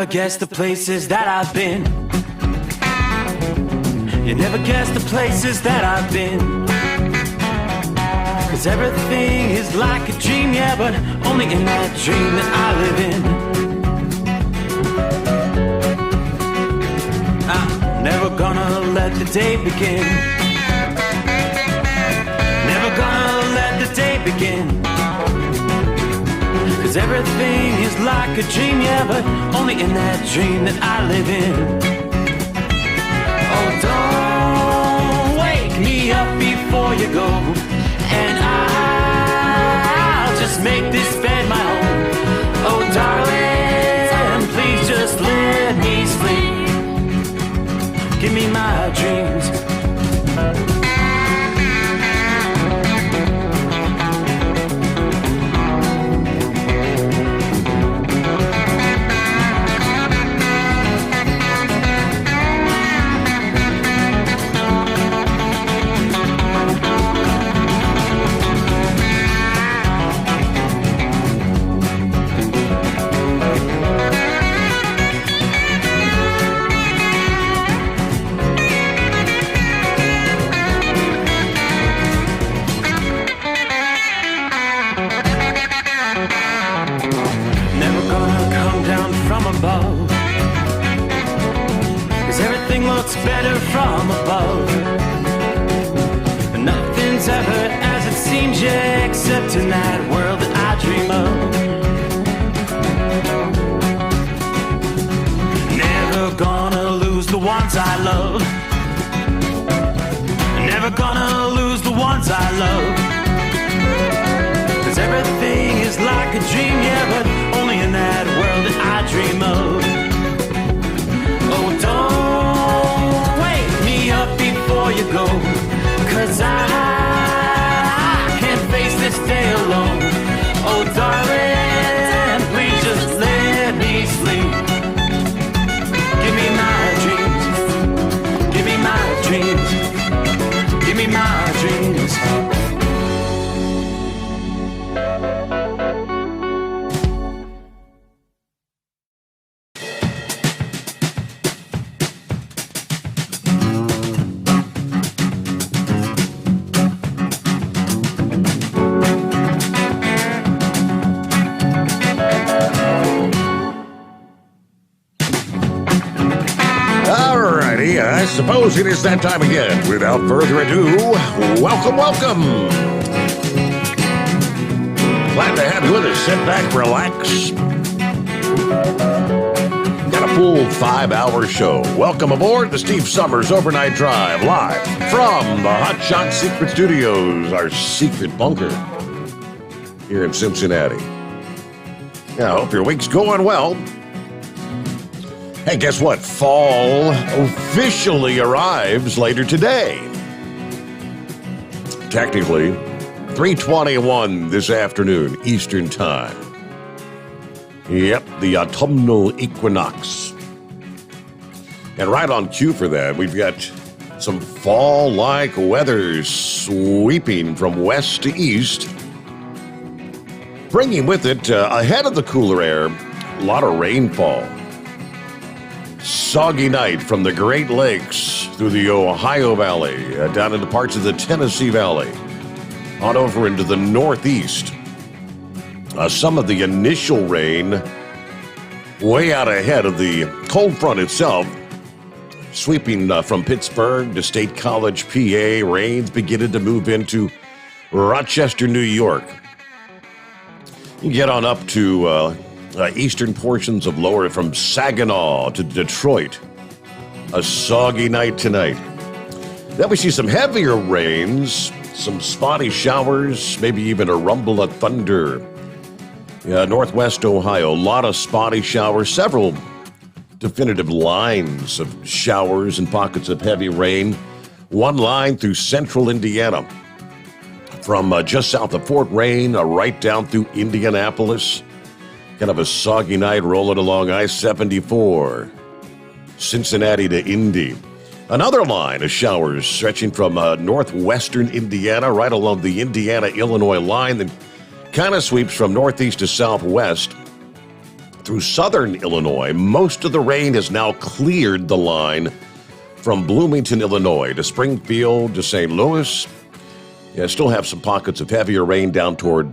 never guess the places that I've been. You never guess the places that I've been. 'Cause everything is like a dream, yeah, but only in that dream that I live in. I'm never gonna let the day begin. Never gonna let the day begin. 'Cause everything is like a dream, yeah, but only in that dream that I live in. Oh, don't wake me up before you go, and I'll just make this bed my home. Oh, darling, please just let me sleep. Give me my dreams. Better from above. Nothing's ever as it seems, yeah, except in that world that I dream of. Never gonna lose the ones I love. Never gonna lose the ones I love. 'Cause everything is like a dream, yeah, but only in that world that I dream of. Oh, don't wake me up before you go, 'cause I can't face this day alone. Oh, darling, please just let me sleep. Give me my dreams. Give me my dreams. Give me my dreams. I suppose it is that time again. Without further ado, welcome. Glad to have you with us. Sit back, relax. Got a full 5-hour show. Welcome aboard the Steve Sommers Overnight Drive, live from the Hot Shot Secret Studios, our secret bunker here in Cincinnati. Yeah, I hope your week's going well. Hey, guess what? Fall officially arrives later today. Technically, 3:21 this afternoon, Eastern Time. Yep, the Autumnal Equinox. And right on cue for that, we've got some fall-like weather sweeping from west to east, bringing with it, ahead of the cooler air, a lot of rainfall. Soggy night from the Great Lakes through the Ohio Valley, down into parts of the Tennessee Valley, on over into the Northeast. Some of the initial rain way out ahead of the cold front itself, sweeping from Pittsburgh to State College, PA. Rains beginning to move into Rochester, New York. You get on up to eastern portions of lower from Saginaw to Detroit. A soggy night tonight. Then we see some heavier rains, some spotty showers, maybe even a rumble of thunder. Northwest Ohio, a lot of spotty showers, several definitive lines of showers and pockets of heavy rain. One line through central Indiana, from just south of Fort Wayne, right down through Indianapolis. Kind of a soggy night rolling along I-74, Cincinnati to Indy. Another line of showers stretching from northwestern Indiana right along the Indiana-Illinois line that kind of sweeps from northeast to southwest through southern Illinois. Most of the rain has now cleared the line from Bloomington, Illinois to Springfield to St. Louis. Yeah, still have some pockets of heavier rain down toward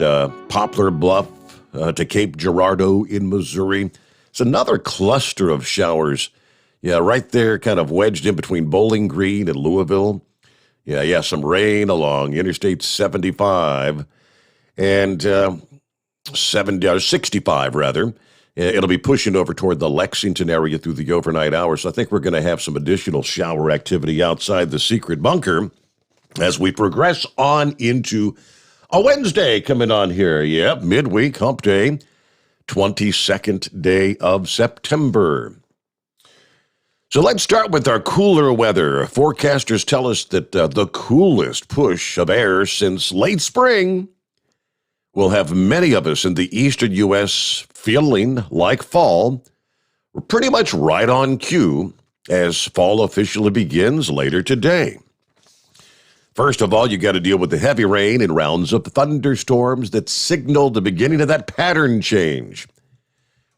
Poplar Bluff to Cape Girardeau in Missouri. It's another cluster of showers. Yeah, right there, kind of wedged in between Bowling Green and Louisville. Yeah, some rain along Interstate 75 and 65, rather. It'll be pushing over toward the Lexington area through the overnight hours. So I think we're going to have some additional shower activity outside the secret bunker as we progress on into a Wednesday coming on here. Yep, midweek hump day, 22nd day of September. So let's start with our cooler weather. Forecasters tell us that the coolest push of air since late spring will have many of us in the eastern U.S. feeling like fall. We're pretty much right on cue as fall officially begins later today. First of all, you got to deal with the heavy rain and rounds of thunderstorms that signal the beginning of that pattern change.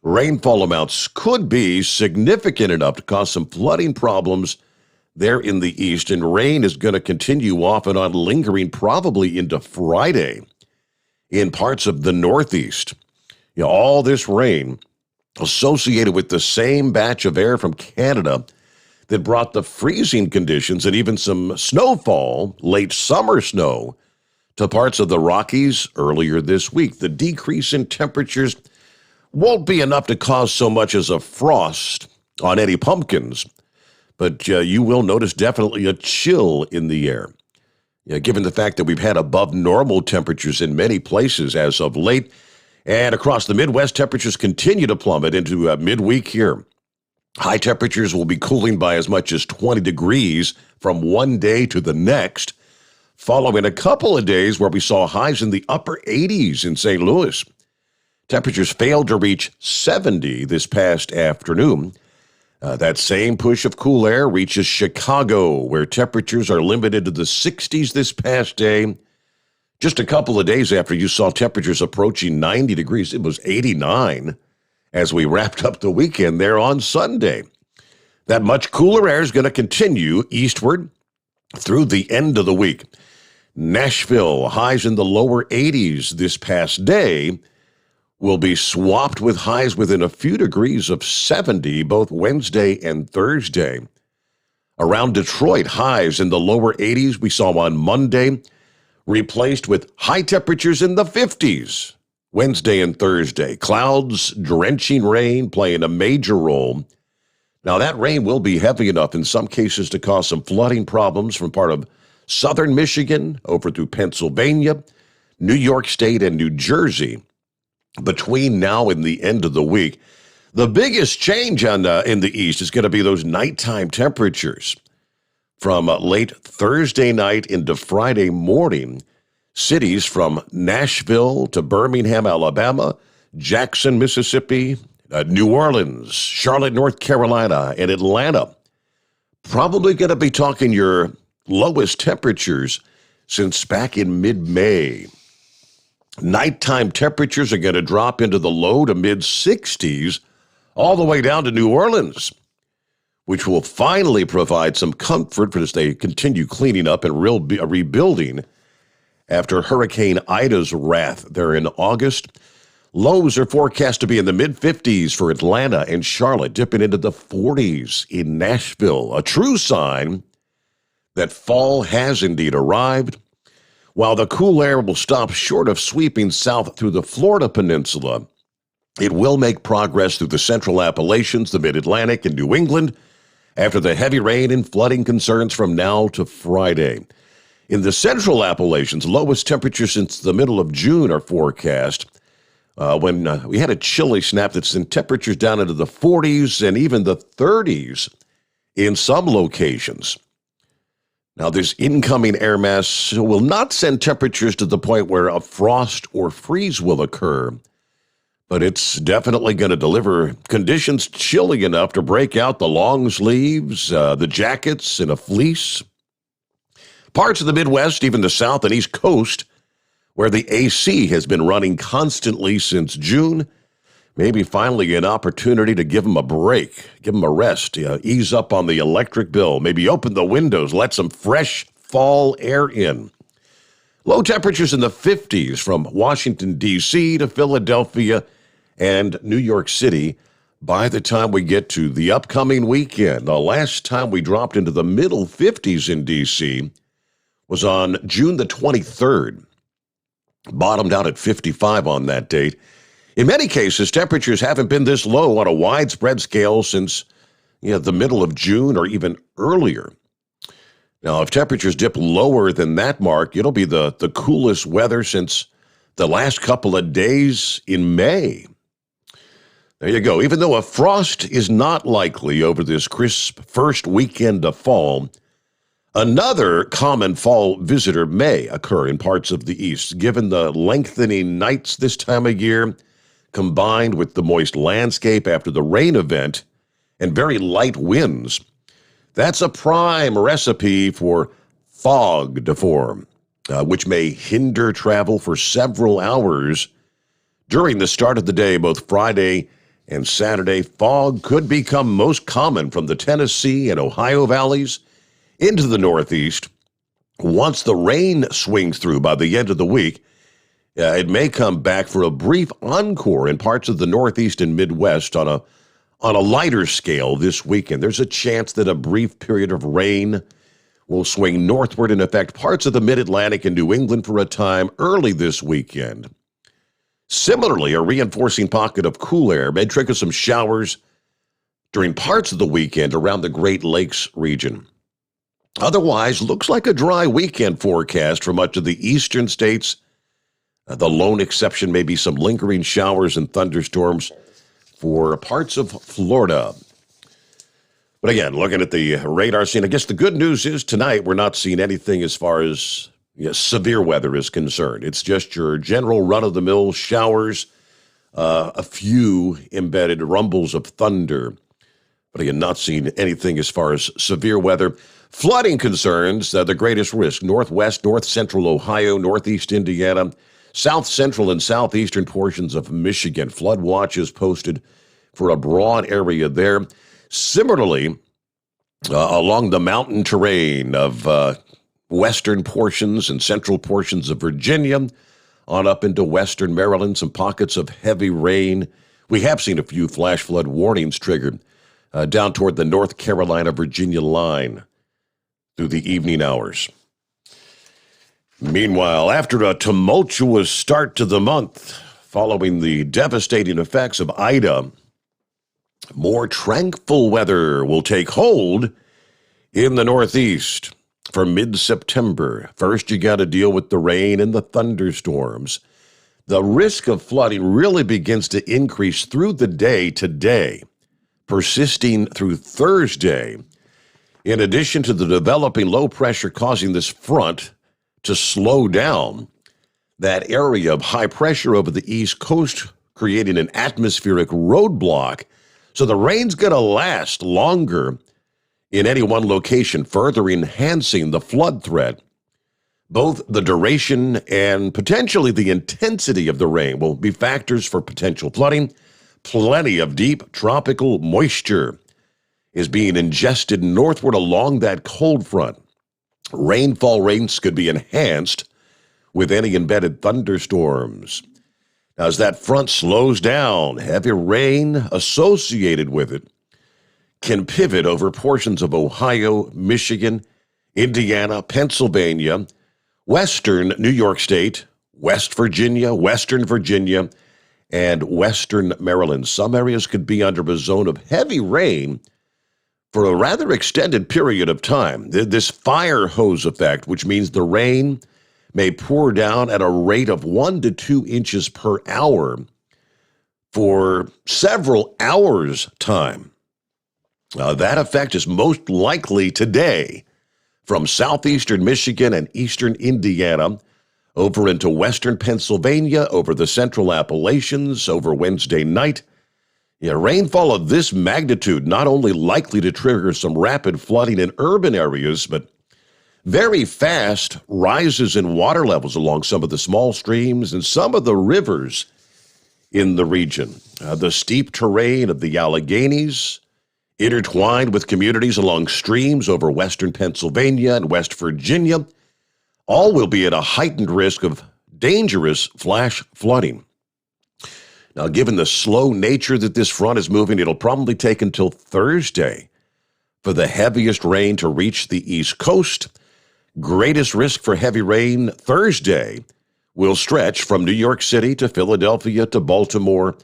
Rainfall amounts could be significant enough to cause some flooding problems there in the east, and rain is going to continue off and on, lingering probably into Friday in parts of the northeast. All this rain associated with the same batch of air from Canada that brought the freezing conditions and even some snowfall, late summer snow, to parts of the Rockies earlier this week. The decrease in temperatures won't be enough to cause so much as a frost on any pumpkins, but you will notice definitely a chill in the air. Given the fact that we've had above normal temperatures in many places as of late, and across the Midwest, temperatures continue to plummet into midweek here. High temperatures will be cooling by as much as 20 degrees from one day to the next, following a couple of days where we saw highs in the upper 80s in St. Louis. Temperatures failed to reach 70 this past afternoon. That same push of cool air reaches Chicago, where temperatures are limited to the 60s this past day. Just a couple of days after you saw temperatures approaching 90 degrees, it was 89 as we wrapped up the weekend there on Sunday. That much cooler air is going to continue eastward through the end of the week. Nashville, highs in the lower 80s this past day, will be swapped with highs within a few degrees of 70 both Wednesday and Thursday. Around Detroit, highs in the lower 80s we saw on Monday, replaced with high temperatures in the 50s Wednesday and Thursday. Clouds, drenching rain playing a major role. Now, that rain will be heavy enough in some cases to cause some flooding problems from part of southern Michigan over through Pennsylvania, New York State, and New Jersey between now and the end of the week. The biggest change in the east is going to be those nighttime temperatures. From late Thursday night into Friday morning, cities from Nashville to Birmingham, Alabama, Jackson, Mississippi, New Orleans, Charlotte, North Carolina, and Atlanta, probably going to be talking your lowest temperatures since back in mid-May. Nighttime temperatures are going to drop into the low to mid-60s all the way down to New Orleans, which will finally provide some comfort as they continue cleaning up and rebuilding after Hurricane Ida's wrath there in August. Lows are forecast to be in the mid-50s for Atlanta and Charlotte, dipping into the 40s in Nashville, a true sign that fall has indeed arrived. While the cool air will stop short of sweeping south through the Florida peninsula, it will make progress through the central Appalachians, the mid-Atlantic, and New England after the heavy rain and flooding concerns from now to Friday. In the central Appalachians, lowest temperatures since the middle of June are forecast, when we had a chilly snap that sent temperatures down into the 40s and even the 30s in some locations. Now, this incoming air mass will not send temperatures to the point where a frost or freeze will occur, but it's definitely going to deliver conditions chilly enough to break out the long sleeves, the jackets, and a fleece. Parts of the Midwest, even the South and East Coast, where the AC has been running constantly since June, maybe finally an opportunity to give them a break, give them a rest, ease up on the electric bill, maybe open the windows, let some fresh fall air in. Low temperatures in the 50s from Washington, D.C. to Philadelphia and New York City by the time we get to the upcoming weekend. The last time we dropped into the middle 50s in D.C. was on June the 23rd. Bottomed out at 55 on that date. In many cases, temperatures haven't been this low on a widespread scale since the middle of June or even earlier. Now, if temperatures dip lower than that mark, it'll be the coolest weather since the last couple of days in May. There you go. Even though a frost is not likely over this crisp first weekend of fall, another common fall visitor may occur in parts of the east, given the lengthening nights this time of year, combined with the moist landscape after the rain event and very light winds. That's a prime recipe for fog to form, which may hinder travel for several hours during the start of the day, both Friday and Saturday. Fog could become most common from the Tennessee and Ohio valleys into the Northeast. Once the rain swings through by the end of the week, it may come back for a brief encore in parts of the Northeast and Midwest on a lighter scale this weekend. There's a chance that a brief period of rain will swing northward and affect parts of the Mid-Atlantic and New England for a time early this weekend. Similarly, a reinforcing pocket of cool air may trigger some showers during parts of the weekend around the Great Lakes region. Otherwise, looks like a dry weekend forecast for much of the eastern states. The lone exception may be some lingering showers and thunderstorms for parts of Florida. But again, looking at the radar scene, I guess the good news is tonight we're not seeing anything as far as severe weather is concerned. It's just your general run-of-the-mill showers, a few embedded rumbles of thunder. But again, not seeing anything as far as severe weather. Flooding concerns, the greatest risk, northwest, north-central Ohio, northeast Indiana, south central and southeastern portions of Michigan. Flood watches posted for a broad area there. Similarly, along the mountain terrain of western portions and central portions of Virginia, on up into western Maryland, some pockets of heavy rain. We have seen a few flash flood warnings triggered down toward the North Carolina-Virginia line through the evening hours. Meanwhile, after a tumultuous start to the month, following the devastating effects of Ida, more tranquil weather will take hold in the Northeast for mid-September. First, you got to deal with the rain and the thunderstorms. The risk of flooding really begins to increase through the day today, persisting through Thursday. In addition to the developing low pressure causing this front to slow down, that area of high pressure over the East Coast creating an atmospheric roadblock. So the rain's going to last longer in any one location, further enhancing the flood threat. Both the duration and potentially the intensity of the rain will be factors for potential flooding. Plenty of deep tropical moisture is being ingested northward along that cold front. Rainfall rates could be enhanced with any embedded thunderstorms. Now, as that front slows down, heavy rain associated with it can pivot over portions of Ohio, Michigan, Indiana, Pennsylvania, western New York State, West Virginia, western Virginia, and western Maryland. Some areas could be under a zone of heavy rain for a rather extended period of time. This fire hose effect, which means the rain may pour down at a rate of 1 to 2 inches per hour for several hours' time. That effect is most likely today from southeastern Michigan and eastern Indiana over into western Pennsylvania, over the central Appalachians, over Wednesday night. Rainfall of this magnitude not only likely to trigger some rapid flooding in urban areas, but very fast rises in water levels along some of the small streams and some of the rivers in the region. The steep terrain of the Alleghenies, intertwined with communities along streams over western Pennsylvania and West Virginia, all will be at a heightened risk of dangerous flash flooding. Now, given the slow nature that this front is moving, it'll probably take until Thursday for the heaviest rain to reach the East Coast. Greatest risk for heavy rain Thursday will stretch from New York City to Philadelphia to Baltimore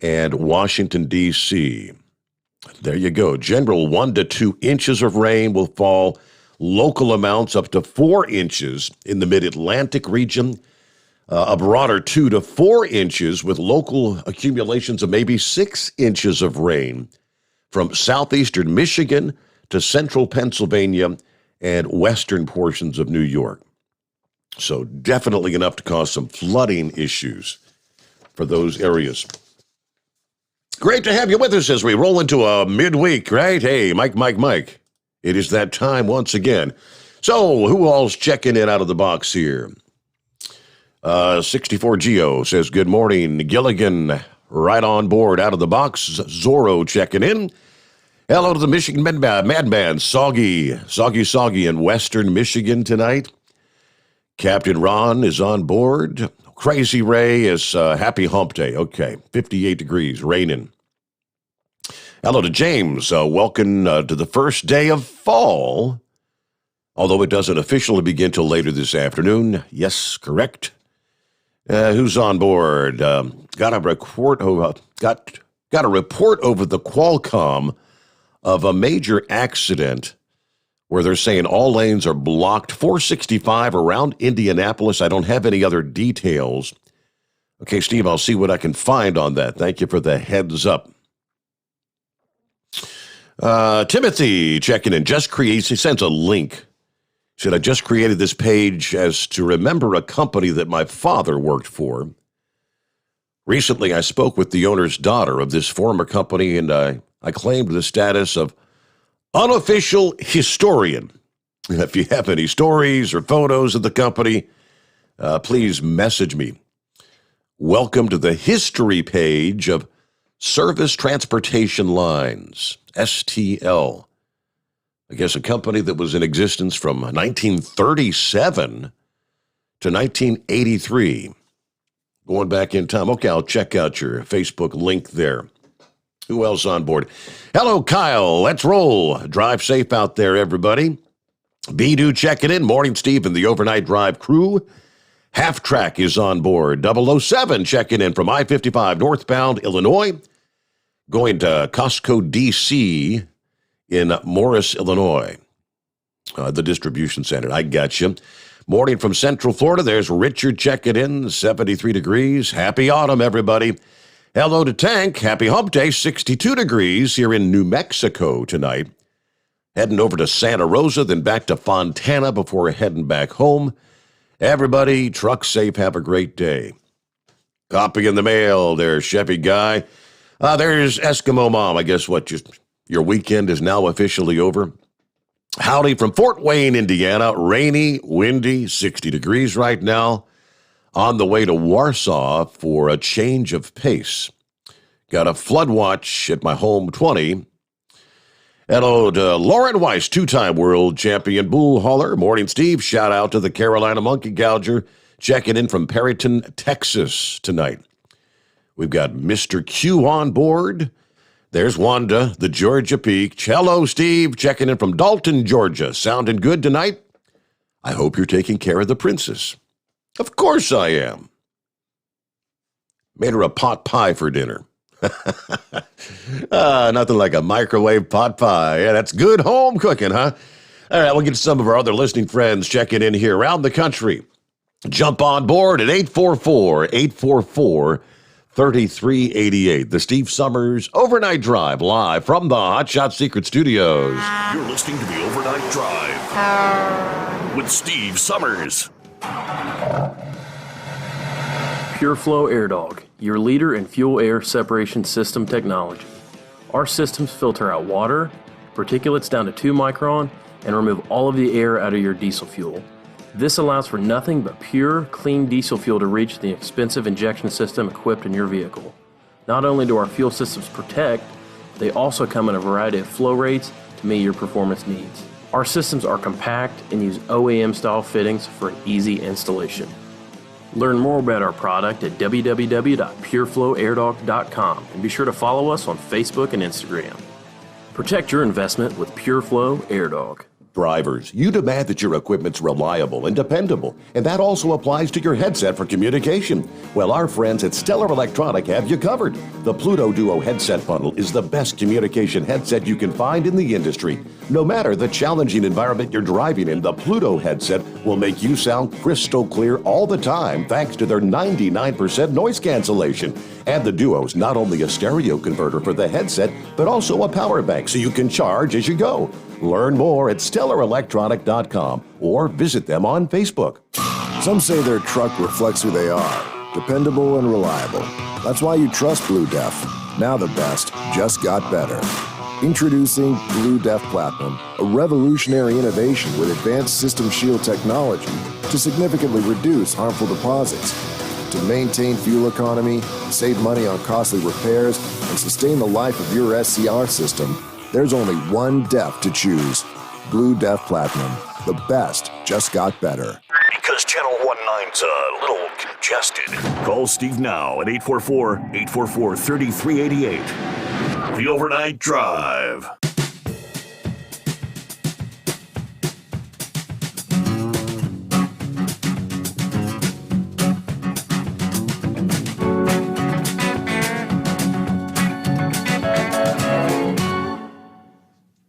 and Washington, D.C. There you go. General 1 to 2 inches of rain will fall. Local amounts up to 4 inches in the mid-Atlantic region. A broader 2 to 4 inches with local accumulations of maybe 6 inches of rain from southeastern Michigan to central Pennsylvania and western portions of New York. So definitely enough to cause some flooding issues for those areas. Great to have you with us as we roll into a midweek, right? Hey, Mike. It is that time once again. So who all's checking in out of the box here? 64 Geo says, good morning. Gilligan, right on board out of the box. Zorro checking in. Hello to the Michigan Madman, Soggy in western Michigan tonight. Captain Ron is on board. Crazy Ray is happy hump day. Okay, 58 degrees, raining. Hello to James. Welcome to the first day of fall, although it doesn't officially begin till later this afternoon. Yes, correct. Who's on board? Got a report over the Qualcomm of a major accident where they're saying all lanes are blocked. 465 around Indianapolis. I don't have any other details. Okay, Steve, I'll see what I can find on that. Thank you for the heads up. Timothy checking in. He sends a link. Said, I just created this page as to remember a company that my father worked for. Recently, I spoke with the owner's daughter of this former company, and I claimed the status of unofficial historian. If you have any stories or photos of the company, please message me. Welcome to the history page of Service Transportation Lines, STL. I guess a company that was in existence from 1937 to 1983. Going back in time. Okay, I'll check out your Facebook link there. Who else on board? Hello, Kyle. Let's roll. Drive safe out there, everybody. Be-Do checking in. Morning, Steve, and the Overnight Drive crew. Half Track is on board. 007 checking in from I-55 northbound Illinois. Going to Costco, D.C., in Morris, Illinois, the distribution center. I got you. Morning from Central Florida. There's Richard checking in, 73 degrees. Happy autumn, everybody. Hello to Tank. Happy hump day, 62 degrees here in New Mexico tonight. Heading over to Santa Rosa, then back to Fontana before heading back home. Everybody, truck safe. Have a great day. Copy in the mail there, Chevy guy. There's Eskimo Mom. I guess your weekend is now officially over. Howdy from Fort Wayne, Indiana. Rainy, windy, 60 degrees right now. On the way to Warsaw for a change of pace. Got a flood watch at my home 20. Hello to Lauren Weiss, two-time world champion bull hauler. Morning, Steve. Shout out to the Carolina Monkey Gouger checking in from Perryton, Texas tonight. We've got Mr. Q on board. There's Wanda, the Georgia Peak. Hello, Steve, checking in from Dalton, Georgia. Sounding good tonight? I hope you're taking care of the princess. Of course I am. Made her a pot pie for dinner. Nothing like a microwave pot pie. Yeah, that's good home cooking, huh? All right, we'll get some of our other listening friends checking in here around the country. Jump on board at 844-844-3388. The Steve Sommers Overnight Drive, live from the Hot Shot Secret Studios. You're listening to the Overnight Drive with Steve Sommers. Pure Flow Air Dog, your leader in fuel air separation system technology. Our systems filter out water, particulates down to 2 micron, and remove all of the air out of your diesel fuel. This allows for nothing but pure, clean diesel fuel to reach the expensive injection system equipped in your vehicle. Not only do our fuel systems protect, they also come in a variety of flow rates to meet your performance needs. Our systems are compact and use OEM-style fittings for easy installation. Learn more about our product at www.pureflowairdog.com and be sure to follow us on Facebook and Instagram. Protect your investment with PureFlow AirDog. Drivers, you demand that your equipment's reliable and dependable, and that also applies to your headset for communication. Well, our friends at Stellar Electronic have you covered. The Pluto Duo headset bundle is the best communication headset you can find in the industry. No matter the challenging environment you're driving in, the Pluto headset will make you sound crystal clear all the time thanks to their 99% noise cancellation. And the Duo's not only a stereo converter for the headset, but also a power bank so you can charge as you go. Learn more at StellarElectronic.com or visit them on Facebook. Some say their truck reflects who they are, dependable and reliable. That's why you trust Blue Def. Now the best just got better. Introducing Blue Def Platinum, a revolutionary innovation with advanced system shield technology to significantly reduce harmful deposits. To maintain fuel economy, save money on costly repairs, and sustain the life of your SCR system, there's only one DEF to choose. Blue Def Platinum. The best just got better. Because Channel 19's a little congested. Call Steve now at 844-844-3388. The Overnight Drive.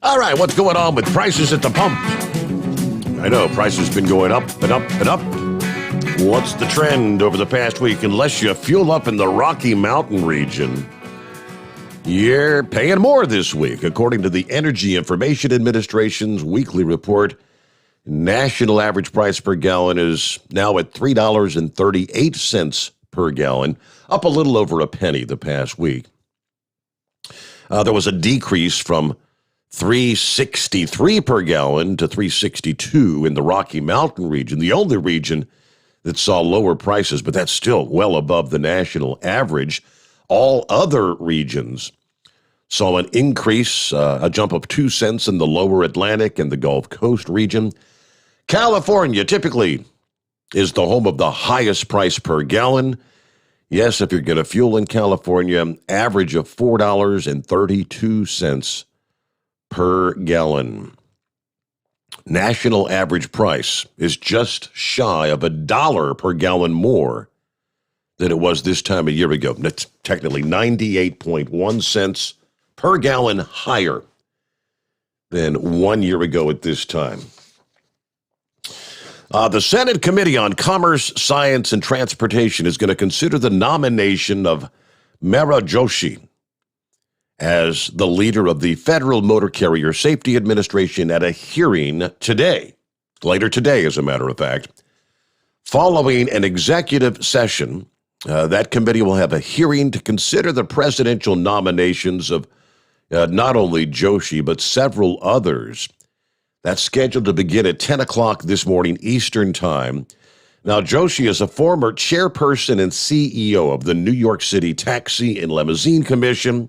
All right, what's going on with prices at the pump? I know prices been going up and up and up. What's the trend over the past week? Unless you fuel up in the Rocky Mountain region, you're paying more this week. According to the Energy Information Administration's weekly report, national average price per gallon is now at $3.38 per gallon, up a little over a penny the past week. There was a decrease from $3.63 per gallon to $3.62 in the Rocky Mountain region, the only region that saw lower prices, but that's still well above the national average. All other regions saw an increase, a jump of 2 cents in the lower Atlantic and the Gulf Coast region. California typically is the home of the highest price per gallon. Yes, if you're going to fuel in California, average of $4.32 per gallon. National average price is just shy of $1 per gallon more than it was this time a year ago. That's technically 98.1 cents per gallon higher than 1 year ago at this time. The Senate Committee on Commerce, Science, and Transportation is going to consider the nomination of Meera Joshi as the leader of the Federal Motor Carrier Safety Administration at a hearing today, later today, as a matter of fact. Following an executive session, that committee will have a hearing to consider the presidential nominations of not only Joshi, but several others. That's scheduled to begin at 10 o'clock this morning Eastern Time. Now, Joshi is a former chairperson and CEO of the New York City Taxi and Limousine Commission.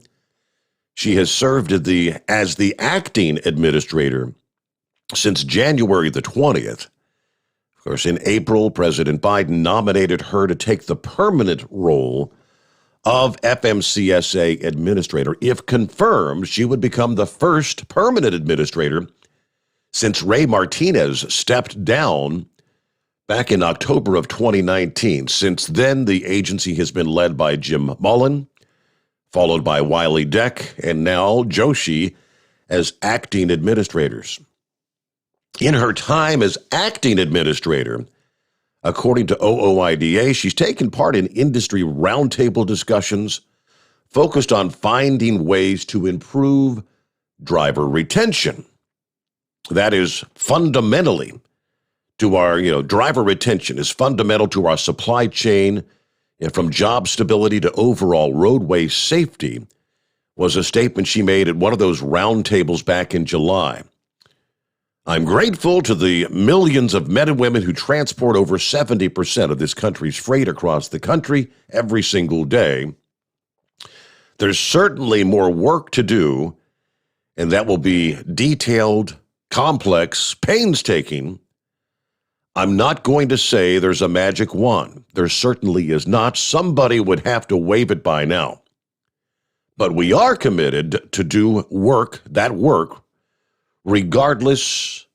She has served as the acting administrator since January the 20th. Of course, in April, President Biden nominated her to take the permanent role of FMCSA administrator. If confirmed, she would become the first permanent administrator since Ray Martinez stepped down back in October of 2019. Since then, the agency has been led by Jim Mullen, followed by Wiley Deck, and now Joshi as acting administrators. In her time as acting administrator, according to OOIDA, she's taken part in industry roundtable discussions focused on finding ways to improve driver retention. That is fundamentally to our, driver retention is fundamental to our supply chain, and from job stability to overall roadway safety, was a statement she made at one of those roundtables back in July. I'm grateful to the millions of men and women who transport over 70% of this country's freight across the country every single day. There's certainly more work to do, and that will be detailed, complex, painstaking. I'm not going to say there's a magic wand. There certainly is not. Somebody would have to wave it by now. But we are committed to do that work, regardless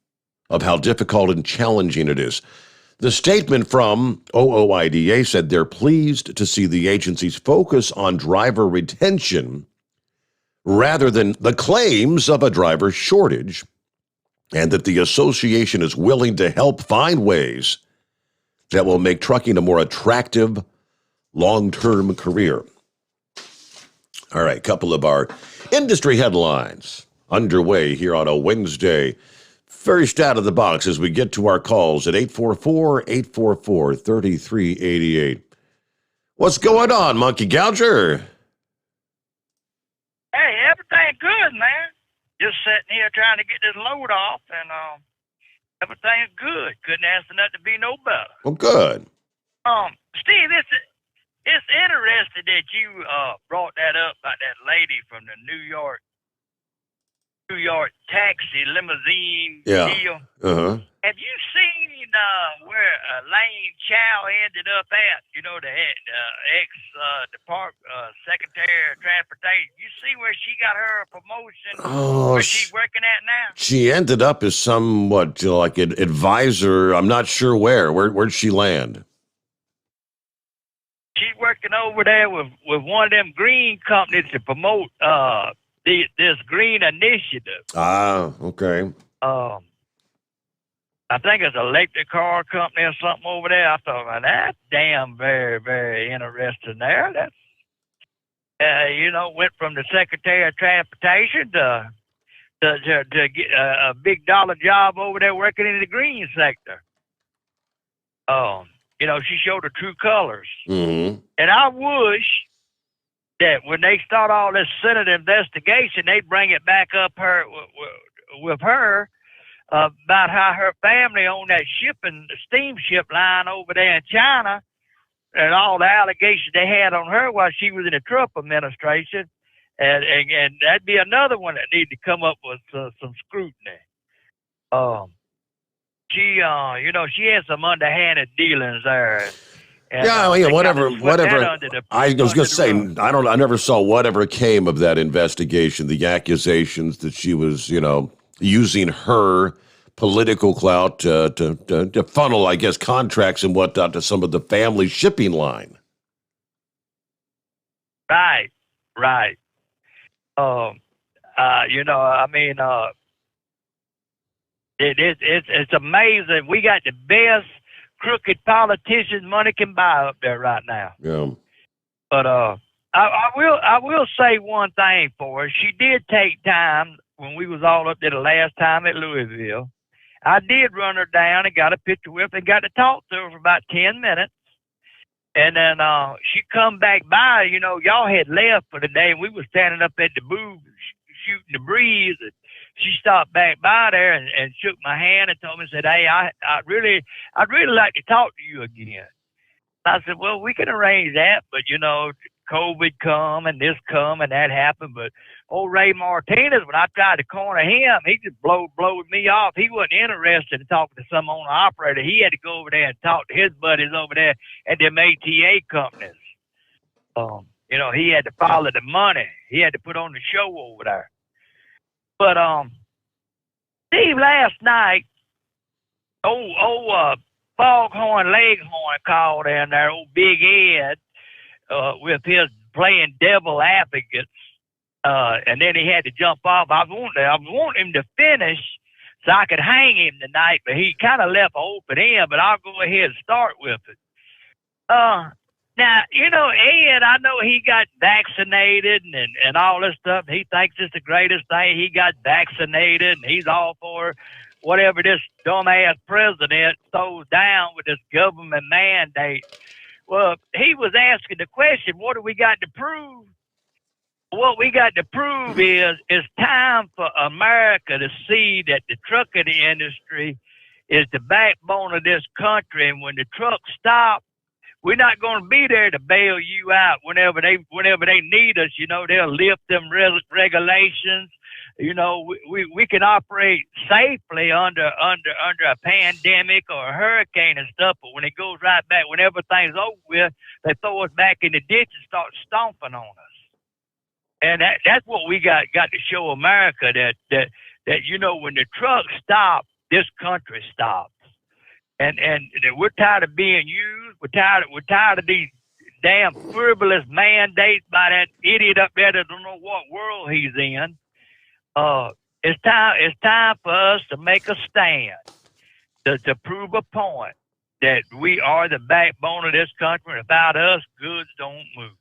of how difficult and challenging it is. The statement from OOIDA said they're pleased to see the agency's focus on driver retention rather than the claims of a driver shortage, and that the association is willing to help find ways that will make trucking a more attractive long-term career. All right, a couple of our industry headlines underway here on a Wednesday. First out of the box as we get to our calls at 844-844-3388. What's going on, Monkey Gouger? Hey, everything good, man. Just sitting here trying to get this load off, and everything's good. Couldn't ask for nothing to be no better. Well, good. Steve, it's interesting that you brought that up about that lady from the New York taxi limousine deal. Uh-huh. Have you seen where Elaine Chow ended up at? You know, the Secretary of Transportation. You see where she got her promotion? Where she's working at now? She ended up as somewhat like an advisor. I'm not sure where. Where'd she land? She's working over there with one of them green companies to promote this green initiative. Ah, okay. I think it's an electric car company or something over there. I thought, well, that's damn very, very interesting there. That's, went from the Secretary of Transportation to get a big dollar job over there working in the green sector. She showed her true colors. Mm-hmm. And I wish that when they start all this Senate investigation, they'd bring it back up with her about how her family owned that steamship line over there in China, and all the allegations they had on her while she was in the Trump administration, and that'd be another one that needed to come up with some scrutiny. She had some underhanded dealings there. And, whatever. I was going to say, I never saw whatever came of that investigation, the accusations that she was, using her political clout to funnel, I guess, contracts and whatnot to some of the family shipping line. Right. It's amazing. We got the best crooked politicians money can buy up there right now. Yeah. But I will say one thing for her. She did take time when we was all up there the last time at Louisville. I did run her down and got a picture with her and got to talk to her for about 10 minutes. And then she come back by. Y'all had left for the day, and we was standing up at the booth shooting the breeze. And she stopped back by there and shook my hand and told me, said, "Hey, I'd really like to talk to you again." I said, "Well, we can arrange that, but COVID come and this come and that happened." But old Ray Martinez, when I tried to corner him, he just blowed me off. He wasn't interested in talking to some owner operator. He had to go over there and talk to his buddies over there at them ATA companies. He had to follow the money. He had to put on the show over there. But Steve, last night, Foghorn Leghorn called in there, old Big Ed, with his playing devil advocates, and then he had to jump off. I want him to finish so I could hang him tonight, but he kind of left open end. But I'll go ahead and start with it. Now, Ed, I know he got vaccinated and all this stuff. He thinks it's the greatest thing. He got vaccinated, and he's all for whatever this dumbass president throws down with this government mandate. Well, he was asking the question, what do we got to prove? What we got to prove is it's time for America to see that the trucking industry is the backbone of this country, and when the trucks stop, we're not going to be there to bail you out whenever they need us. You know, they'll lift them regulations. You know, we can operate safely under a pandemic or a hurricane and stuff, but when it goes right back, when everything's over with, they throw us back in the ditch and start stomping on us. And that's what we got to show America, that you know, when the trucks stop, this country stops. And we're tired of being used. We're tired of these damn frivolous mandates by that idiot up there that don't know what world he's in. It's time for us to make a stand to prove a point that we are the backbone of this country. And without us, goods don't move.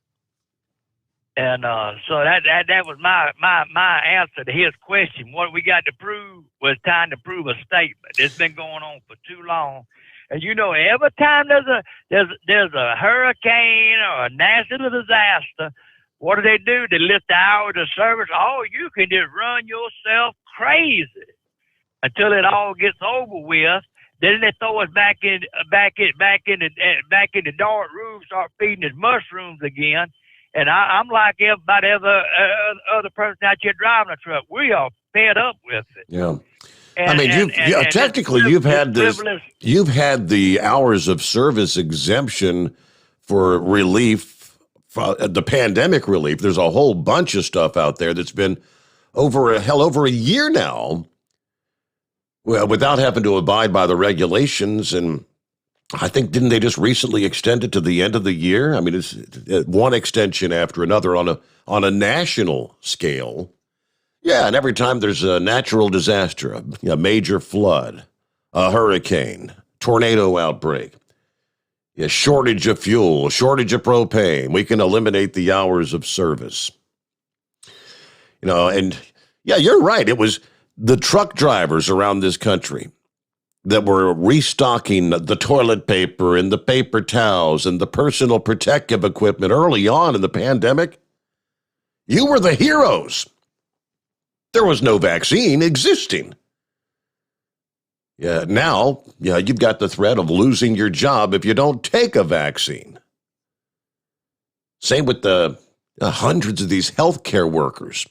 And so that was my answer to his question. What we got to prove was time to prove a statement. It's been going on for too long. And you know, every time there's a hurricane or a national disaster, what do? They lift the hours of service. Oh, you can just run yourself crazy until it all gets over with. Then they throw us back in the dark room, start feeding us mushrooms again. And I'm like everybody other person out here driving a truck. We are fed up with it. Yeah. Technically, you've had the hours of service exemption for relief, the pandemic relief. There's a whole bunch of stuff out there that's been over a year now, well, without having to abide by the regulations. And I think, didn't they just recently extend it to the end of the year? I mean, it's one extension after another on a national scale. Yeah, and every time there's a natural disaster, a major flood, a hurricane, tornado outbreak, a shortage of fuel, a shortage of propane, we can eliminate the hours of service. You know, and yeah, you're right. It was the truck drivers around this country that were restocking the toilet paper and the paper towels and the personal protective equipment early on in the pandemic. You were the heroes. There was no vaccine existing. Yeah, now, you've got the threat of losing your job if you don't take a vaccine. Same with the hundreds of these healthcare workers.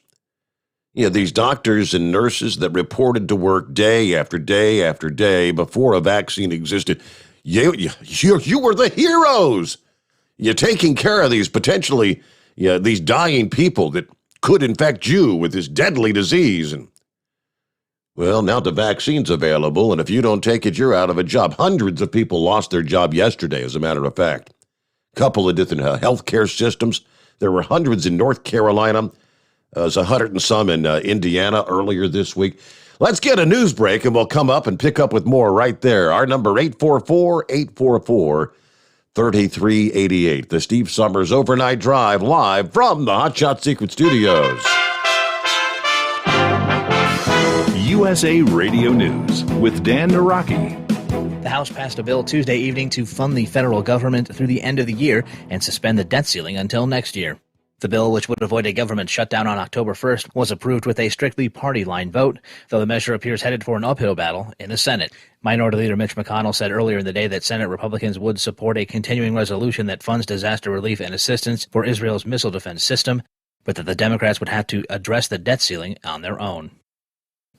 These doctors and nurses that reported to work day after day after day before a vaccine existed. You were the heroes. You're taking care of these potentially, these dying people that could infect you with this deadly disease. And, well, now the vaccine's available, and if you don't take it, you're out of a job. Hundreds of people lost their job yesterday, as a matter of fact. A couple of different healthcare systems. There were hundreds in North Carolina. There's 100 and some in Indiana earlier this week. Let's get a news break, and we'll come up and pick up with more right there. Our number, 844-844-3388. The Steve Sommers Overnight Drive, live from the Hot Shot Secret Studios. USA Radio News with Dan Naraki. The House passed a bill Tuesday evening to fund the federal government through the end of the year and suspend the debt ceiling until next year. The bill, which would avoid a government shutdown on October 1st, was approved with a strictly party-line vote, though the measure appears headed for an uphill battle in the Senate. Minority Leader Mitch McConnell said earlier in the day that Senate Republicans would support a continuing resolution that funds disaster relief and assistance for Israel's missile defense system, but that the Democrats would have to address the debt ceiling on their own.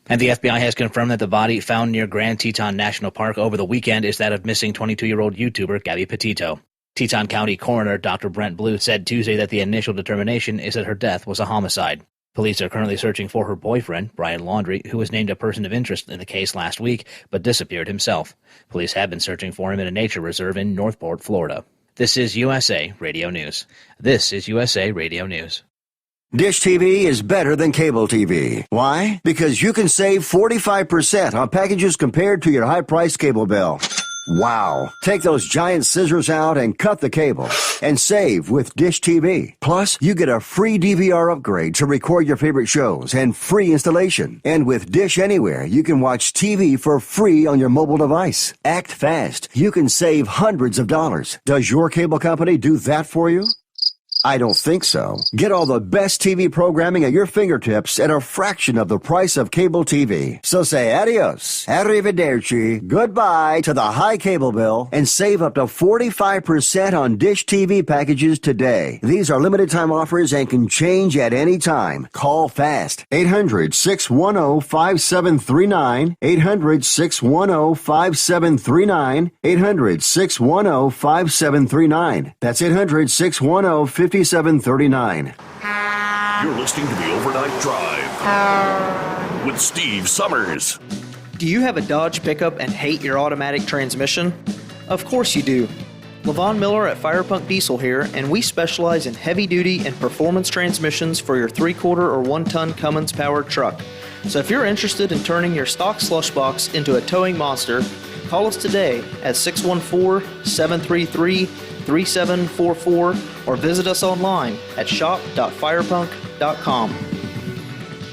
And the FBI has confirmed that the body found near Grand Teton National Park over the weekend is that of missing 22-year-old YouTuber Gabby Petito. Teton County Coroner Dr. Brent Blue said Tuesday that the initial determination is that her death was a homicide. Police are currently searching for her boyfriend, Brian Laundrie, who was named a person of interest in the case last week, but disappeared himself. Police have been searching for him in a nature reserve in Northport, Florida. This is USA Radio News. This is USA Radio News. Dish TV is better than cable TV. Why? Because you can save 45% on packages compared to your high-priced cable bill. Wow. Take those giant scissors out and cut the cable and save with Dish TV. Plus, you get a free DVR upgrade to record your favorite shows and free installation. And with Dish Anywhere, you can watch TV for free on your mobile device. Act fast. You can save hundreds of dollars. Does your cable company do that for you? I don't think so. Get all the best TV programming at your fingertips at a fraction of the price of cable TV. So say adios, arrivederci, goodbye to the high cable bill and save up to 45% on Dish TV packages today. These are limited time offers and can change at any time. Call fast. 800-610-5739. 800-610-5739. 800-610-5739. That's 800-610-5739. You're listening to the Overnight Drive with Steve Sommers. Do you have a Dodge pickup and hate your automatic transmission? Of course you do. LaVon Miller at Firepunk Diesel here, and we specialize in heavy-duty and performance transmissions for your 3-quarter or 1-ton Cummins-powered truck. So if you're interested in turning your stock slush box into a towing monster, call us today at 614-733-3744 or visit us online at shop.firepunk.com.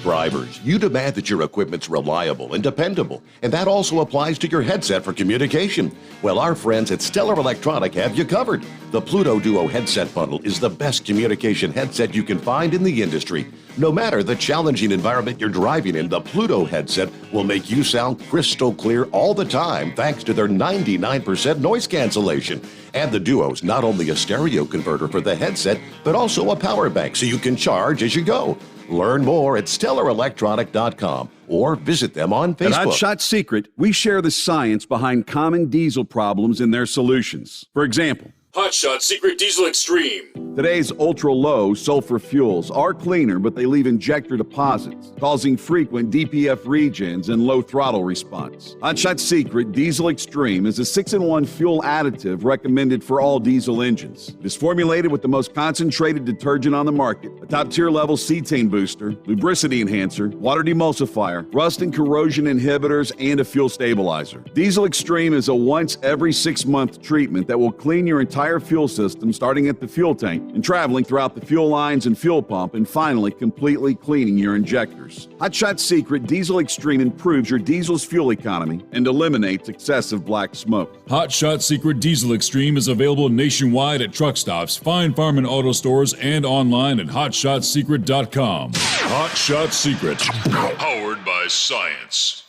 Drivers, you demand that your equipment's reliable and dependable, and that also applies to your headset for communication. Well, our friends at Stellar Electronic have you covered. The Pluto Duo headset bundle is the best communication headset you can find in the industry. No matter the challenging environment you're driving in, the Pluto headset will make you sound crystal clear all the time thanks to their 99% noise cancellation. And the Duo's not only a stereo converter for the headset, but also a power bank so you can charge as you go. Learn more at StellarElectronic.com or visit them on Facebook. At Hotshot Secret, we share the science behind common diesel problems and their solutions. For example, Hotshot Secret Diesel Extreme. Today's ultra-low sulfur fuels are cleaner, but they leave injector deposits, causing frequent DPF regens and low throttle response. Hotshot Secret Diesel Extreme is a 6-in-1 fuel additive recommended for all diesel engines. It is formulated with the most concentrated detergent on the market, a top-tier level cetane booster, lubricity enhancer, water demulsifier, rust and corrosion inhibitors, and a fuel stabilizer. Diesel Extreme is a once every 6-month treatment that will clean your entire fuel system, starting at the fuel tank and traveling throughout the fuel lines and fuel pump, and finally completely cleaning your injectors. Hotshot Secret Diesel Extreme improves your diesel's fuel economy and eliminates excessive black smoke. Hotshot Secret Diesel Extreme is available nationwide at truck stops, fine farm and auto stores, and online at hotshotsecret.com. Hotshot Secret, powered by science.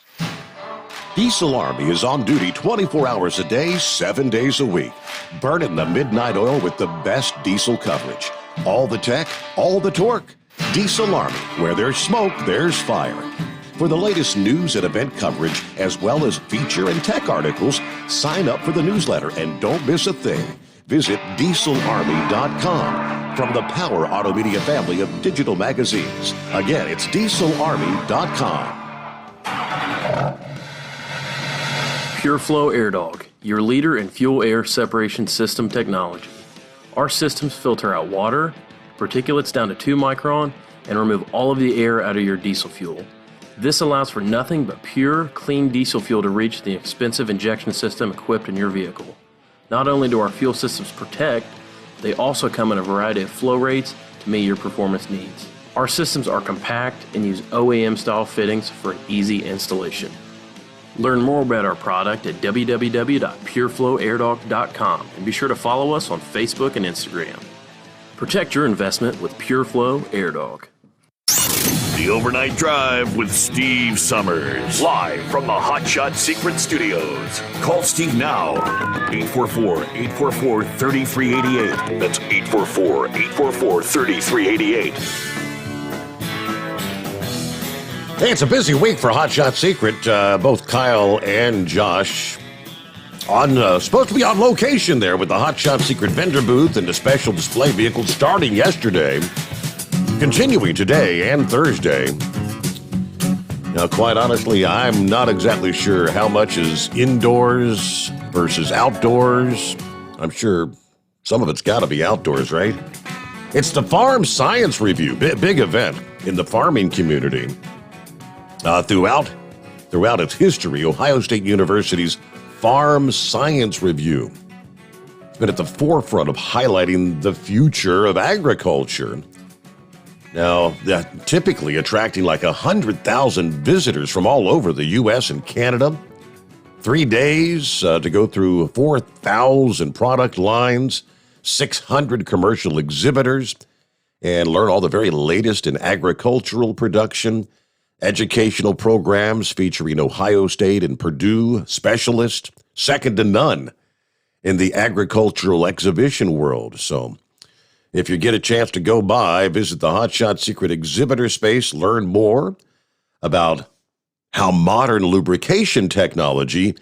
Diesel Army is on duty 24 hours a day, 7 days a week. Burning the midnight oil with the best diesel coverage. All the tech, all the torque. Diesel Army, where there's smoke, there's fire. For the latest news and event coverage, as well as feature and tech articles, sign up for the newsletter and don't miss a thing. Visit dieselarmy.com from the Power Auto Media family of digital magazines. Again, it's dieselarmy.com. PureFlow Air Dog, your leader in fuel air separation system technology. Our systems filter out water, particulates down to 2 micron, and remove all of the air out of your diesel fuel. This allows for nothing but pure, clean diesel fuel to reach the expensive injection system equipped in your vehicle. Not only do our fuel systems protect, they also come in a variety of flow rates to meet your performance needs. Our systems are compact and use OEM-style fittings for an easy installation. Learn more about our product at www.pureflowairdog.com and be sure to follow us on Facebook and Instagram. Protect your investment with PureFlow Air Dog. The Overnight Drive with Steve Sommers. Live from the Hotshot Secret Studios. Call Steve now. 844-844-3388. That's 844-844-3388. Hey, it's a busy week for Hotshot Secret. Both Kyle and Josh supposed to be on location there with the Hotshot Secret vendor booth and the special display vehicle starting yesterday, continuing today and Thursday. Now, quite honestly, I'm not exactly sure how much is indoors versus outdoors. I'm sure some of it's got to be outdoors, right? It's the Farm Science Review, big event in the farming community. Throughout its history, Ohio State University's Farm Science Review has been at the forefront of highlighting the future of agriculture. Now, typically attracting like 100,000 visitors from all over the U.S. and Canada. 3 days to go through 4,000 product lines, 600 commercial exhibitors, and learn all the very latest in agricultural production, educational programs featuring Ohio State and Purdue specialists, second to none in the agricultural exhibition world. So if you get a chance to go by, visit the Hotshot Secret exhibitor space, learn more about how modern lubrication technology,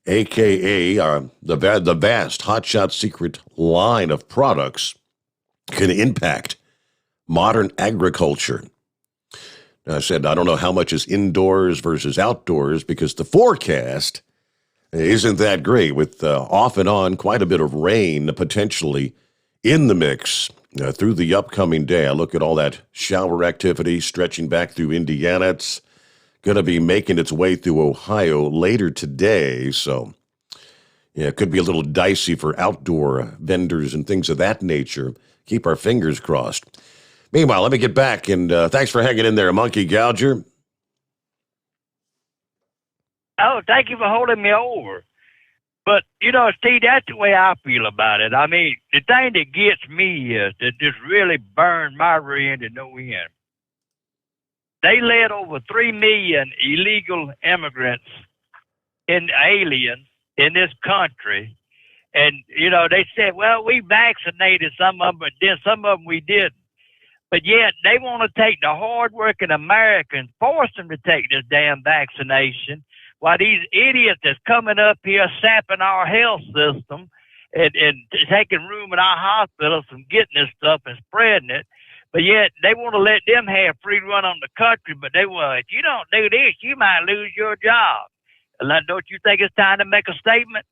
a.k.a. the vast Hotshot Secret line of products, can impact modern agriculture. Now, I said I don't know how much is indoors versus outdoors because the forecast isn't that great with off and on quite a bit of rain potentially in the mix through the upcoming day. I look at all that shower activity stretching back through Indiana. It's going to be making its way through Ohio later today. So, yeah, it could be a little dicey for outdoor vendors and things of that nature. Keep our fingers crossed. Meanwhile, let me get back, and thanks for hanging in there, Monkey Gouger. Oh, thank you for holding me over. But, Steve, that's the way I feel about it. I mean, the thing that gets me is that just really burned my rear end to no end. They let over 3 million illegal immigrants and aliens in this country. And, they said, well, we vaccinated some of them, but then some of them we didn't. But yet they want to take the hardworking Americans, force them to take this damn vaccination, while these idiots that's coming up here sapping our health system and taking room in our hospitals from getting this stuff and spreading it. But yet they want to let them have free run on the country. But they will, if you don't do this, you might lose your job. Don't you think it's time to make a statement?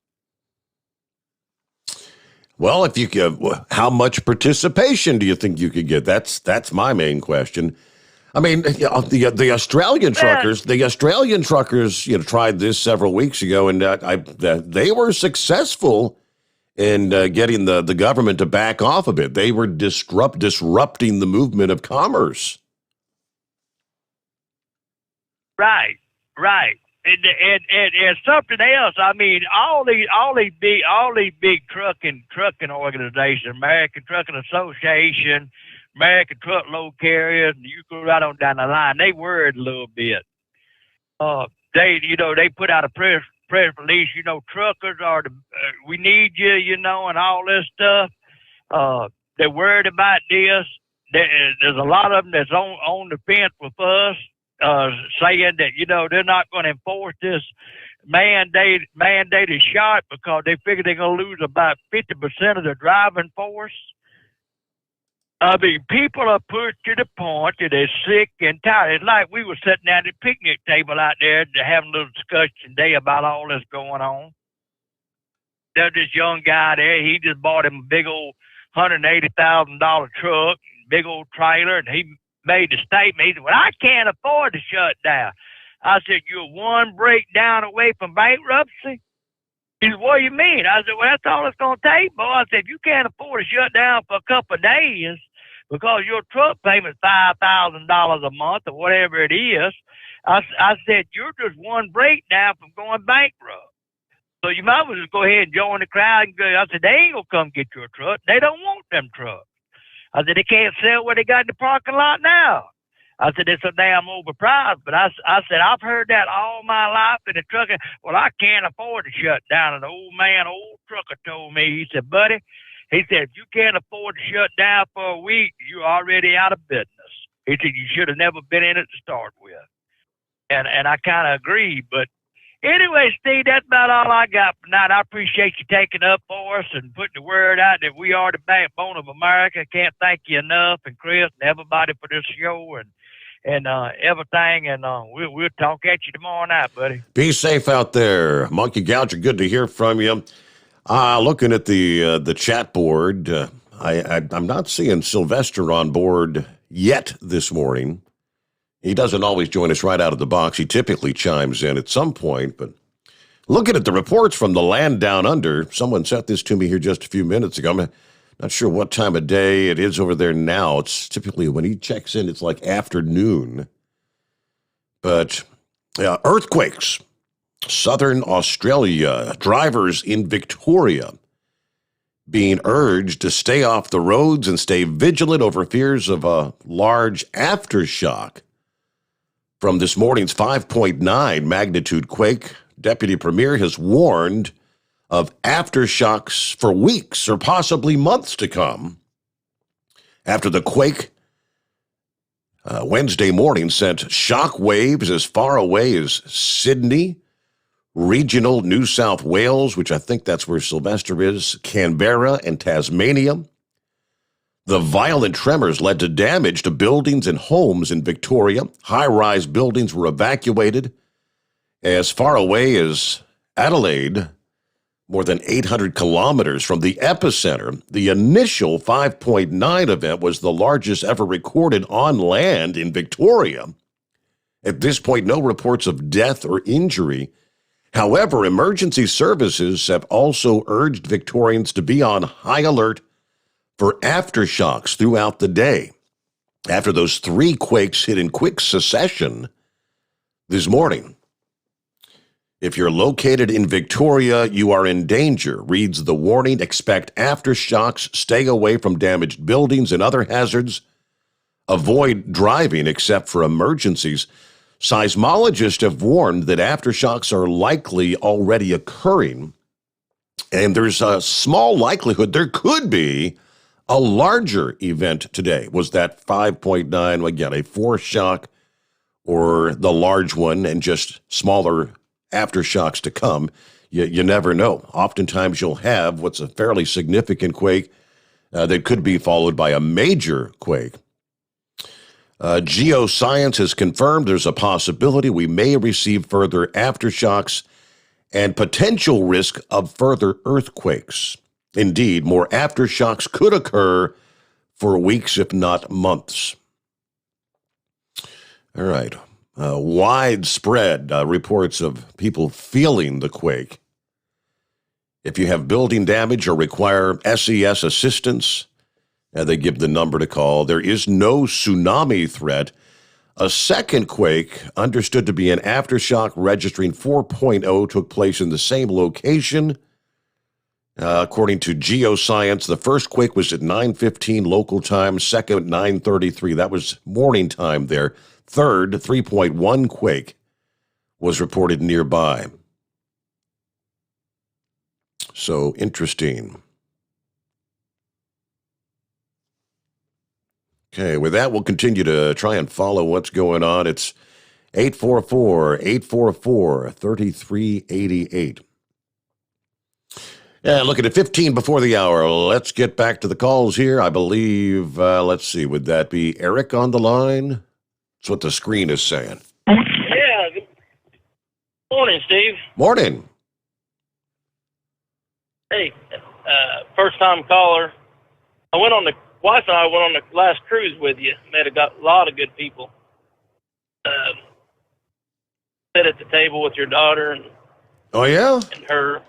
Well, if you could, how much participation do you think you could get? That's my main question. I mean, the Australian truckers, tried this several weeks ago, and they were successful in getting the government to back off a bit. They were disrupting the movement of commerce. Right. And something else. I mean, all these big trucking organizations, American Trucking Association, American Truckload Carriers, and you go right on down the line. They worried a little bit. They put out a press release. Truckers are we need you, and all this stuff. They're worried about this. There's a lot of them that's on the fence with us. Saying that, they're not going to enforce this mandated shot because they figure they're going to lose about 50% of their driving force. I mean, people are put to the point that they're sick and tired. It's like we were sitting at the picnic table out there having a little discussion today about all this going on. There's this young guy there. He just bought him a big old $180,000 truck, big old trailer, and he made the statement. He said, well, I can't afford to shut down. I said, you're one breakdown away from bankruptcy? He said, what do you mean? I said, well, that's all it's going to take, boy. I said, if you can't afford to shut down for a couple of days because your truck payment's $5,000 a month or whatever it is, I said, you're just one breakdown from going bankrupt. So you might as well just go ahead and join the crowd and go. I said, they ain't going to come get your truck. They don't want them trucks. I said, they can't sell what they got in the parking lot now. I said, it's so damn overpriced. But I said, I've heard that all my life in the trucking. Well, I can't afford to shut down. An old trucker told me, he said, buddy, he said, if you can't afford to shut down for a week, you're already out of business. He said, you should have never been in it to start with. And I kind of agree. But anyway, Steve, that's about all I got for tonight. I appreciate you taking up for us and putting the word out that we are the backbone of America. Can't thank you enough, and Chris and everybody for this show and everything. And we'll talk at you tomorrow night, buddy. Be safe out there. Monkey Gouger, good to hear from you. Looking at the chat board, I'm not seeing Sylvester on board yet this morning. He doesn't always join us right out of the box. He typically chimes in at some point, but looking at the reports from the land down under, someone sent this to me here just a few minutes ago. I'm not sure what time of day it is over there now. It's typically when he checks in, it's like afternoon. But earthquakes, southern Australia, drivers in Victoria being urged to stay off the roads and stay vigilant over fears of a large aftershock from this morning's 5.9 magnitude quake. Deputy Premier has warned of aftershocks for weeks or possibly months to come after the quake Wednesday morning sent shock waves as far away as Sydney, regional New South Wales, which I think that's where Sylvester is, Canberra, and Tasmania. The violent tremors led to damage to buildings and homes in Victoria. High-rise buildings were evacuated as far away as Adelaide, more than 800 kilometers from the epicenter. The initial 5.9 event was the largest ever recorded on land in Victoria. At this point, no reports of death or injury. However, emergency services have also urged Victorians to be on high alert for aftershocks throughout the day after those 3 quakes hit in quick succession this morning. If you're located in Victoria, you are in danger, reads the warning. Expect aftershocks, stay away from damaged buildings and other hazards. Avoid driving except for emergencies. Seismologists have warned that aftershocks are likely already occurring, and there's a small likelihood there could be a larger event today. Was that 5.9, again, a foreshock, or the large one and just smaller aftershocks to come? You never know. Oftentimes you'll have what's a fairly significant quake that could be followed by a major quake. Geoscience has confirmed there's a possibility we may receive further aftershocks and potential risk of further earthquakes. Indeed, more aftershocks could occur for weeks, if not months. All right. Widespread reports of people feeling the quake. If you have building damage or require SES assistance, they give the number to call. There is no tsunami threat. A second quake, understood to be an aftershock registering 4.0, took place in the same location. According to Geoscience, the first quake was at 9:15 local time, second 9:33. That was morning time there. Third, 3.1 quake was reported nearby. So interesting. Okay, with that, we'll continue to try and follow what's going on. It's 844-844-3388. Yeah, looking at 15 before the hour. Let's get back to the calls here. I believe, let's see, would that be Eric on the line? That's what the screen is saying. Yeah. Good morning, Steve. Morning. Hey, first-time caller. Wife and I went on the last cruise with you. Met a lot of good people. Sat at the table with your daughter and oh yeah, and her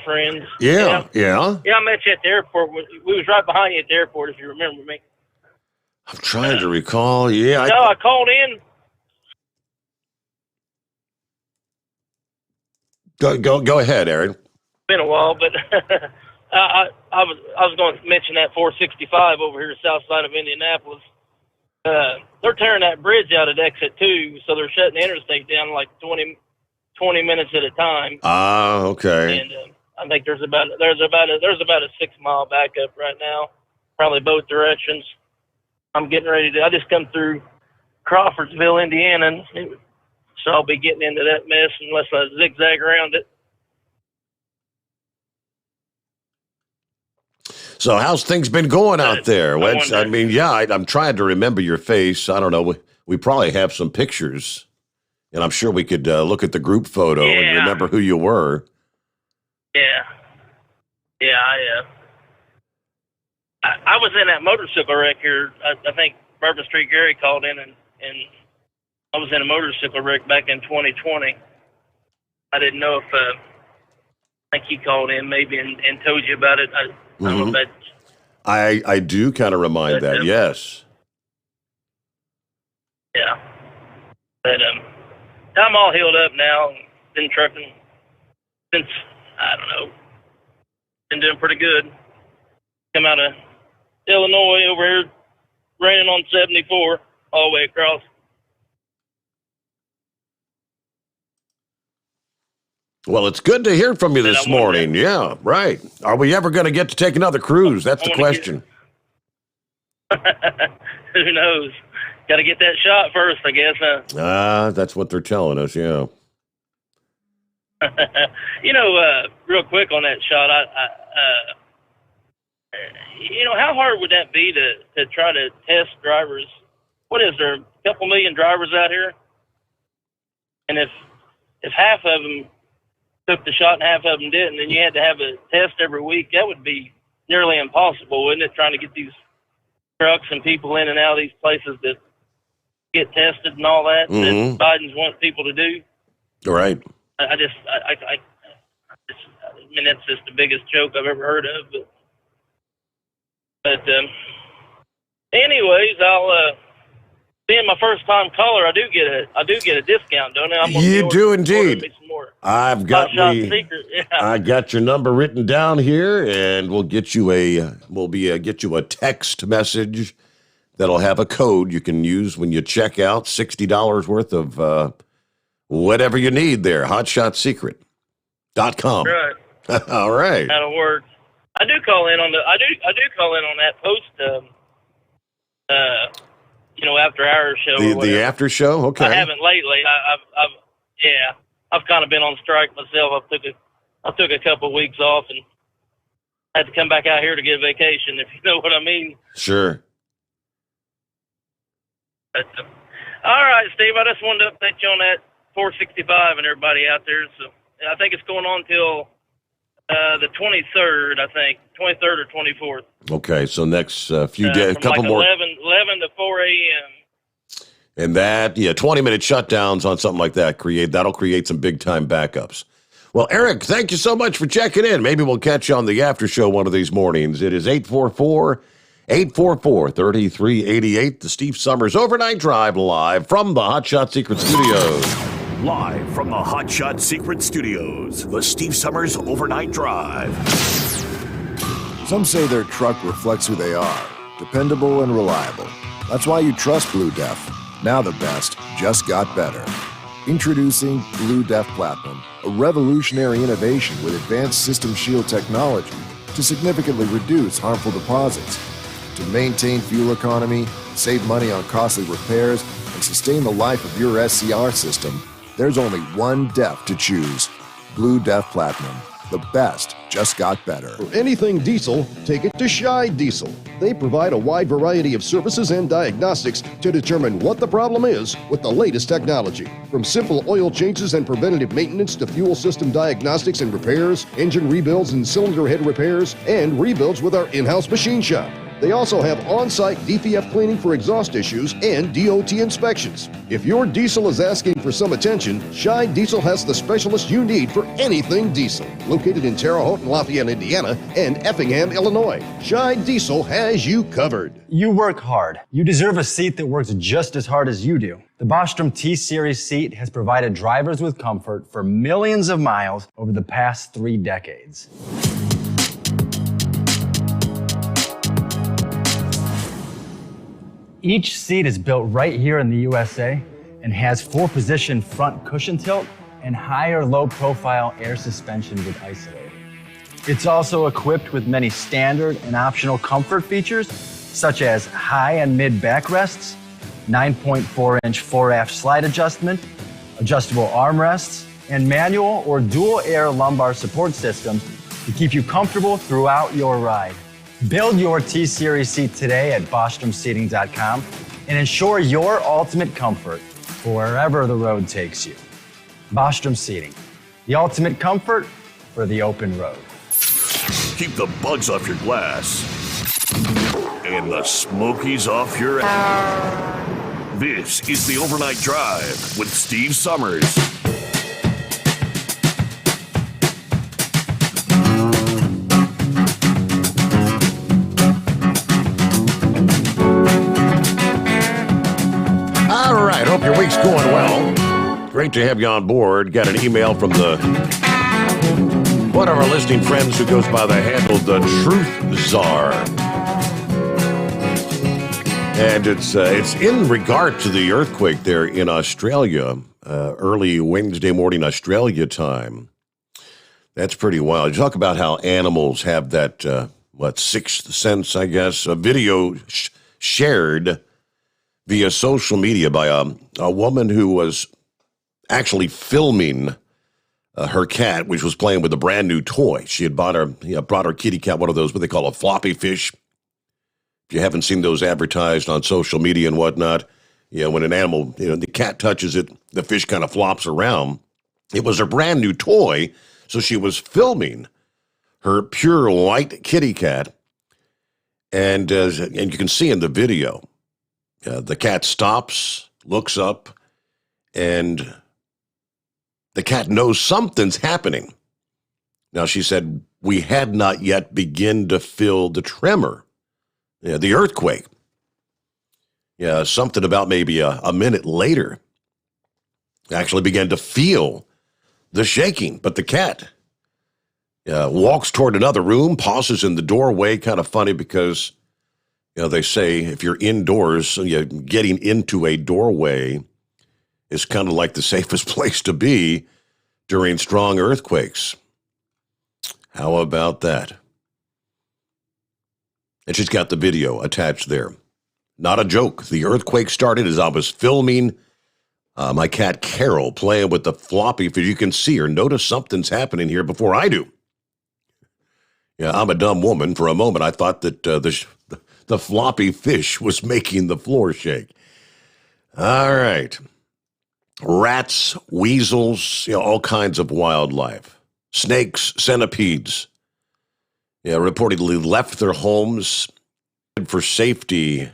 friends. Yeah. Yeah, I met you at the airport. We was right behind you at the airport, if you remember me. I'm trying to recall. Yeah, I called in. Go ahead, Aaron. Been a while, but I was going to mention that 465 over here south side of Indianapolis. They're tearing that bridge out at exit 2, so they're shutting the interstate down like 20 minutes at a time. Ah, okay. And I think there's about a 6-mile backup right now, probably both directions. I'm getting ready to. I just come through Crawfordsville, Indiana, so I'll be getting into that mess unless I zigzag around it. So how's things been going out there? I mean, yeah, I'm trying to remember your face. I don't know. We probably have some pictures, and I'm sure we could look at the group photo and remember who you were. Yeah. I was in that motorcycle wreck here. I think Bourbon Street Gary called in, and I was in a motorcycle wreck back in 2020. I didn't know if I think he called in maybe and told you about it. I don't know if that's... I do kind of remind that, yes. Yeah. But I'm all healed up now. Been trucking since, I don't know, been doing pretty good. come out of Illinois over here, raining on 74 all the way across. Well, it's good to hear from you this morning. Yeah, right. Are we ever going to get to take another cruise? That's the question. Who knows? Got to get that shot first, I guess, huh? That's what they're telling us, yeah. Real quick on that shot, how hard would that be to try to test drivers? What is there, a couple million drivers out here? And if half of them took the shot and half of them didn't, then you had to have a test every week, that would be nearly impossible, wouldn't it, trying to get these trucks and people in and out of these places that get tested and all that, that Biden's wants people to do? Right. I mean, that's just the biggest joke I've ever heard of. But anyways, being my first time caller, I do get a discount, don't I? You do indeed. I got your number written down here, and we'll get you a text message that'll have a code you can use when you check out. $60 worth of whatever you need there. HotShotSecret.com. Right. All right. That'll work. I do call in on that post. After hours show. The after show. Okay. I haven't lately. I've kind of been on strike myself. I took a couple of weeks off and had to come back out here to get a vacation, if you know what I mean. Sure. But, all right, Steve. I just wanted to update you on that 465 and everybody out there. So I think it's going on till the 23rd. I think 23rd or 24th. Okay, so next few days, a couple more. 11 to 4 a.m. And that, 20-minute shutdowns on something like that that'll create some big-time backups. Well, Eric, thank you so much for checking in. Maybe we'll catch you on the after show one of these mornings. It is 844-3388, the Steve Sommers Overnight Drive, live from the Hot Shot Secret Studios. Live from the Hot Shot Secret Studios, the Steve Sommers Overnight Drive. Some say their truck reflects who they are, dependable and reliable. That's why you trust Blue Def. Now the best just got better. Introducing Blue Def Platinum, a revolutionary innovation with advanced system shield technology to significantly reduce harmful deposits. To maintain fuel economy, save money on costly repairs, and sustain the life of your SCR system, there's only one DEF to choose. Blue Def Platinum. The best just got better. For anything diesel, take it to Scheid Diesel. They provide a wide variety of services and diagnostics to determine what the problem is with the latest technology. From simple oil changes and preventative maintenance to fuel system diagnostics and repairs, engine rebuilds and cylinder head repairs, and rebuilds with our in-house machine shop. They also have on-site DPF cleaning for exhaust issues and DOT inspections. If your diesel is asking for some attention, Scheid Diesel has the specialist you need for anything diesel. Located in Terre Haute and Lafayette, Indiana, and Effingham, Illinois, Scheid Diesel has you covered. You work hard. You deserve a seat that works just as hard as you do. The Bostrom T-Series seat has provided drivers with comfort for millions of miles over the past 3 decades. Each seat is built right here in the USA and has 4-position front cushion tilt and higher low-profile air suspension with isolator. It's also equipped with many standard and optional comfort features, such as high and mid backrests, 9.4-inch fore-aft slide adjustment, adjustable armrests, and manual or dual air lumbar support systems to keep you comfortable throughout your ride. Build your T-Series seat today at BostromSeating.com and ensure your ultimate comfort for wherever the road takes you. Bostrom Seating, the ultimate comfort for the open road. Keep the bugs off your glass and the smokies off your ass. This is the Overnight Drive with Steve Sommers. Hope your week's going well. Great to have you on board. Got an email from the One of our listening friends who goes by the handle the Truth Czar. And it's in regard to the earthquake there in Australia, early Wednesday morning Australia time. That's pretty wild. You talk about how animals have that, sixth sense, I guess. A video shared via social media by a woman who was actually filming her cat, which was playing with a brand new toy. She had brought her kitty cat, one of those, what they call a floppy fish. If you haven't seen those advertised on social media and whatnot, when an animal, the cat touches it, the fish kind of flops around. It was her brand new toy, so she was filming her pure white kitty cat, and you can see in the video, the cat stops, looks up, and the cat knows something's happening. Now, she said, we had not yet begun to feel the tremor. The earthquake. Something about maybe a minute later, actually began to feel the shaking. But the cat walks toward another room, pauses in the doorway. Kind of funny because, they say if you're indoors, getting into a doorway is kind of like the safest place to be during strong earthquakes. How about that? And she's got the video attached there. Not a joke. The earthquake started as I was filming my cat Carol playing with the floppy fish. You can see her. Notice something's happening here before I do. I'm a dumb woman. For a moment, I thought that the floppy fish was making the floor shake. All right. Rats, weasels, all kinds of wildlife. Snakes, centipedes. Reportedly left their homes for safety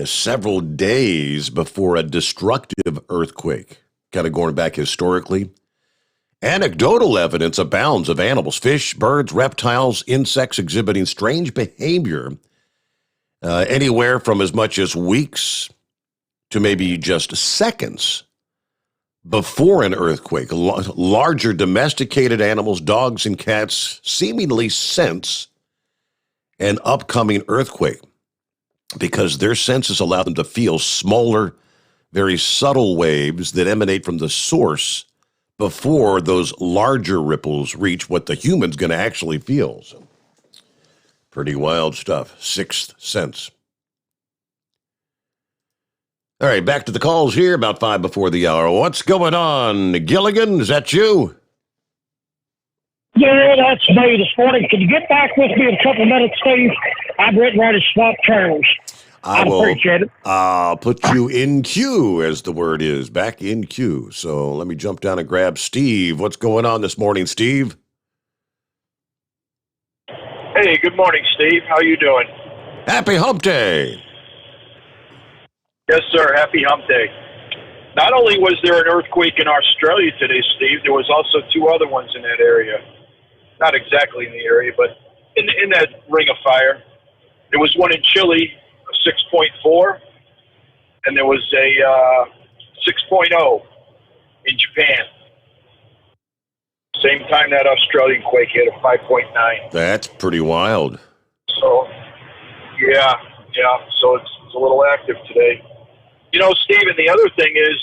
several days before a destructive earthquake. Kind of going back historically. Anecdotal evidence abounds of animals, fish, birds, reptiles, insects exhibiting strange behavior, anywhere from as much as weeks to maybe just seconds before an earthquake. Larger domesticated animals, dogs and cats, seemingly sense an upcoming earthquake because their senses allow them to feel smaller, very subtle waves that emanate from the source before those larger ripples reach what the human's going to actually feel. So, pretty wild stuff. Sixth sense. All right, back to the calls here, about 5 before the hour. What's going on, Gilligan? Is that you? Yeah, that's me this morning. Can you get back with me in a couple of minutes, Steve? I'm getting ready to swap turns. I appreciate it. I'll put you in queue, as the word is, back in queue. So let me jump down and grab Steve. What's going on this morning, Steve? Hey, good morning, Steve. How you doing? Happy Hump Day. Yes, sir. Happy Hump Day. Not only was there an earthquake in Australia today, Steve, there was also 2 other ones in that area. Not exactly in the area, but in that ring of fire. There was one in Chile, a 6.4, and there was a 6.0 in Japan. Same time that Australian quake hit, a 5.9. That's pretty wild. So, yeah. So it's a little active today. Steve, and the other thing is,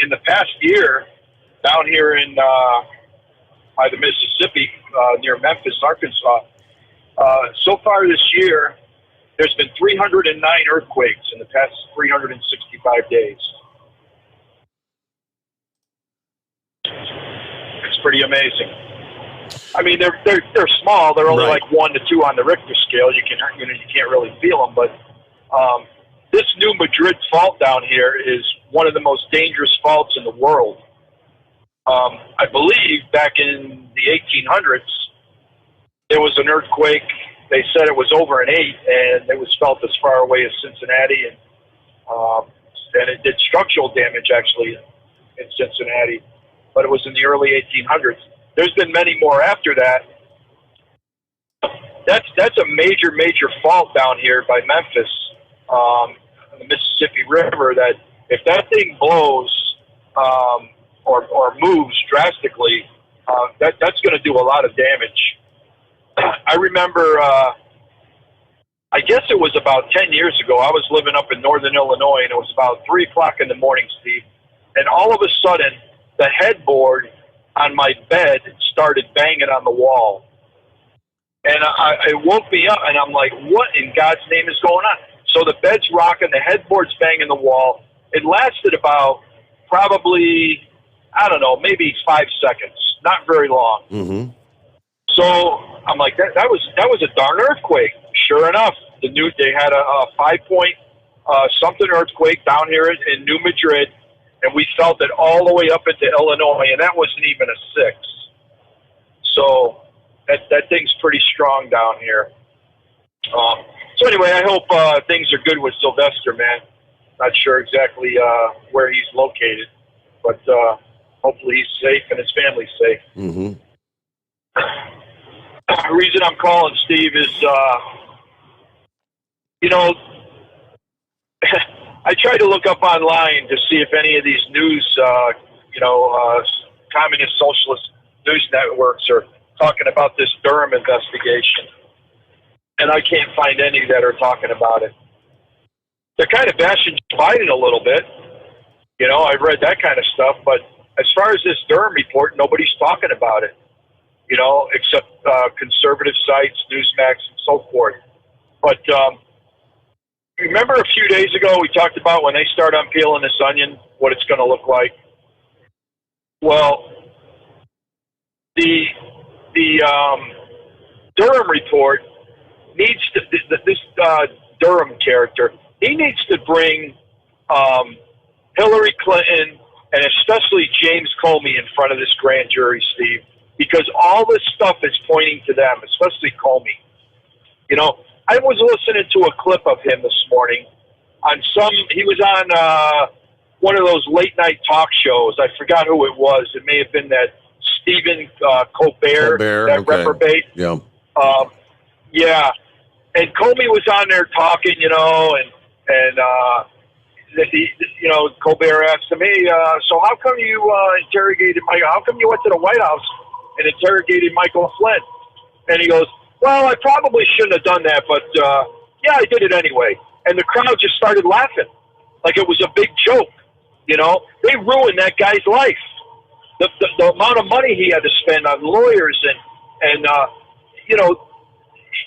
in the past year, down here in by the Mississippi, near Memphis, Arkansas, so far this year, there's been 309 earthquakes in the past 365 days. It's pretty amazing. I mean, they're small. They're only like 1 to 2 on the Richter scale. You can't really feel them, but this new Madrid fault down here is one of the most dangerous faults in the world. I believe back in the 1800s, there was an earthquake. They said it was over an 8, and it was felt as far away as Cincinnati, and it did structural damage actually in Cincinnati. But it was in the early 1800s. There's been many more after that. That's a major fault down here by Memphis, on the Mississippi River. That if that thing blows or moves drastically, that's going to do a lot of damage. I remember, I guess it was about 10 years ago, I was living up in northern Illinois, and it was about 3 o'clock in the morning, Steve, and all of a sudden, the headboard on my bed started banging on the wall. And it woke me up, and I'm like, what in God's name is going on? So the bed's rocking, the headboard's banging the wall. It lasted about probably, I don't know, maybe 5 seconds, not very long. Mm-hmm. So I'm like, that was a darn earthquake. Sure enough, they had a 5-point something earthquake down here in New Madrid, and we felt it all the way up into Illinois, and that wasn't even a 6. So that thing's pretty strong down here. So anyway, I hope things are good with Sylvester, man. Not sure exactly where he's located, but hopefully he's safe and his family's safe. Mm-hmm. The reason I'm calling, Steve, is, I tried to look up online to see if any of these news, communist socialist news networks are talking about this Durham investigation. And I can't find any that are talking about it. They're kind of bashing Biden a little bit. I've read that kind of stuff. But as far as this Durham report, nobody's talking about it, except conservative sites, Newsmax, and so forth. But remember a few days ago we talked about when they start unpeeling this onion, what it's going to look like? Well, the Durham report needs to, this Durham character, he needs to bring Hillary Clinton and especially James Comey in front of this grand jury, Steve, because all this stuff is pointing to them, especially Comey. I was listening to a clip of him this morning he was on one of those late night talk shows. I forgot who it was. It may have been that Stephen Colbert, that okay. reprobate. Yeah. Yeah. And Comey was on there talking, Colbert asked him, hey, so how come you interrogated Michael? How come you went to the White House and interrogated Michael Flynn? And he goes, well, I probably shouldn't have done that, but yeah, I did it anyway. And the crowd just started laughing like it was a big joke. They ruined that guy's life. The amount of money he had to spend on lawyers and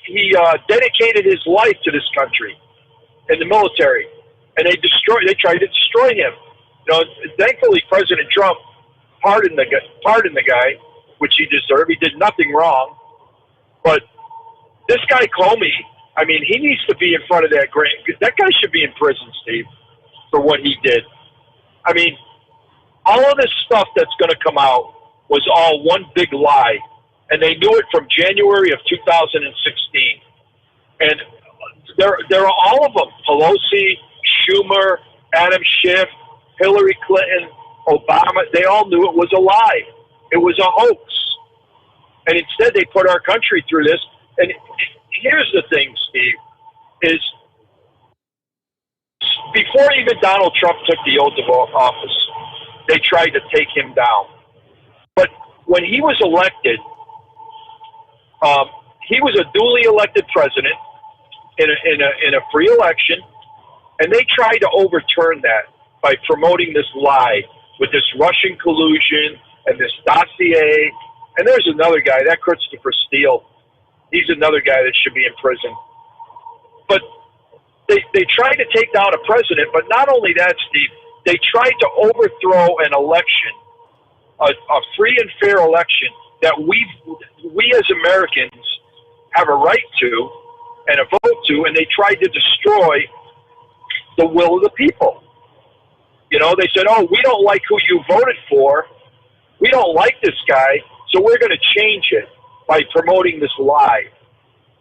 he dedicated his life to this country and the military, and they tried to destroy him. Thankfully, President Trump pardoned the guy, which he deserved. He did nothing wrong. But this guy Comey, he needs to be in front of that guy should be in prison, Steve, for what he did. All of this stuff that's going to come out was all one big lie, and they knew it from January of 2016. And there are all of them: Pelosi, Schumer, Adam Schiff, Hillary Clinton, Obama. They all knew it was a lie. It was a hoax. And instead, they put our country through this. And here's the thing, Steve, is before even Donald Trump took the oath of office, they tried to take him down. But when he was elected, he was a duly elected president in a free election, and they tried to overturn that by promoting this lie with this Russian collusion and this dossier. And there's another guy, that Christopher Steele. He's another guy that should be in prison. But they tried to take down a president, but not only that, Steve, they tried to overthrow an election, a free and fair election that we as Americans have a right to and a vote to, and they tried to destroy the will of the people. They said, oh, we don't like who you voted for. We don't like this guy, so we're going to change it by promoting this lie.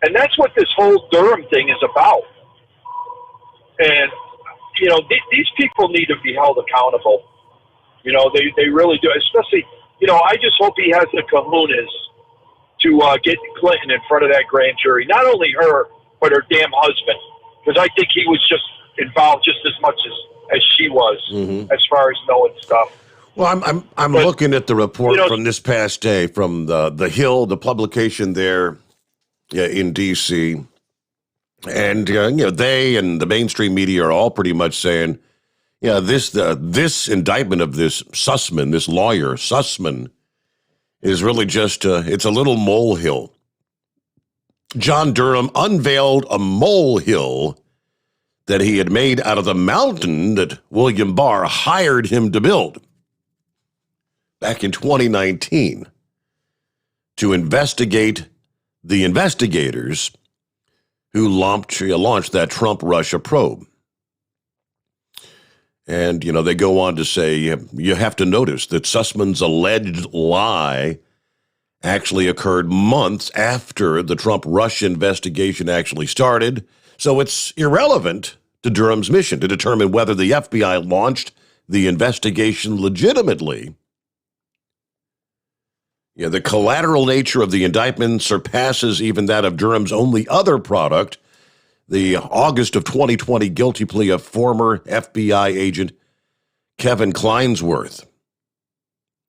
And that's what this whole Durham thing is about. And, these people need to be held accountable. They really do. Especially, I just hope he has the kahunas to get Clinton in front of that grand jury. Not only her, but her damn husband. Because I think he was just involved just as much as she was, as far as knowing stuff. Well, I'm looking at the report from this past day from the Hill, the publication there in D.C., and they and the mainstream media are all pretty much saying, this indictment of this Sussman, this lawyer Sussman, is really just it's a little molehill. John Durham unveiled a molehill that he had made out of the mountain that William Barr hired him to build back in 2019 to investigate the investigators who launched that Trump-Russia probe. And, they go on to say, you have to notice that Sussman's alleged lie actually occurred months after the Trump-Russia investigation actually started. So it's irrelevant to Durham's mission to determine whether the FBI launched the investigation legitimately. The collateral nature of the indictment surpasses even that of Durham's only other product, the August of 2020 guilty plea of former FBI agent Kevin Kleinsworth,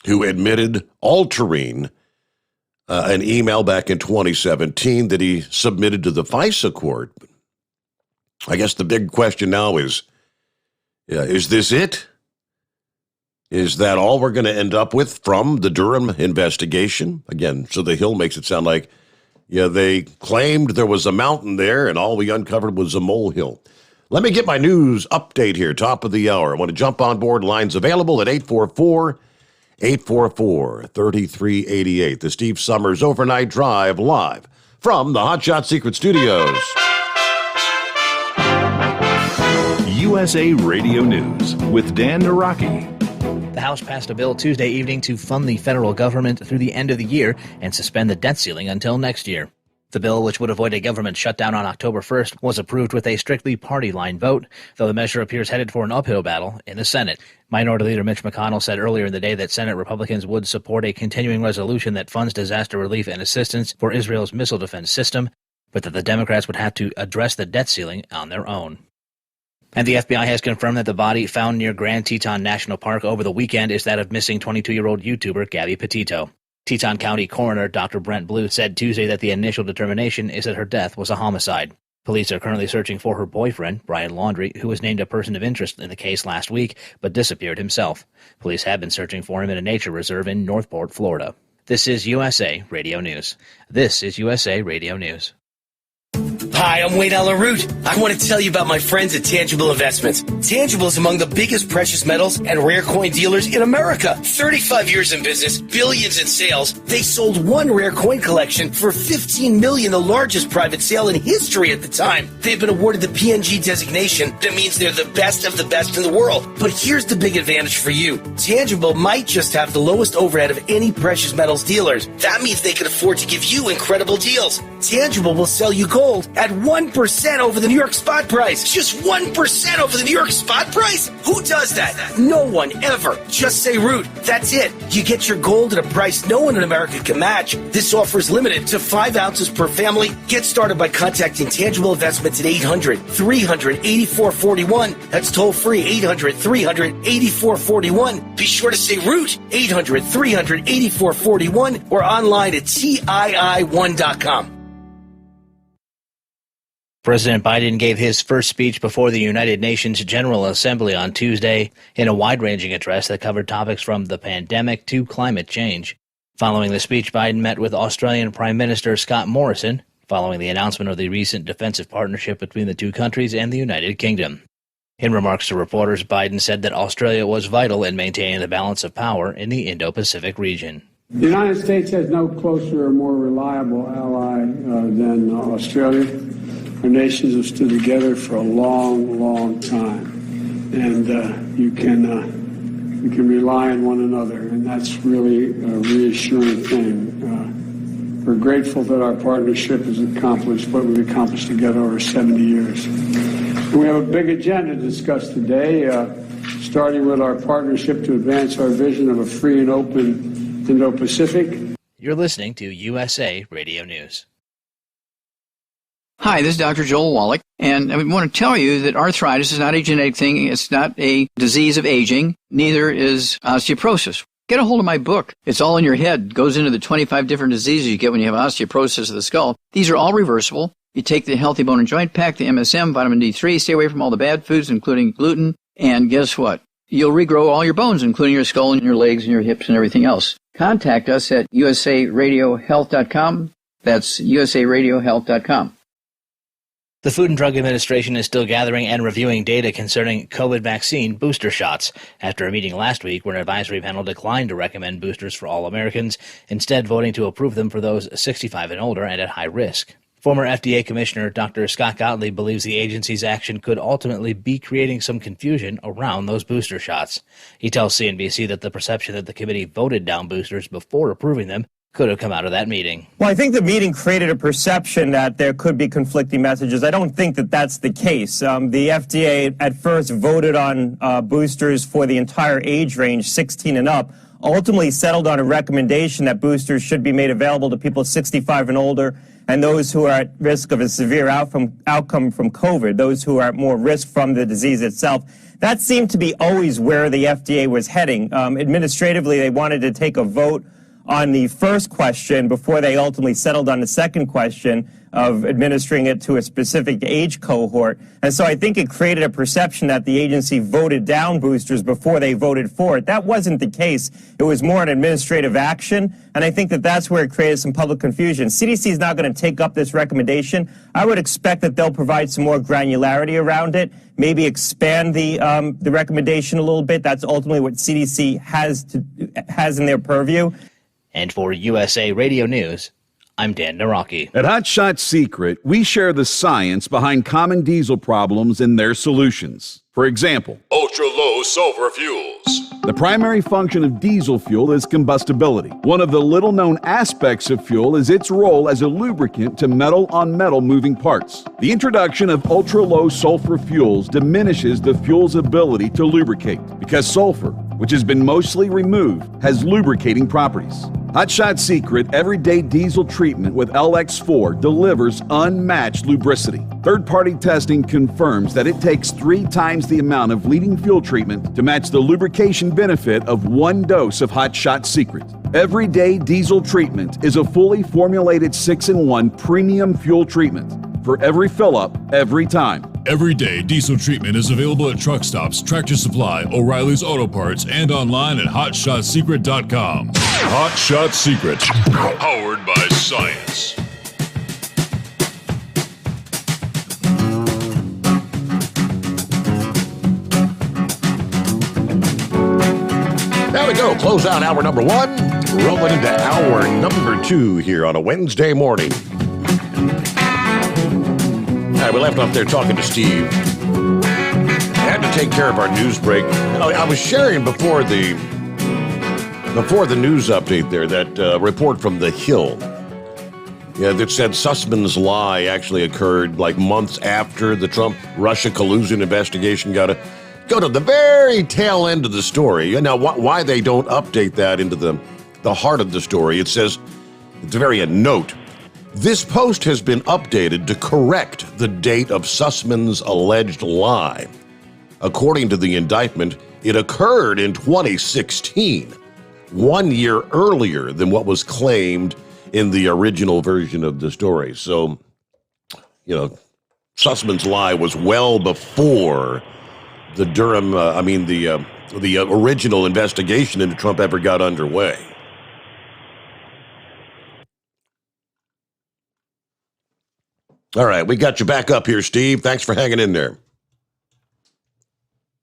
who admitted altering an email back in 2017 that he submitted to the FISA court. I guess the big question now is this it? Is that all we're going to end up with from the Durham investigation? Again, so the Hill makes it sound like, they claimed there was a mountain there and all we uncovered was a molehill. Let me get my news update here, top of the hour. I want to jump on board. Lines available at 844-844-3388. The Steve Sommers Overnight Drive live from the Hot Shot Secret Studios. USA Radio News with Dan Naraki. The House passed a bill Tuesday evening to fund the federal government through the end of the year and suspend the debt ceiling until next year. The bill, which would avoid a government shutdown on October 1st, was approved with a strictly party-line vote, though the measure appears headed for an uphill battle in the Senate. Minority Leader Mitch McConnell said earlier in the day that Senate Republicans would support a continuing resolution that funds disaster relief and assistance for Israel's missile defense system, but that the Democrats would have to address the debt ceiling on their own. And the FBI has confirmed that the body found near Grand Teton National Park over the weekend is that of missing 22-year-old YouTuber Gabby Petito. Teton County Coroner Dr. Brent Blue said Tuesday that the initial determination is that her death was a homicide. Police are currently searching for her boyfriend, Brian Laundrie, who was named a person of interest in the case last week, but disappeared himself. Police have been searching for him in a nature reserve in Northport, Florida. This is USA Radio News. This is USA Radio News. Hi, I'm Wayne LaRoute. I want to tell you about my friends at Tangible Investments. Tangible is among the biggest precious metals and rare coin dealers in America. 35 years in business, billions in sales. They sold one rare coin collection for $15 million, the largest private sale in history at the time. They've been awarded the PNG designation. That means they're the best of the best in the world. But here's the big advantage for you. Tangible might just have the lowest overhead of any precious metals dealers. That means they can afford to give you incredible deals. Tangible will sell you gold at 1% over the New York spot price. Just 1% over the New York spot price? Who does that? No one ever. Just say Root. That's it. You get your gold at a price no one in America can match. This offer is limited to 5 ounces per family. Get started by contacting Tangible Investments at 800-300-8441. That's toll free, 800-300-8441. Be sure to say Root, 800-300-8441, or online at TII1.com. President Biden gave his first speech before the United Nations General Assembly on Tuesday in a wide-ranging address that covered topics from the pandemic to climate change. Following the speech, Biden met with Australian Prime Minister Scott Morrison, following the announcement of the recent defensive partnership between the two countries and the United Kingdom. In remarks to reporters, Biden said that Australia was vital in maintaining the balance of power in the Indo-Pacific region. The United States has no closer or more reliable ally than Australia. Our nations have stood together for a long, long time, and you can rely on one another, and that's really a reassuring thing. We're grateful that our partnership has accomplished what we've accomplished together over 70 years. And we have a big agenda to discuss today, starting with our partnership to advance our vision of a free and open Indo-Pacific. You're listening to USA Radio News. Hi, this is Dr. Joel Wallach, and I want to tell you that arthritis is not a genetic thing. It's not a disease of aging. Neither is osteoporosis. Get a hold of my book. It's all in your head. It goes into the 25 different diseases you get when you have osteoporosis of the skull. These are all reversible. You take the Healthy Bone and Joint Pack, the MSM, vitamin D3, stay away from all the bad foods, including gluten, and guess what? You'll regrow all your bones, including your skull and your legs and your hips and everything else. Contact us at usaradiohealth.com. That's usaradiohealth.com. The Food and Drug Administration is still gathering and reviewing data concerning COVID vaccine booster shots after a meeting last week where an advisory panel declined to recommend boosters for all Americans, instead voting to approve them for those 65 and older and at high risk. Former FDA Commissioner Dr. Scott Gottlieb believes the agency's action could ultimately be creating some confusion around those booster shots. He tells CNBC that the perception that the committee voted down boosters before approving them could have come out of that meeting. Well, I think the meeting created a perception that there could be conflicting messages. I don't think that that's the case. The FDA at first voted on boosters for the entire age range, 16 and up, ultimately settled on a recommendation that boosters should be made available to people 65 and older and those who are at risk of a severe outcome from COVID, those who are at more risk from the disease itself. That seemed to be always where the FDA was heading. Administratively, they wanted to take a vote on the first question before they ultimately settled on the second question of administering it to a specific age cohort. And so I think it created a perception that the agency voted down boosters before they voted for it. That wasn't the case. It was more an administrative action, and I think that that's where it created some public confusion. CDC is not going to take up this recommendation. I would expect that they'll provide some more granularity around it, maybe expand the recommendation a little bit. That's ultimately what CDC has in their purview. And for USA Radio News, I'm Dan Naraki. At Hot Shot Secret, we share the science behind common diesel problems and their solutions. For example, ultra-low sulfur fuels. The primary function of diesel fuel is combustibility. One of the little-known aspects of fuel is its role as a lubricant to metal-on-metal moving parts. The introduction of ultra-low sulfur fuels diminishes the fuel's ability to lubricate because sulfur, which has been mostly removed, has lubricating properties. Hot Shot Secret Everyday Diesel Treatment with LX4 delivers unmatched lubricity. Third-party testing confirms that it takes 3 times the amount of leading fuel treatment to match the lubrication benefit of 1 dose of Hot Shot Secret. Everyday Diesel Treatment is a fully formulated 6-in-1 premium fuel treatment for every fill-up, every time. Everyday Diesel Treatment is available at truck stops, Tractor Supply, O'Reilly's Auto Parts, and online at HotShotSecret.com. Hot Shot Secret, powered by science. There we go. Close out hour number 1. Rolling into hour number 2 here on a Wednesday morning. All right, we left off there talking to Steve. I had to take care of our news break. I was sharing before the news update there that report from The Hill. Yeah, that said Sussman's lie actually occurred like months after the Trump-Russia collusion investigation got to go to the very tail end of the story. Now, why they don't update that into the heart of the story, it says, it's a very note. This post has been updated to correct the date of Sussman's alleged lie. According to the indictment, it occurred in 2016, 1 year earlier than what was claimed in the original version of the story. So, Sussman's lie was well before the the original investigation into Trump ever got underway. All right, we got you back up here, Steve. Thanks for hanging in there.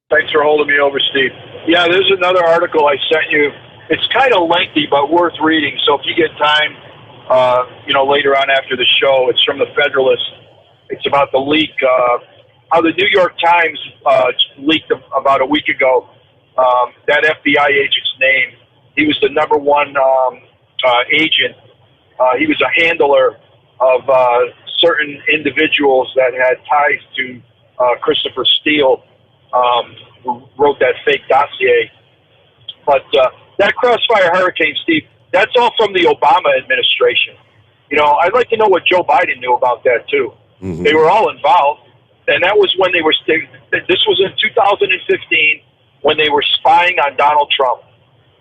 Thanks for holding me over, Steve. Yeah, there's another article I sent you. It's kind of lengthy, but worth reading. So if you get time, later on after the show, it's from the Federalist. It's about the leak, how the New York Times leaked about a week ago that FBI agent's name. He was the number one agent. He was a handler of certain individuals that had ties to Christopher Steele, who wrote that fake dossier. But that Crossfire Hurricane, Steve, that's all from the Obama administration. I'd like to know what Joe Biden knew about that, too. They were all involved, and that was when this was in 2015 when they were spying on Donald Trump.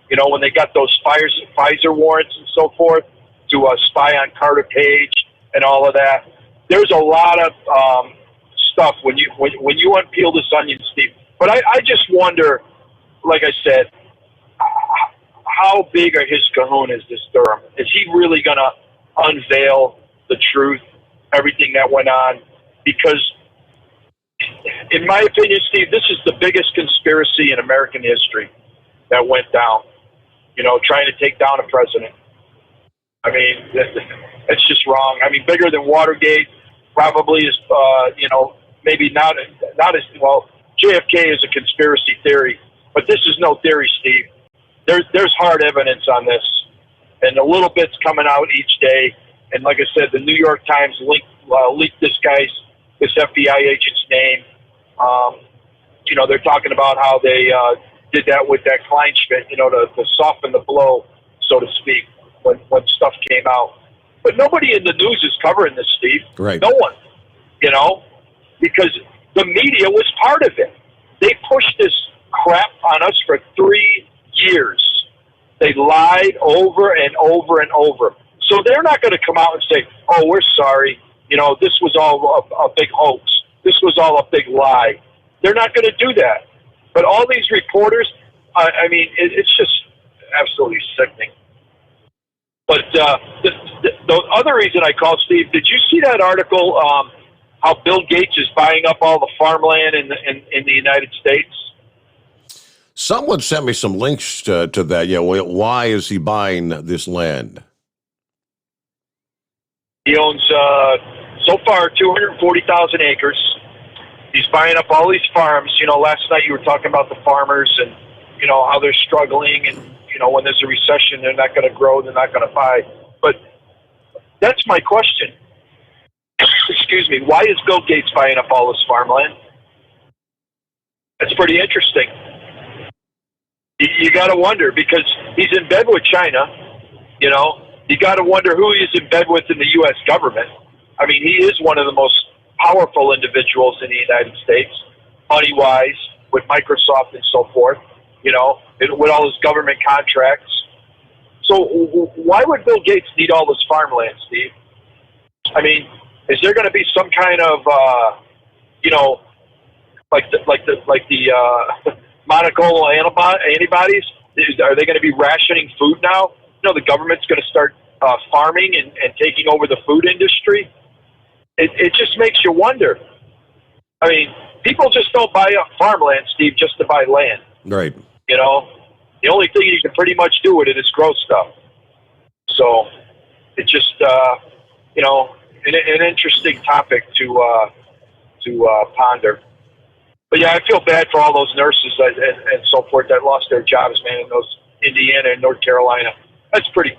You know, when they got those Pfizer warrants and so forth to spy on Carter Page and all of that. There's a lot of stuff when you unpeel this onion, Steve. But I just wonder, like I said, how big are his kahunas, this Durham? Is he really going to unveil the truth, everything that went on? Because, in my opinion, Steve, this is the biggest conspiracy in American history that went down. You know, trying to take down a president. I mean, it's just wrong. I mean, bigger than Watergate probably is, maybe not as well. JFK is a conspiracy theory, but this is no theory, Steve. There's hard evidence on this, and a little bit's coming out each day. And like I said, the New York Times leaked this FBI agent's name. They're talking about how they did that with that Kleinschmidt, to soften the blow, so to speak, when stuff came out. But nobody in the news is covering this, Steve. Right. No one, because the media was part of it. They pushed this crap on us for 3 years. They lied over and over and over. So they're not going to come out and say, oh, we're sorry. This was all a big hoax. This was all a big lie. They're not going to do that. But all these reporters, it's just absolutely sickening. But the other reason I called, Steve, did you see that article, how Bill Gates is buying up all the farmland in the United States? Someone sent me some links to that. Yeah, why is he buying this land? He owns, so far, 240,000 acres. He's buying up all these farms. Last night you were talking about the farmers and, how they're struggling. And, when there's a recession, they're not going to grow, they're not going to buy. But that's my question. Excuse me. Why is Bill Gates buying up all this farmland? That's pretty interesting. You got to wonder, because he's in bed with China. You got to wonder who he's in bed with in the U.S. government. I mean, he is one of the most powerful individuals in the United States, money-wise, with Microsoft and so forth, with all his government contracts. So why would Bill Gates need all this farmland, Steve? I mean, is there going to be some kind of, like the monoclonal antibodies? Are they going to be rationing food now? The government's going to start farming and taking over the food industry. It just makes you wonder. I mean, people just don't buy up farmland, Steve, just to buy land. Right. The only thing you can pretty much do with it is grow stuff. So it's just, an interesting topic to ponder. But yeah, I feel bad for all those nurses and so forth that lost their jobs, man, in those Indiana and North Carolina. That's pretty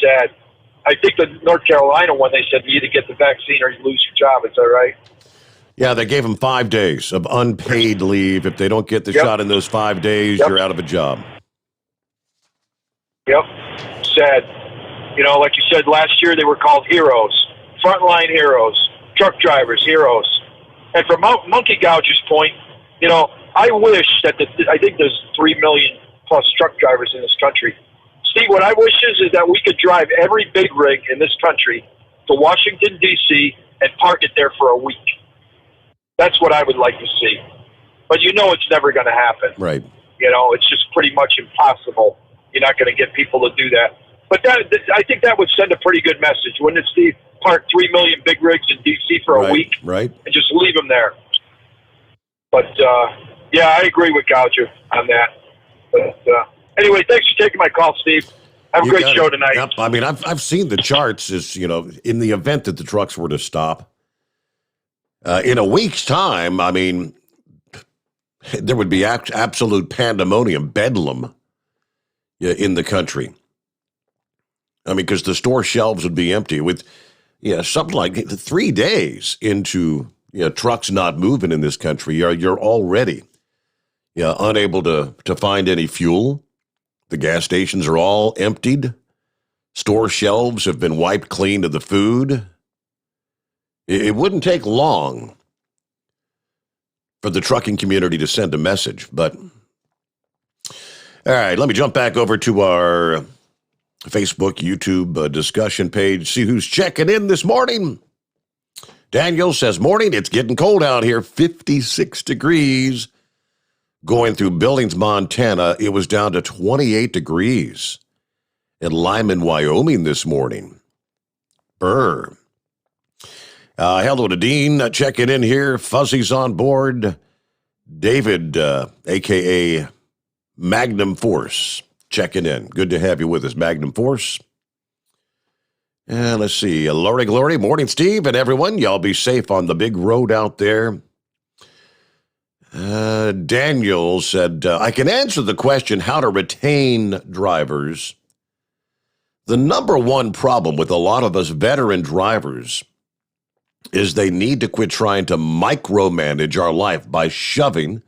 sad. I think the North Carolina one, they said you either get the vaccine or you lose your job. Is that right? Yeah, they gave them 5 days of unpaid leave. If they don't get the shot in those 5 days, you're out of a job. Yep. Sad. Like you said, last year they were called heroes, frontline heroes, truck drivers, heroes. And from Monkey Gouge's point, I wish that I think there's 3 million plus truck drivers in this country. Steve, what I wish is that we could drive every big rig in this country to Washington, D.C., and park it there for a week. That's what I would like to see. But it's never going to happen. Right. It's just pretty much impossible. You're not going to get people to do that. But I think that would send a pretty good message, wouldn't it, Steve? Park 3 million big rigs in D.C. for a week. Right. And just leave them there. But, I agree with Gouger on that. But anyway, thanks for taking my call, Steve. Have a great show tonight. Yep. I mean, I've seen the charts as, in the event that the trucks were to stop. In a week's time, I mean, there would be absolute pandemonium, bedlam in the country. I mean, because the store shelves would be empty with, something like 3 days into trucks not moving in this country. You're already unable to find any fuel. The gas stations are all emptied. Store shelves have been wiped clean of the food. It wouldn't take long for the trucking community to send a message, but all right, let me jump back over to our Facebook, YouTube discussion page, see who's checking in this morning. Daniel says, morning, it's getting cold out here, 56 degrees. Going through Billings, Montana, it was down to 28 degrees. In Lyman, Wyoming this morning. Hello to Dean, checking in here. Fuzzy's on board. David, a.k.a. Magnum Force, checking in. Good to have you with us, Magnum Force. And let's see, Lori Glory, morning, Steve, and everyone. Y'all be safe on the big road out there. Daniel said, I can answer the question how to retain drivers. The number one problem with a lot of us veteran drivers is they need to quit trying to micromanage our life by shoving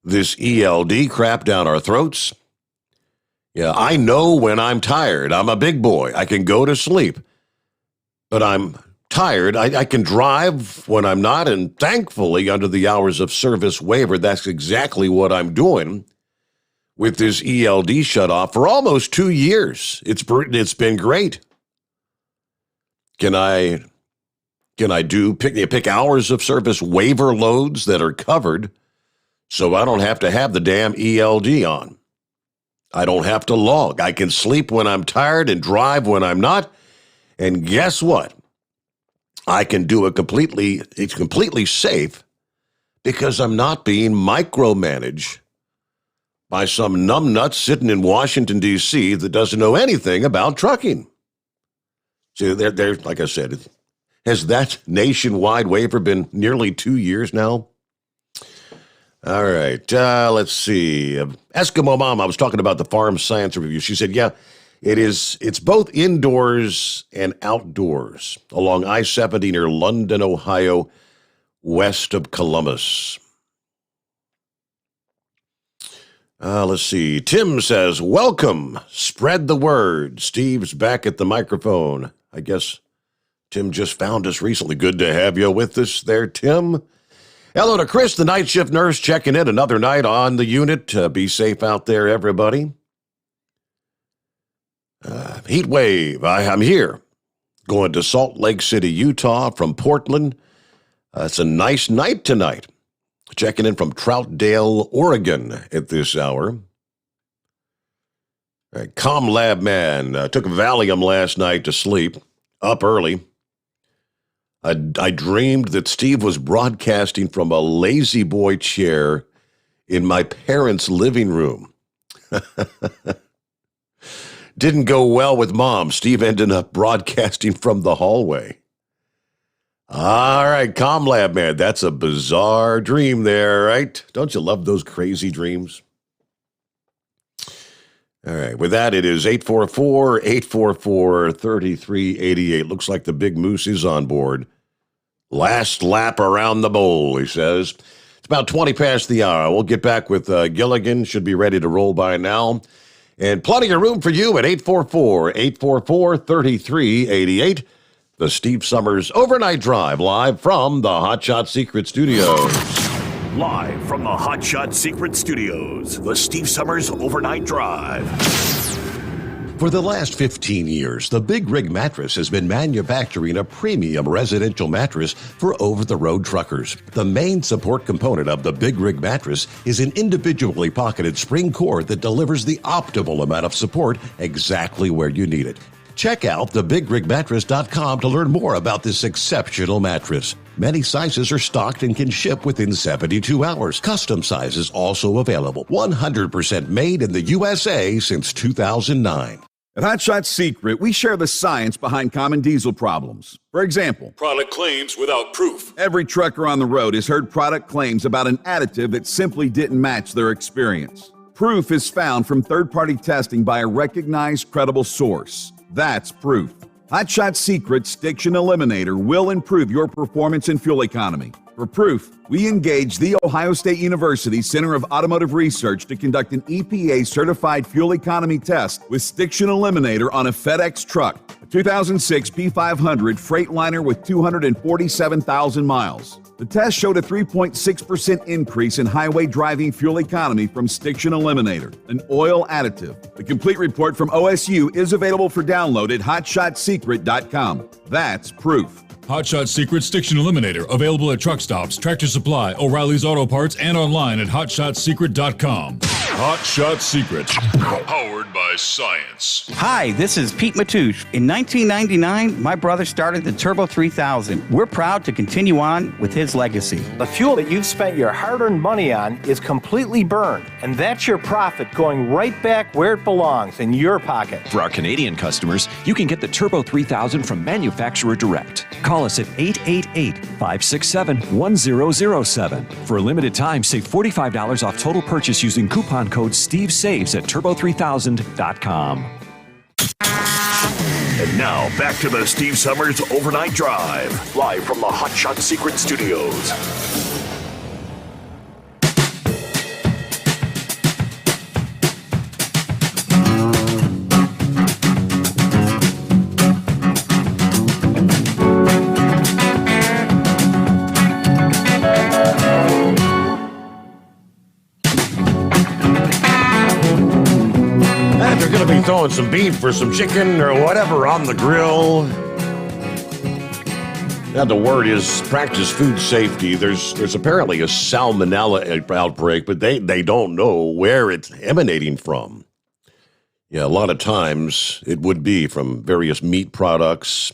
this ELD crap down our throats. Yeah, I know when I'm tired. I'm a big boy. I can go to sleep. But I'm tired. I can drive when I'm not, and thankfully, under the hours of service waiver, that's exactly what I'm doing with this ELD shutoff for almost 2 years. It's been great. Can I pick hours of service waiver loads that are covered so I don't have to have the damn ELD on? I don't have to log. I can sleep when I'm tired and drive when I'm not. And guess what? I can do it's completely safe because I'm not being micromanaged by some numbnut sitting in Washington, D.C. that doesn't know anything about trucking. See, they're like I said, has that nationwide waiver been nearly 2 years now? All right, let's see. Eskimo Mom, I was talking about the Farm Science Review. She said, yeah, it's both indoors and outdoors along I-70 near London, Ohio, west of Columbus. Let's see. Tim says, welcome. Spread the word. Steve's back at the microphone. I guess Tim just found us recently. Good to have you with us there, Tim. Hello to Chris, the night shift nurse, checking in another night on the unit. Be safe out there, everybody. Heat wave. I'm here. Going to Salt Lake City, Utah from Portland. It's a nice night tonight. Checking in from Troutdale, Oregon at this hour. All right, ComLab Man took Valium last night to sleep, up early. I dreamed that Steve was broadcasting from a lazy boy chair in my parents' living room. Didn't go well with Mom. Steve ended up broadcasting from the hallway. All right, ComLab Man, that's a bizarre dream there, right? Don't you love those crazy dreams? All right, with that, it is 844-844-3388. Looks like the big moose is on board. Last lap around the bowl, he says. It's about 20 past the hour. We'll get back with Gilligan. Should be ready to roll by now. And plenty of room for you at 844-844-3388. The Steve Sommers Overnight Drive, live from the Hot Shot Secret Studios. Live from the Hot Shot Secret Studios, the Steve Sommers Overnight Drive. For the last 15 years, the Big Rig Mattress has been manufacturing a premium residential mattress for over-the-road truckers. The main support component of the Big Rig Mattress is an individually pocketed spring cord that delivers the optimal amount of support exactly where you need it. Check out thebigrigmattress.com to learn more about this exceptional mattress. Many sizes are stocked and can ship within 72 hours. Custom sizes also available. 100% made in the USA since 2009. At Hot Shot Secret, we share the science behind common diesel problems. For example, product claims without proof. Every trucker on the road has heard product claims about an additive that simply didn't match their experience. Proof is found from third-party testing by a recognized, credible source. That's proof. Hot Shot Secret's Stiction Eliminator will improve your performance and fuel economy. For proof, we engaged the Ohio State University Center of Automotive Research to conduct an EPA-certified fuel economy test with Stiction Eliminator on a FedEx truck. A 2006 P500 Freightliner with 247,000 miles. The test showed a 3.6% increase in highway driving fuel economy from Stiction Eliminator, an oil additive. The complete report from OSU is available for download at hotshotsecret.com. That's proof. Hotshot Secret Stiction Eliminator, available at truck stops, Tractor Supply, O'Reilly's Auto Parts, and online at hotshotsecret.com. Hot Shot Secret, powered by science. Hi, this is Pete Matouche. In 1999, my brother started the Turbo 3000. We're proud to continue on with his legacy. The fuel that you've spent your hard-earned money on is completely burned, and that's your profit going right back where it belongs, in your pocket. For our Canadian customers, you can get the Turbo 3000 from manufacturer direct. Call us at 888-567-1007. For a limited time, save $45 off total purchase using coupon code SteveSaves at turbo3000.com. And now, back to the Steve Sommers Overnight Drive, live from the Hot Shot Secret Studios. Throwing some beef or some chicken or whatever on the grill. Now the word is practice food safety. There's apparently a Salmonella outbreak, but they don't know where it's emanating from. Yeah, a lot of times it would be from various meat products.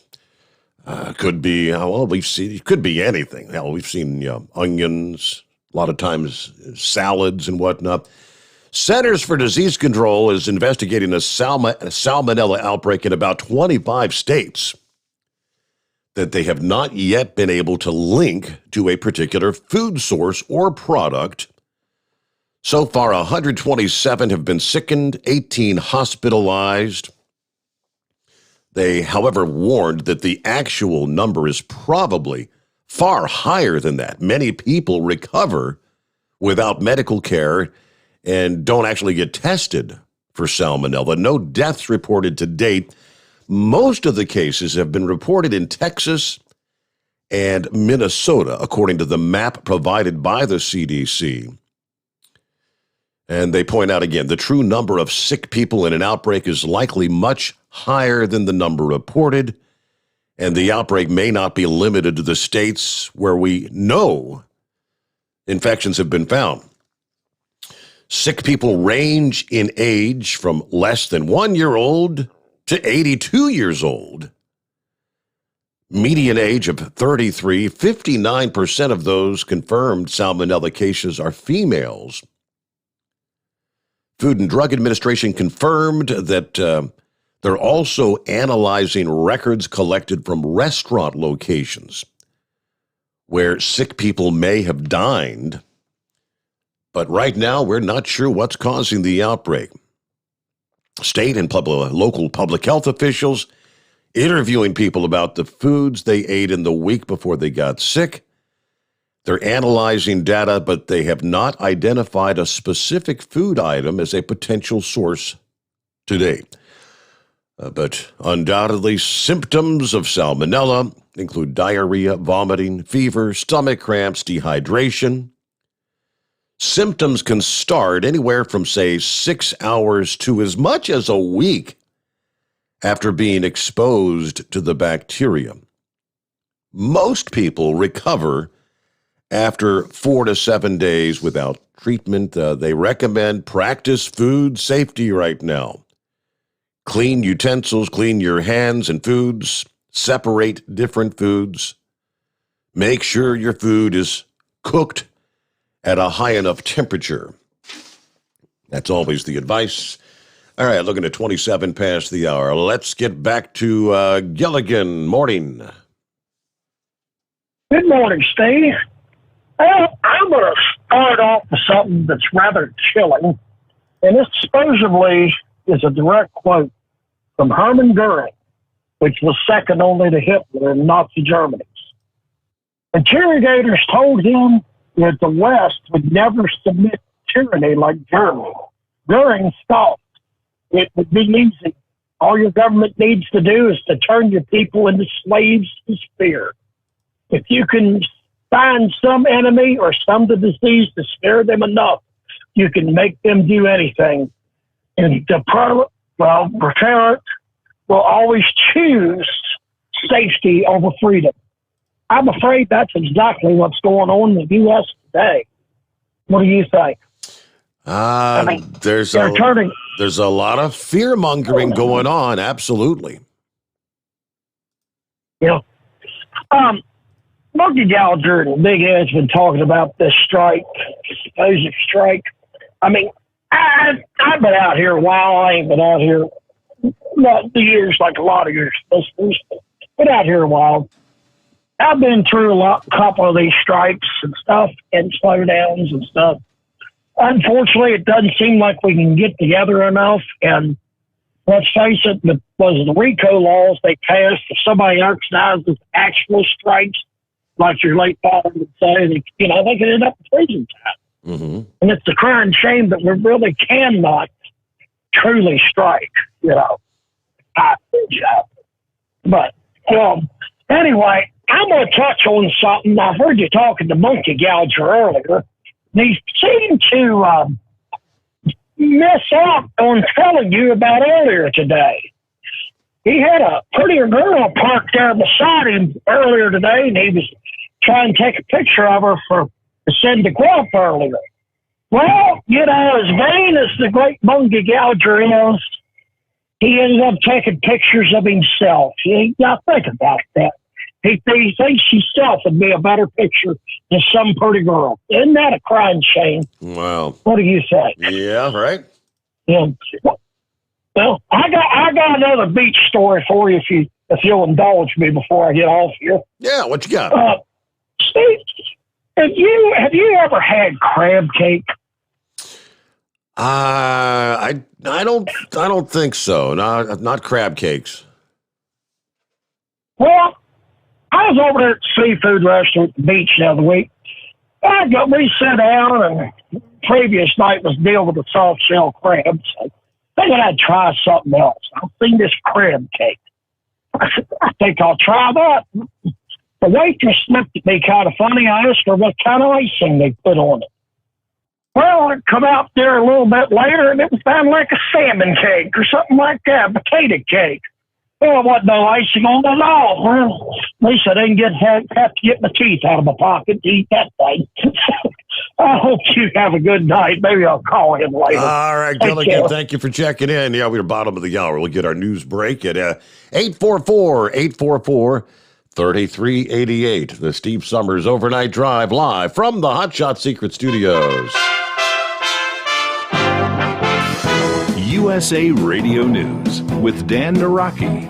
Could be, it could be anything. Hell, we've seen onions, a lot of times salads and whatnot. Centers for Disease Control is investigating a Salmonella outbreak in about 25 states that they have not yet been able to link to a particular food source or product. So far, 127 have been sickened, 18 hospitalized. They, however, warned that the actual number is probably far higher than that. Many people recover without medical care and don't actually get tested for Salmonella. No deaths reported to date. Most of the cases have been reported in Texas and Minnesota, according to the map provided by the CDC. And they point out again, the true number of sick people in an outbreak is likely much higher than the number reported, and the outbreak may not be limited to the states where we know infections have been found. Sick people range in age from less than 1 year old to 82 years old. Median age of 33, 59% of those confirmed Salmonella cases are females. Food and Drug Administration confirmed that they're also analyzing records collected from restaurant locations where sick people may have dined. But right now, we're not sure what's causing the outbreak. State and local public health officials interviewing people about the foods they ate in the week before they got sick. They're analyzing data, but they have not identified a specific food item as a potential source to date. But undoubtedly, symptoms of Salmonella include diarrhea, vomiting, fever, stomach cramps, dehydration. Symptoms can start anywhere from, say, 6 hours to as much as a week after being exposed to the bacteria. Most people recover after 4 to 7 days without treatment. They recommend practice food safety right now. Clean utensils, clean your hands and foods, separate different foods. Make sure your food is cooked at a high enough temperature. That's always the advice. All right, looking at 27 past the hour. Let's get back to Gilligan. Morning. Good morning, Steve. Well, I'm going to start off with something that's rather chilling, and it supposedly is a direct quote from Hermann Goering, which was second only to Hitler in Nazi Germany. Interrogators told him that the West would never submit to tyranny like Germany. Goering thought it would be easy All your government needs to do is to turn your people into slaves to fear. If you can find some enemy or some disease to scare them enough, you can make them do anything. And the parent will always choose safety over freedom. I'm afraid that's exactly what's going on in the U.S. today. What do you think? There's a lot of fear mongering going on. Absolutely. Yeah. Monkey Gallagher and Big Ed's been talking about this strike, supposed strike. I mean, I've been out here a while. I ain't been out here not the years like a lot of your listeners. Been out here a while. I've been through a couple of these strikes and stuff and slowdowns and stuff. Unfortunately, it doesn't seem like we can get together enough. And let's face it, the RICO laws they passed, if somebody exercises actual strikes, like your late father would say, they could end up in prison time. Mm-hmm. And it's a crying shame that we really cannot truly strike, But anyway, I'm going to touch on something. I heard you talking to Monkey Gouger earlier. They seem to miss out on telling you about earlier today. He had a prettier girl parked there beside him earlier today, and he was trying to take a picture of her to send to Guelph earlier. Well, as vain as the great Monkey Gouger is, he ended up taking pictures of himself. Now think about that. He thinks himself would be a better picture than some pretty girl. Isn't that a crying shame? Wow. What do you say? Yeah, right. Yeah. Well, I got another beach story for you if you'll indulge me before I get off here. Yeah, what you got? Steve, have you ever had crab cake? I don't think so. No, not crab cakes. Well, I was over there at the seafood restaurant at the beach the other week. We sat down, and previous night was deal with the soft shell crabs. I figured I'd try something else. I've seen this crab cake. I said, I think I'll try that. The waitress looked at me kind of funny. I asked her what kind of icing they put on it. Well, it come out there a little bit later, and it was kind of like a salmon cake or something like that, potato cake. Well, there wasn't no icing on it at all. Well, at least I didn't have to get my teeth out of my pocket to eat that thing. I hope you have a good night. Maybe I'll call him later. All right, Gilligan, thank you for checking in. Yeah, we're bottom of the hour. We'll get our news break at 844-844-3388. The Steve Sommers Overnight Drive live from the Hot Shot Secret Studios. USA Radio News with Dan Naraki.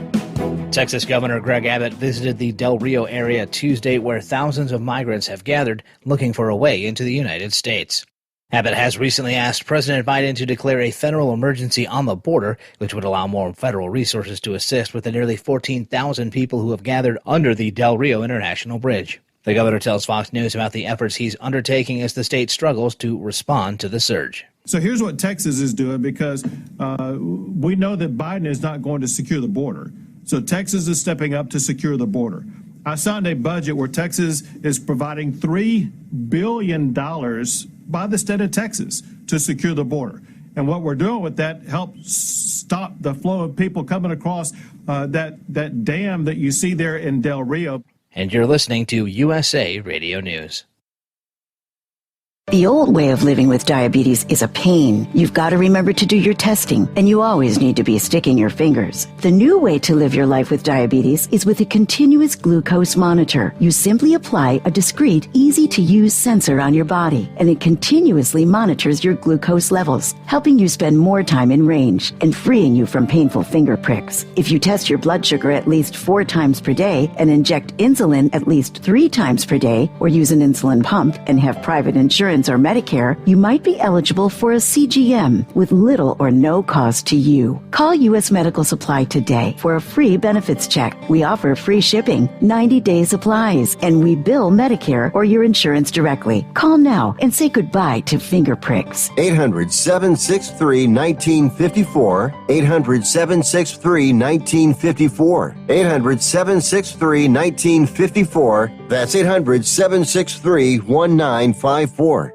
Texas Governor Greg Abbott visited the Del Rio area Tuesday, where thousands of migrants have gathered looking for a way into the United States. Abbott has recently asked President Biden to declare a federal emergency on the border, which would allow more federal resources to assist with the nearly 14,000 people who have gathered under the Del Rio International Bridge. The governor tells Fox News about the efforts he's undertaking as the state struggles to respond to the surge. So here's what Texas is doing, because we know that Biden is not going to secure the border. So Texas is stepping up to secure the border. I signed a budget where Texas is providing $3 billion by the state of Texas to secure the border. And what we're doing with that helps stop the flow of people coming across that dam that you see there in Del Rio. And you're listening to USA Radio News. The old way of living with diabetes is a pain. You've got to remember to do your testing, and you always need to be sticking your fingers. The new way to live your life with diabetes is with a continuous glucose monitor. You simply apply a discreet, easy-to-use sensor on your body, and it continuously monitors your glucose levels, helping you spend more time in range and freeing you from painful finger pricks. If you test your blood sugar at least 4 times per day and inject insulin at least 3 times per day, or use an insulin pump and have private insurance insurance or Medicare, you might be eligible for a CGM with little or no cost to you. Call U.S. Medical Supply today for a free benefits check. We offer free shipping, 90-day supplies, and we bill Medicare or your insurance directly. Call now and say goodbye to finger pricks. 800-763-1954. 800-763-1954. 800-763-1954. That's 800-763-1954.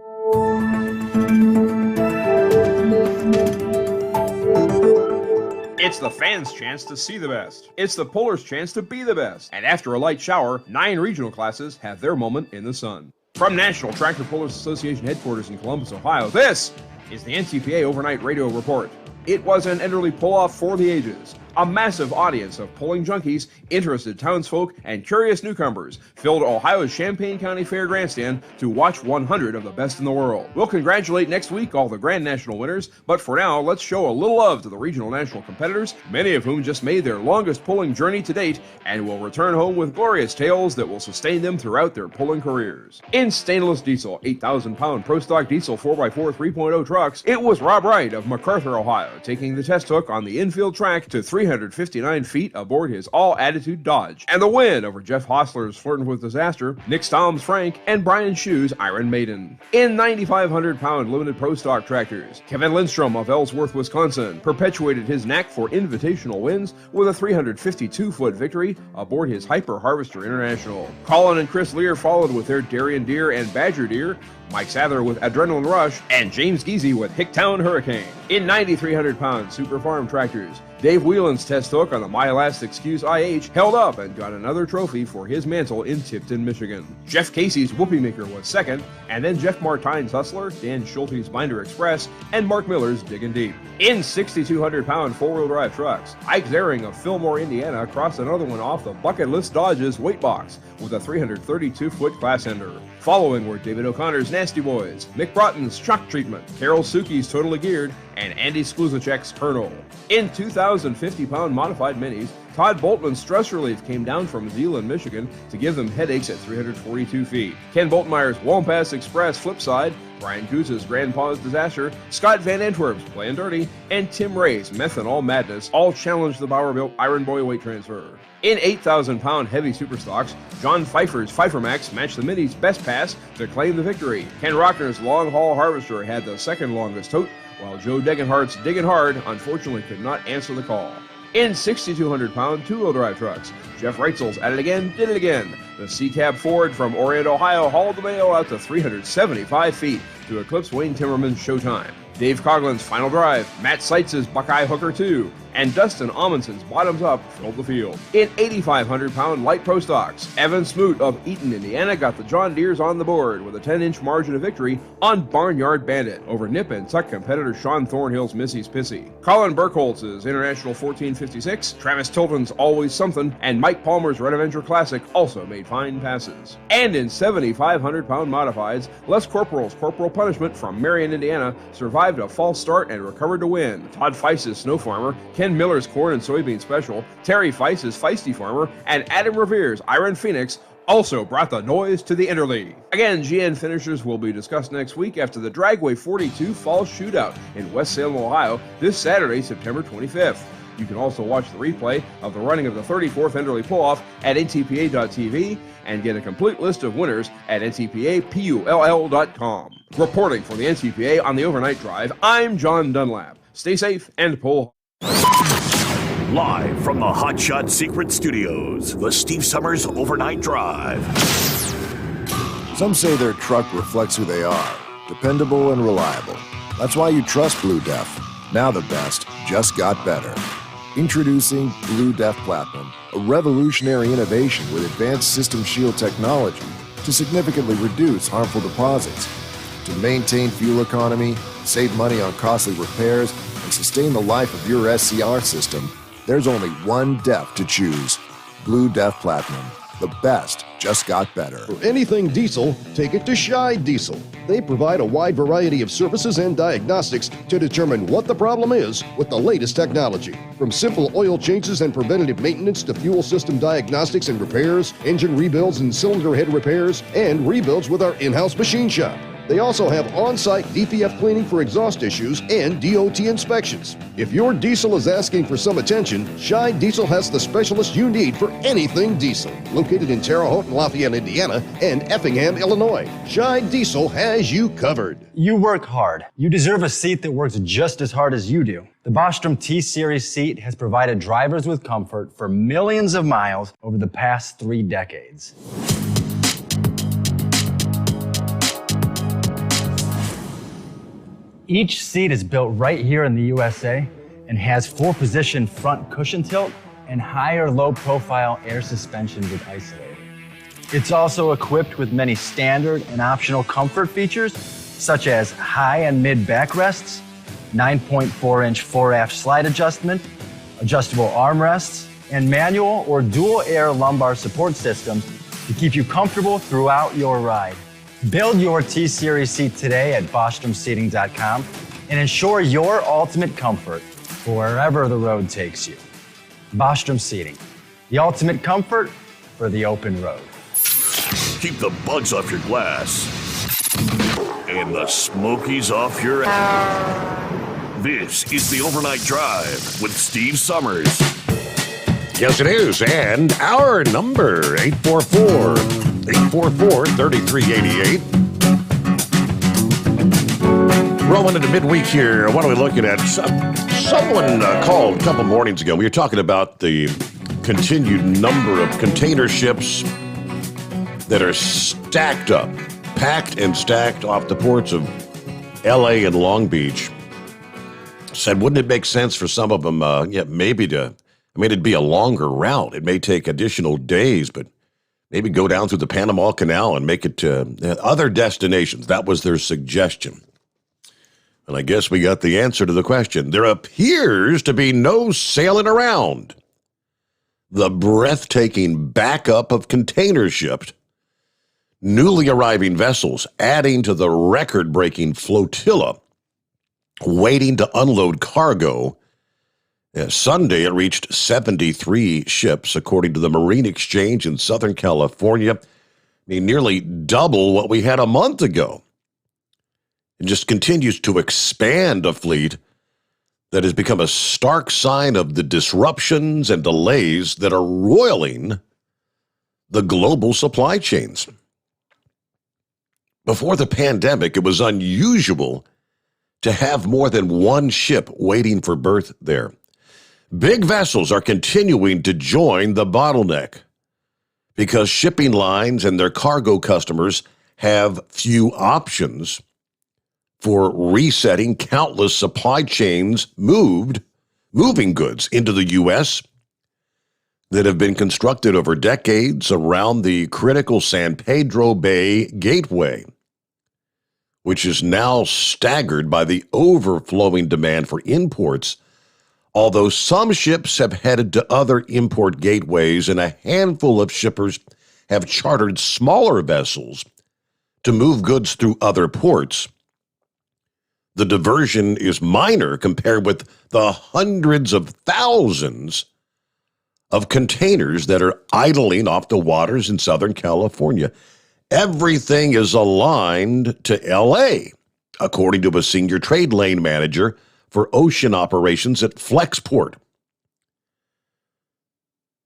It's the fans' chance to see the best. It's the pullers' chance to be the best. And after a light shower, 9 regional classes have their moment in the sun. From National Tractor Pullers Association headquarters in Columbus, Ohio, this is the NTPA Overnight Radio Report. It was an Enderley pull-off for the ages. A massive audience of pulling junkies, interested townsfolk, and curious newcomers filled Ohio's Champaign County Fair grandstand to watch 100 of the best in the world. We'll congratulate next week all the Grand National winners, but for now, let's show a little love to the regional national competitors, many of whom just made their longest pulling journey to date and will return home with glorious tales that will sustain them throughout their pulling careers. In stainless diesel, 8,000-pound Pro Stock diesel 4x4 3.0 trucks, it was Rob Wright of MacArthur, Ohio, taking the test hook on the infield track to 359 feet aboard his all-attitude Dodge, and the win over Jeff Hostler's Flirting with Disaster, Nick Stom's Frank, and Brian Shue's Iron Maiden. In 9,500-pound limited Pro Stock tractors, Kevin Lindstrom of Ellsworth, Wisconsin, perpetuated his knack for invitational wins with a 352-foot victory aboard his Hyper Harvester International. Colin and Chris Lear followed with their Darien Deer and Badger Deer, Mike Sather with Adrenaline Rush, and James Geezy with Hicktown Hurricane. In 9,300-pound Super Farm tractors, Dave Whelan's test hook on the My Last Excuse IH held up and got another trophy for his mantle in Tipton, Michigan. Jeff Casey's Whoopie Maker was second, and then Jeff Martine's Hustler, Dan Schulte's Binder Express, and Mark Miller's Diggin' Deep. In 6,200-pound four-wheel drive trucks, Ike Zering of Fillmore, Indiana crossed another one off the Bucket List Dodge's weight box with a 332-foot class ender. Following were David O'Connor's Nasty Boys, Mick Broughton's Shock Treatment, Carol Suki's Totally Geared, and Andy Skluzacek's Colonel. In 2,050-pound modified minis, Todd Boltman's Stress Relief came down from Zeeland, Michigan to give them headaches at 342 feet. Ken Boltmeyer's Wampas Express Flipside, Brian Goose's Grandpa's Disaster, Scott Van Antwerp's Playin' Dirty, and Tim Ray's Methanol Madness all challenged the Bowerbilt Iron Boy weight transfer. In 8,000-pound heavy superstocks, John Pfeiffer's Pfeiffer Max matched the Mini's best pass to claim the victory. Ken Rockner's Long Haul Harvester had the second longest tote, while Joe Degenhardt's Diggin' Hard unfortunately could not answer the call. In 6,200-pound two-wheel drive trucks, Jeff Reitzel's At It Again, Did It Again. The C-Cab Ford from Orient, Ohio hauled the mail out to 375 feet to eclipse Wayne Timmerman's Showtime. Dave Coughlin's Final Drive, Matt Seitz's Buckeye Hooker 2, and Dustin Amundsen's Bottoms Up filled the field. In 8,500-pound light pro stocks, Evan Smoot of Eaton, Indiana got the John Deeres on the board with a 10-inch margin of victory on Barnyard Bandit over Nip and Tuck competitor Sean Thornhill's Missy's Pissy. Colin Burkholtz's International 1456, Travis Tilton's Always Something, and Mike Palmer's Red Avenger Classic also made fine passes. And in 7,500-pound modifieds, Les Corporal's Corporal Punishment from Marion, Indiana survived a false start and recovered to win. Todd Feist's Snow Farmer, Ken Miller's Corn and Soybean Special, Terry Feist's Feisty Farmer, and Adam Revere's Iron Phoenix also brought the noise to the Enderley. Again, GN finishers will be discussed next week after the Dragway 42 Fall Shootout in West Salem, Ohio this Saturday, September 25th. You can also watch the replay of the running of the 34th Enderley Pull-Off at ntpa.tv and get a complete list of winners at ntpapull.com. Reporting for the NTPA on the Overnight Drive, I'm John Dunlap. Stay safe and pull. Live from the Hot Shot Secret Studios, the Steve Sommers Overnight Drive. Some say their truck reflects who they are, dependable and reliable. That's why you trust Blue Def. Now the best just got better. Introducing Blue Def Platinum, a revolutionary innovation with advanced system shield technology to significantly reduce harmful deposits. To maintain fuel economy, save money on costly repairs, and sustain the life of your SCR system, there's only one DEF to choose. Blue Def Platinum. The best just got better. For anything diesel, take it to Scheid Diesel. They provide a wide variety of services and diagnostics to determine what the problem is with the latest technology. From simple oil changes and preventative maintenance to fuel system diagnostics and repairs, engine rebuilds and cylinder head repairs, and rebuilds with our in-house machine shop. They also have on-site DPF cleaning for exhaust issues and DOT inspections. If your diesel is asking for some attention, Scheid Diesel has the specialist you need for anything diesel. Located in Terre Haute and Lafayette, Indiana, and Effingham, Illinois, Scheid Diesel has you covered. You work hard. You deserve a seat that works just as hard as you do. The Bostrom T-Series seat has provided drivers with comfort for millions of miles over the past 3 decades. Each seat is built right here in the USA and has 4-position front cushion tilt and higher low-profile air suspension with isolator. It's also equipped with many standard and optional comfort features, such as high and mid backrests, 9.4-inch fore-aft slide adjustment, adjustable armrests, and manual or dual air lumbar support systems to keep you comfortable throughout your ride. Build your T-Series seat today at BostromSeating.com and ensure your ultimate comfort for wherever the road takes you. Bostrom Seating, the ultimate comfort for the open road. Keep the bugs off your glass and the smokies off your ass. This is the Overnight Drive with Steve Sommers. Yes, it is. And our number, 844-3388. Rolling into midweek here. What are we looking at? Someone called a couple mornings ago. We were talking about the continued number of container ships that are stacked up, packed and stacked off the ports of L.A. and Long Beach. Said, wouldn't it make sense for some of them, maybe to... I mean, it'd be a longer route. It may take additional days, but maybe go down through the Panama Canal and make it to other destinations. That was their suggestion. And I guess we got the answer to the question. There appears to be no sailing around. The breathtaking backup of container ships, newly arriving vessels, adding to the record-breaking flotilla, waiting to unload cargo. Sunday, it reached 73 ships, according to the Marine Exchange in Southern California. I mean, nearly double what we had a month ago. It just continues to expand a fleet that has become a stark sign of the disruptions and delays that are roiling the global supply chains. Before the pandemic, it was unusual to have more than one ship waiting for berth there. Big vessels are continuing to join the bottleneck because shipping lines and their cargo customers have few options for resetting countless supply chains moving goods into the U.S. that have been constructed over decades around the critical San Pedro Bay Gateway, which is now staggered by the overflowing demand for imports. Although some ships have headed to other import gateways and a handful of shippers have chartered smaller vessels to move goods through other ports, the diversion is minor compared with the hundreds of thousands of containers that are idling off the waters in Southern California. Everything is aligned to L.A., according to a senior trade lane manager for ocean operations at Flexport.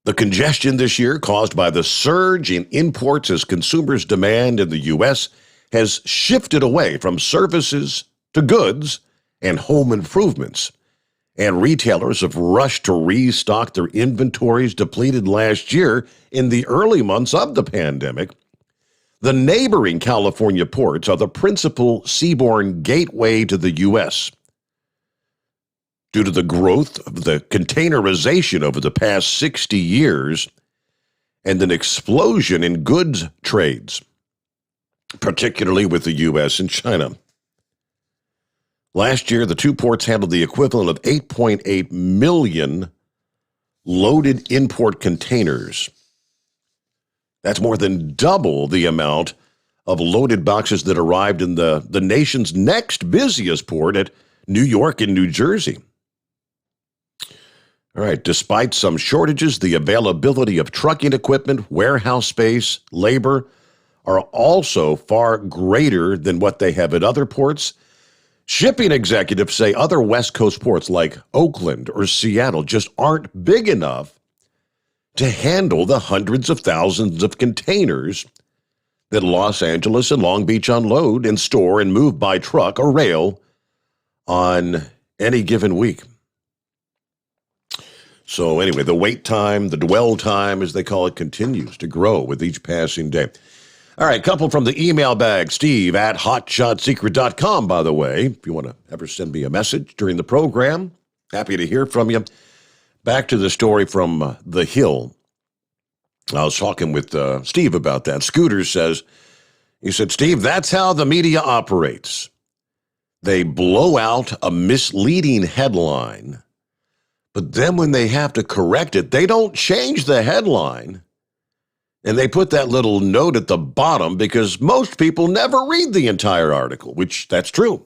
The congestion this year, caused by the surge in imports as consumers' demand in the U.S. has shifted away from services to goods and home improvements, and retailers have rushed to restock their inventories depleted last year in the early months of the pandemic. The neighboring California ports are the principal seaborne gateway to the U.S. Due to the growth of the containerization over the past 60 years and an explosion in goods trades, particularly with the U.S. and China. Last year, the two ports handled the equivalent of 8.8 million loaded import containers. That's more than double the amount of loaded boxes that arrived in the nation's next busiest port at New York and New Jersey. All right, despite some shortages, the availability of trucking equipment, warehouse space, labor are also far greater than what they have at other ports. Shipping executives say other West Coast ports like Oakland or Seattle just aren't big enough to handle the hundreds of thousands of containers that Los Angeles and Long Beach unload and store and move by truck or rail on any given week. So anyway, the wait time, the dwell time, as they call it, continues to grow with each passing day. All right, couple from the email bag, Steve at hotshotsecret.com, by the way. If you want to ever send me a message during the program, happy to hear from you. Back to the story from The Hill. I was talking with Steve about that. Scooter says, he said, Steve, that's how the media operates. They blow out a misleading headline, but then when they have to correct it, they don't change the headline. And they put that little note at the bottom because most people never read the entire article, which that's true.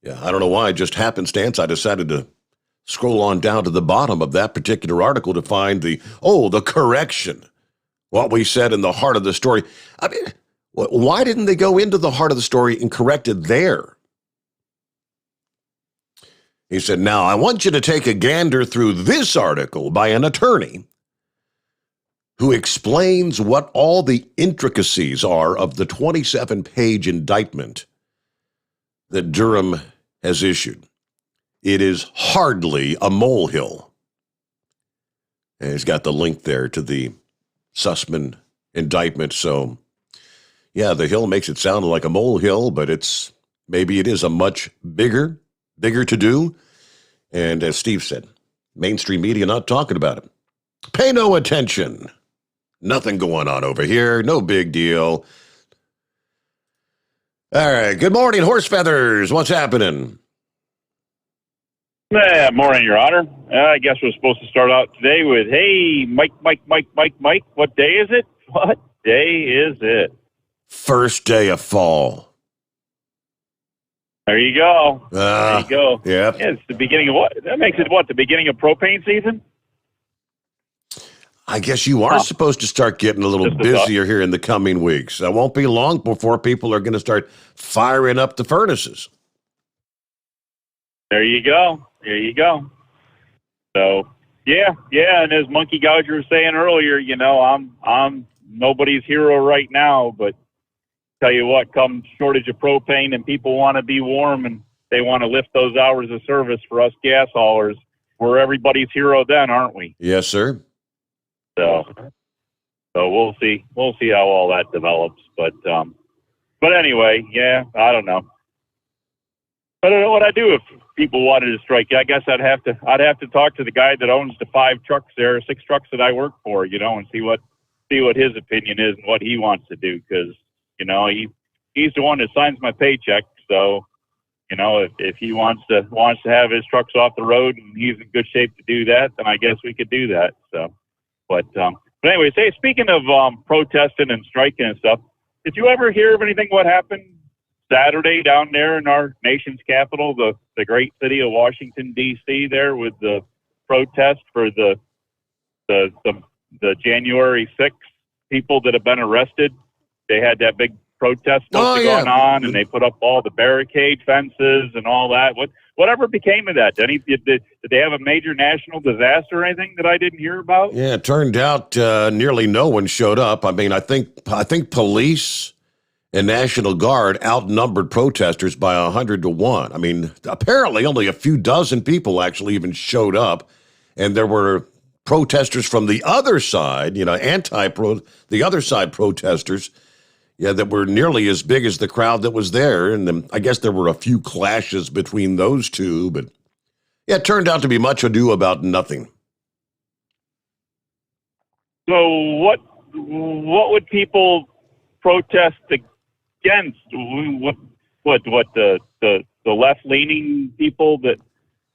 Yeah, I don't know why, just happenstance, I decided to scroll on down to the bottom of that particular article to find the correction. What we said in the heart of the story. I mean, why didn't they go into the heart of the story and correct it there? He said, now I want you to take a gander through this article by an attorney who explains what all the intricacies are of the 27-page indictment that Durham has issued. It is hardly a molehill. And he's got the link there to the Sussman indictment. So, yeah, the Hill makes it sound like a molehill, but maybe it is a much bigger to do. And as Steve said, mainstream media not talking about it. Pay no attention. Nothing going on over here. No big deal. All right. Good morning, Horse Feathers. What's happening? Morning, Your Honor. I guess we're supposed to start out today with, hey, Mike. What day is it? What day is it? First day of fall. There you go. There you go. Yep. Yeah, it's the beginning of what? That makes it what? The beginning of propane season? I guess you are supposed to start getting a little busier here in the coming weeks. It won't be long before people are going to start firing up the furnaces. There you go. There you go. So, yeah. And as Monkey Gouger was saying earlier, you know, I'm nobody's hero right now, but tell you what, come shortage of propane and people want to be warm and they want to lift those hours of service for us gas haulers, we're everybody's hero then, aren't we? Yes, sir. So we'll see. We'll see how all that develops. But anyway, yeah, I don't know. I don't know what I do if people wanted to strike. I guess I'd have to talk to the guy that owns the 6 trucks that I work for, you know, and see what his opinion is and what he wants to do. Because, you know, he's the one that signs my paycheck. So, you know, if he wants to have his trucks off the road and he's in good shape to do that, then I guess we could do that. So. But anyway, speaking of protesting and striking and stuff, did you ever hear of anything what happened Saturday down there in our nation's capital, the great city of Washington, D.C., there with the protest for the January 6th people that have been arrested? They had that big protest going on, and they put up all the barricade fences and all that. Whatever became of that? Did they have a major national disaster or anything that I didn't hear about? Yeah, it turned out nearly no one showed up. I mean, I think police and National Guard outnumbered protesters by 100 to 1. I mean, apparently only a few dozen people actually even showed up, and there were protesters from the other side, you know, the other side protesters, yeah, that were nearly as big as the crowd that was there. And then I guess there were a few clashes between those two, but yeah, it turned out to be much ado about nothing. So what would people protest against? What the left-leaning people that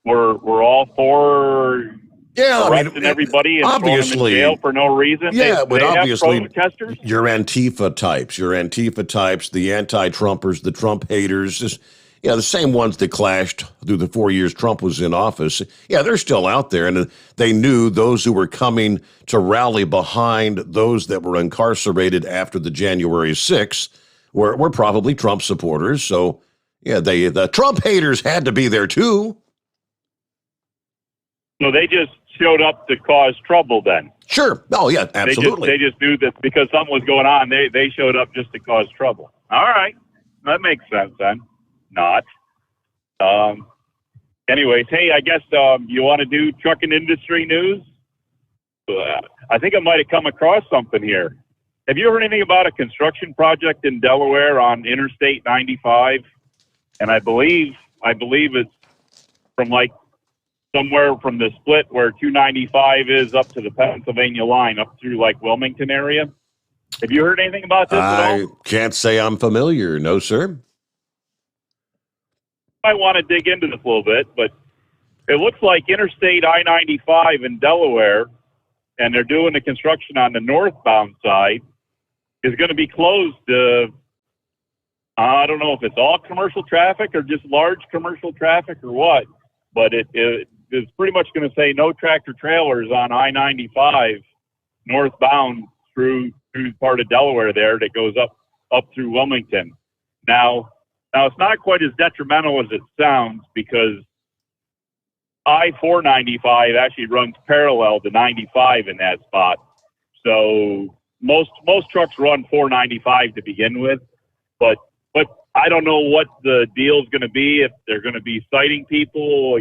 were all for arresting everybody and obviously, throwing them in jail for no reason? Yeah, but obviously, protesters? your Antifa types, the anti-Trumpers, the Trump haters, the same ones that clashed through the 4 years Trump was in office, they're still out there. And they knew those who were coming to rally behind those that were incarcerated after the January 6th were probably Trump supporters. So, the Trump haters had to be there too. So they just showed up to cause trouble then? Sure. Oh, yeah, absolutely. They just knew that because something was going on, they showed up just to cause trouble. All right. That makes sense then. Not. Anyways, hey, I guess you want to do trucking industry news? I think I might have come across something here. Have you heard anything about a construction project in Delaware on Interstate 95? And I believe it's from like somewhere from the split where 295 is up to the Pennsylvania line, up through like Wilmington area. Have you heard anything about this at all? I can't say I'm familiar. No, sir. I want to dig into this a little bit, but it looks like Interstate I-95 in Delaware, and they're doing the construction on the northbound side, is going to be closed. I don't know if it's all commercial traffic or just large commercial traffic or what, but it is pretty much going to say no tractor trailers on I-95 northbound through part of Delaware there that goes up through Wilmington. Now it's not quite as detrimental as it sounds because I-495 actually runs parallel to 95 in that spot. So most trucks run 495 to begin with, but I don't know what the deal is going to be, if they're going to be citing people,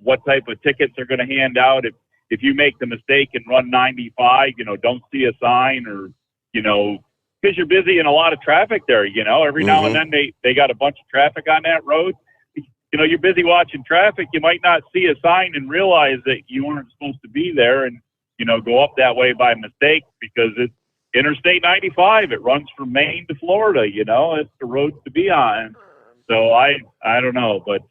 what type of tickets they're going to hand out. If you make the mistake and run 95, don't see a sign or, because you're busy in a lot of traffic there, every now and then they got a bunch of traffic on that road. You're busy watching traffic. You might not see a sign and realize that you weren't supposed to be there and, go up that way by mistake because it's Interstate 95. It runs from Maine to Florida, it's the road to be on. So I don't know, but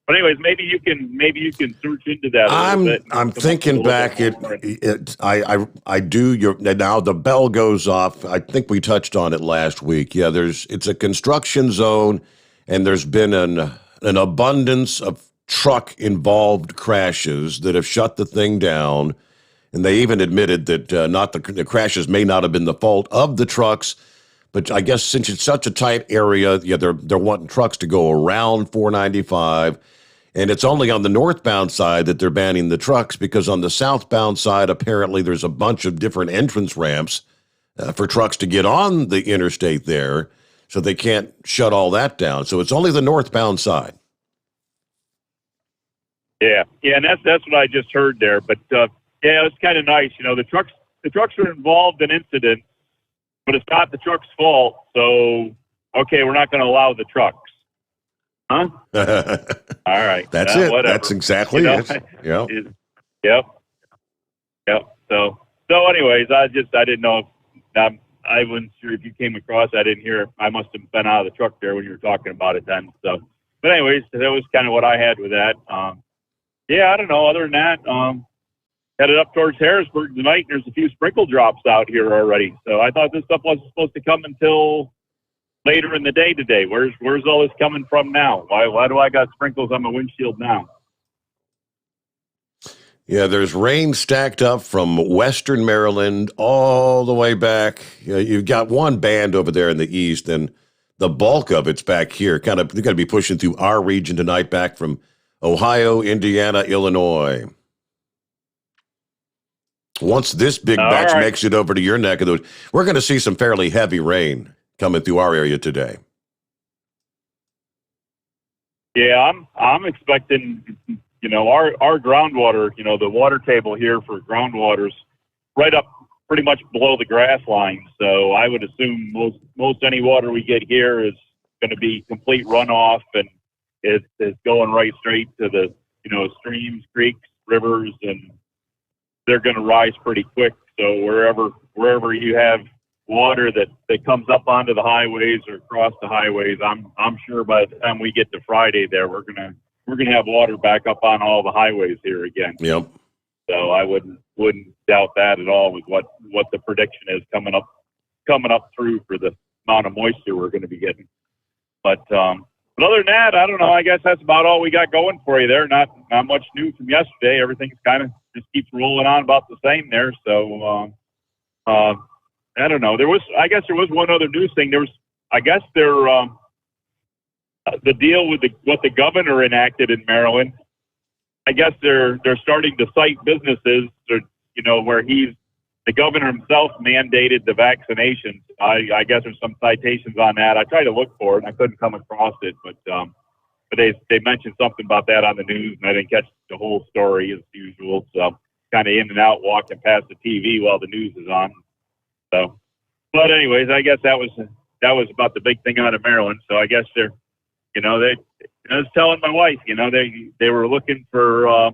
anyways, maybe you can search into that a little bit. I'm thinking back. I do. Now the bell goes off. I think we touched on it last week. Yeah, it's a construction zone, and there's been an abundance of truck-involved crashes that have shut the thing down. And they even admitted that the crashes may not have been the fault of the trucks, but I guess since it's such a tight area, they're wanting trucks to go around 495, and it's only on the northbound side that they're banning the trucks because on the southbound side, apparently there's a bunch of different entrance ramps for trucks to get on the interstate there, so they can't shut all that down. So it's only the northbound side. Yeah, and that's what I just heard there, but. Yeah, it's kind of nice. The trucks are involved in incidents, but it's not the truck's fault. So, okay, we're not going to allow the trucks. Huh? All right. That's it. Whatever. That's exactly it. Yeah. Yep. So anyways, I didn't know if I wasn't sure if you came across. I didn't hear. I must have been out of the truck there when you were talking about it then. So, but anyways, that was kind of what I had with that. I don't know. Other than that, headed up towards Harrisburg tonight, and there's a few sprinkle drops out here already. So I thought this stuff wasn't supposed to come until later in the day today. Where's all this coming from now? Why do I got sprinkles on my windshield now? Yeah, there's rain stacked up from western Maryland all the way back. You've got one band over there in the east, and the bulk of it's back here. They're going to be pushing through our region tonight, back from Ohio, Indiana, Illinois. Once this big batch makes it over to your neck of the woods, we're going to see some fairly heavy rain coming through our area today. Yeah, I'm expecting, our groundwater, the water table here for groundwater's right up pretty much below the grass line. So I would assume most any water we get here is going to be complete runoff, and it's going right straight to the, streams, creeks, rivers, and they're going to rise pretty quick. So wherever you have water that comes up onto the highways or across the highways, I'm sure by the time we get to Friday there, we're gonna have water back up on all the highways here again. Yep. So I wouldn't doubt that at all with what the prediction is coming up through for the amount of moisture we're going to be getting. But But other than that, I don't know. I guess that's about all we got going for you there. Not much new from yesterday. Everything's kind of just keeps rolling on about the same there. So I don't know. I guess there was one other news thing. The deal with what the governor enacted in Maryland. I guess they're starting to cite businesses, where the governor himself mandated the vaccinations. I guess there's some citations on that. I tried to look for it and I couldn't come across it, but they mentioned something about that on the news, and I didn't catch the whole story as usual. So kind of in and out, walking past the TV while the news is on. So, but anyways, I guess that was about the big thing out of Maryland. So I guess I was telling my wife, they were looking for,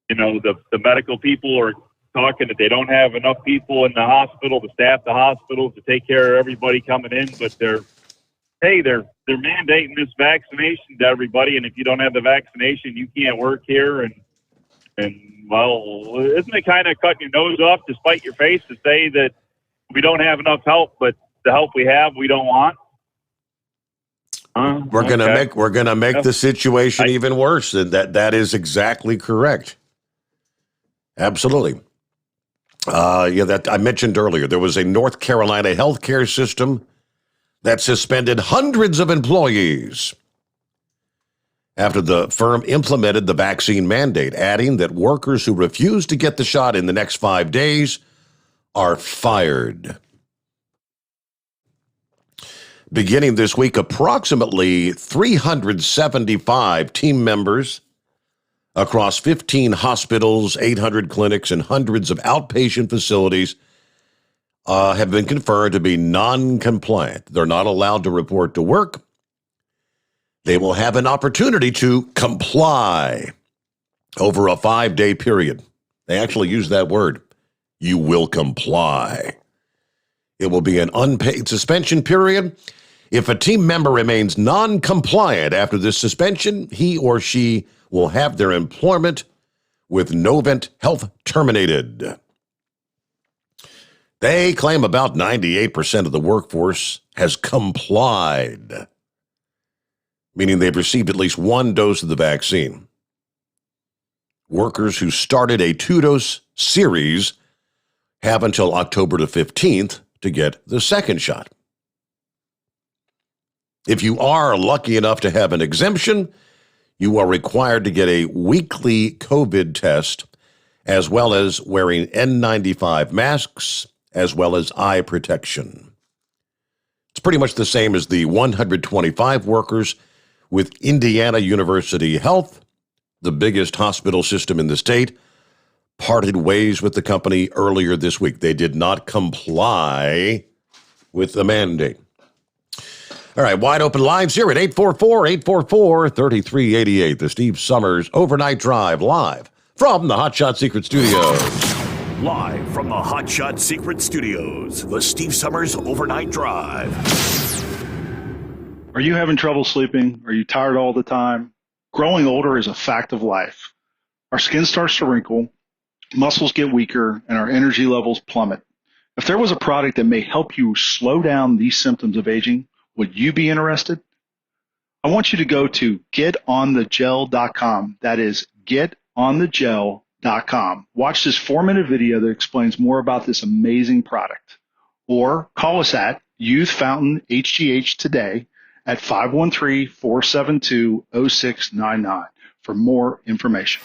the medical people are talking that they don't have enough people in the hospital to staff the hospitals to take care of everybody coming in, but they're mandating this vaccination to everybody, and if you don't have the vaccination, you can't work here. And well, isn't it kind of cutting your nose off to spite your face to say that we don't have enough help, but the help we have, we don't want? We're gonna make the situation even worse, and that is exactly correct. Absolutely. That I mentioned earlier, there was a North Carolina healthcare system that suspended hundreds of employees after the firm implemented the vaccine mandate, adding that workers who refuse to get the shot in the next 5 days are fired. Beginning this week, approximately 375 team members across 15 hospitals, 800 clinics, and hundreds of outpatient facilities have been confirmed to be non-compliant. They're not allowed to report to work. They will have an opportunity to comply over a 5-day period. They actually use that word. You will comply. It will be an unpaid suspension period. If a team member remains non-compliant after this suspension, he or she will have their employment with Novant Health terminated. They claim about 98% of the workforce has complied, meaning they've received at least one dose of the vaccine. Workers who started a 2-dose series have until October the 15th to get the second shot. If you are lucky enough to have an exemption, you are required to get a weekly COVID test, as well as wearing N95 masks, as well as eye protection. It's pretty much the same as the 125 workers with Indiana University Health, the biggest hospital system in the state, parted ways with the company earlier this week. They did not comply with the mandate. All right, wide open lines here at 844-844-3388. The Steve Sommers Overnight Drive, live from the Hot Shot Secret Studios. Live from the Hot Shot Secret Studios, the Steve Sommers Overnight Drive. Are you having trouble sleeping? Are you tired all the time? Growing older is a fact of life. Our skin starts to wrinkle, muscles get weaker, and our energy levels plummet. If there was a product that may help you slow down these symptoms of aging, would you be interested? I want you to go to getonthegel.com. That is getonthegel.com. Watch this 4-minute video that explains more about this amazing product. Or call us at Youth Fountain HGH today at 513-472-0699 for more information.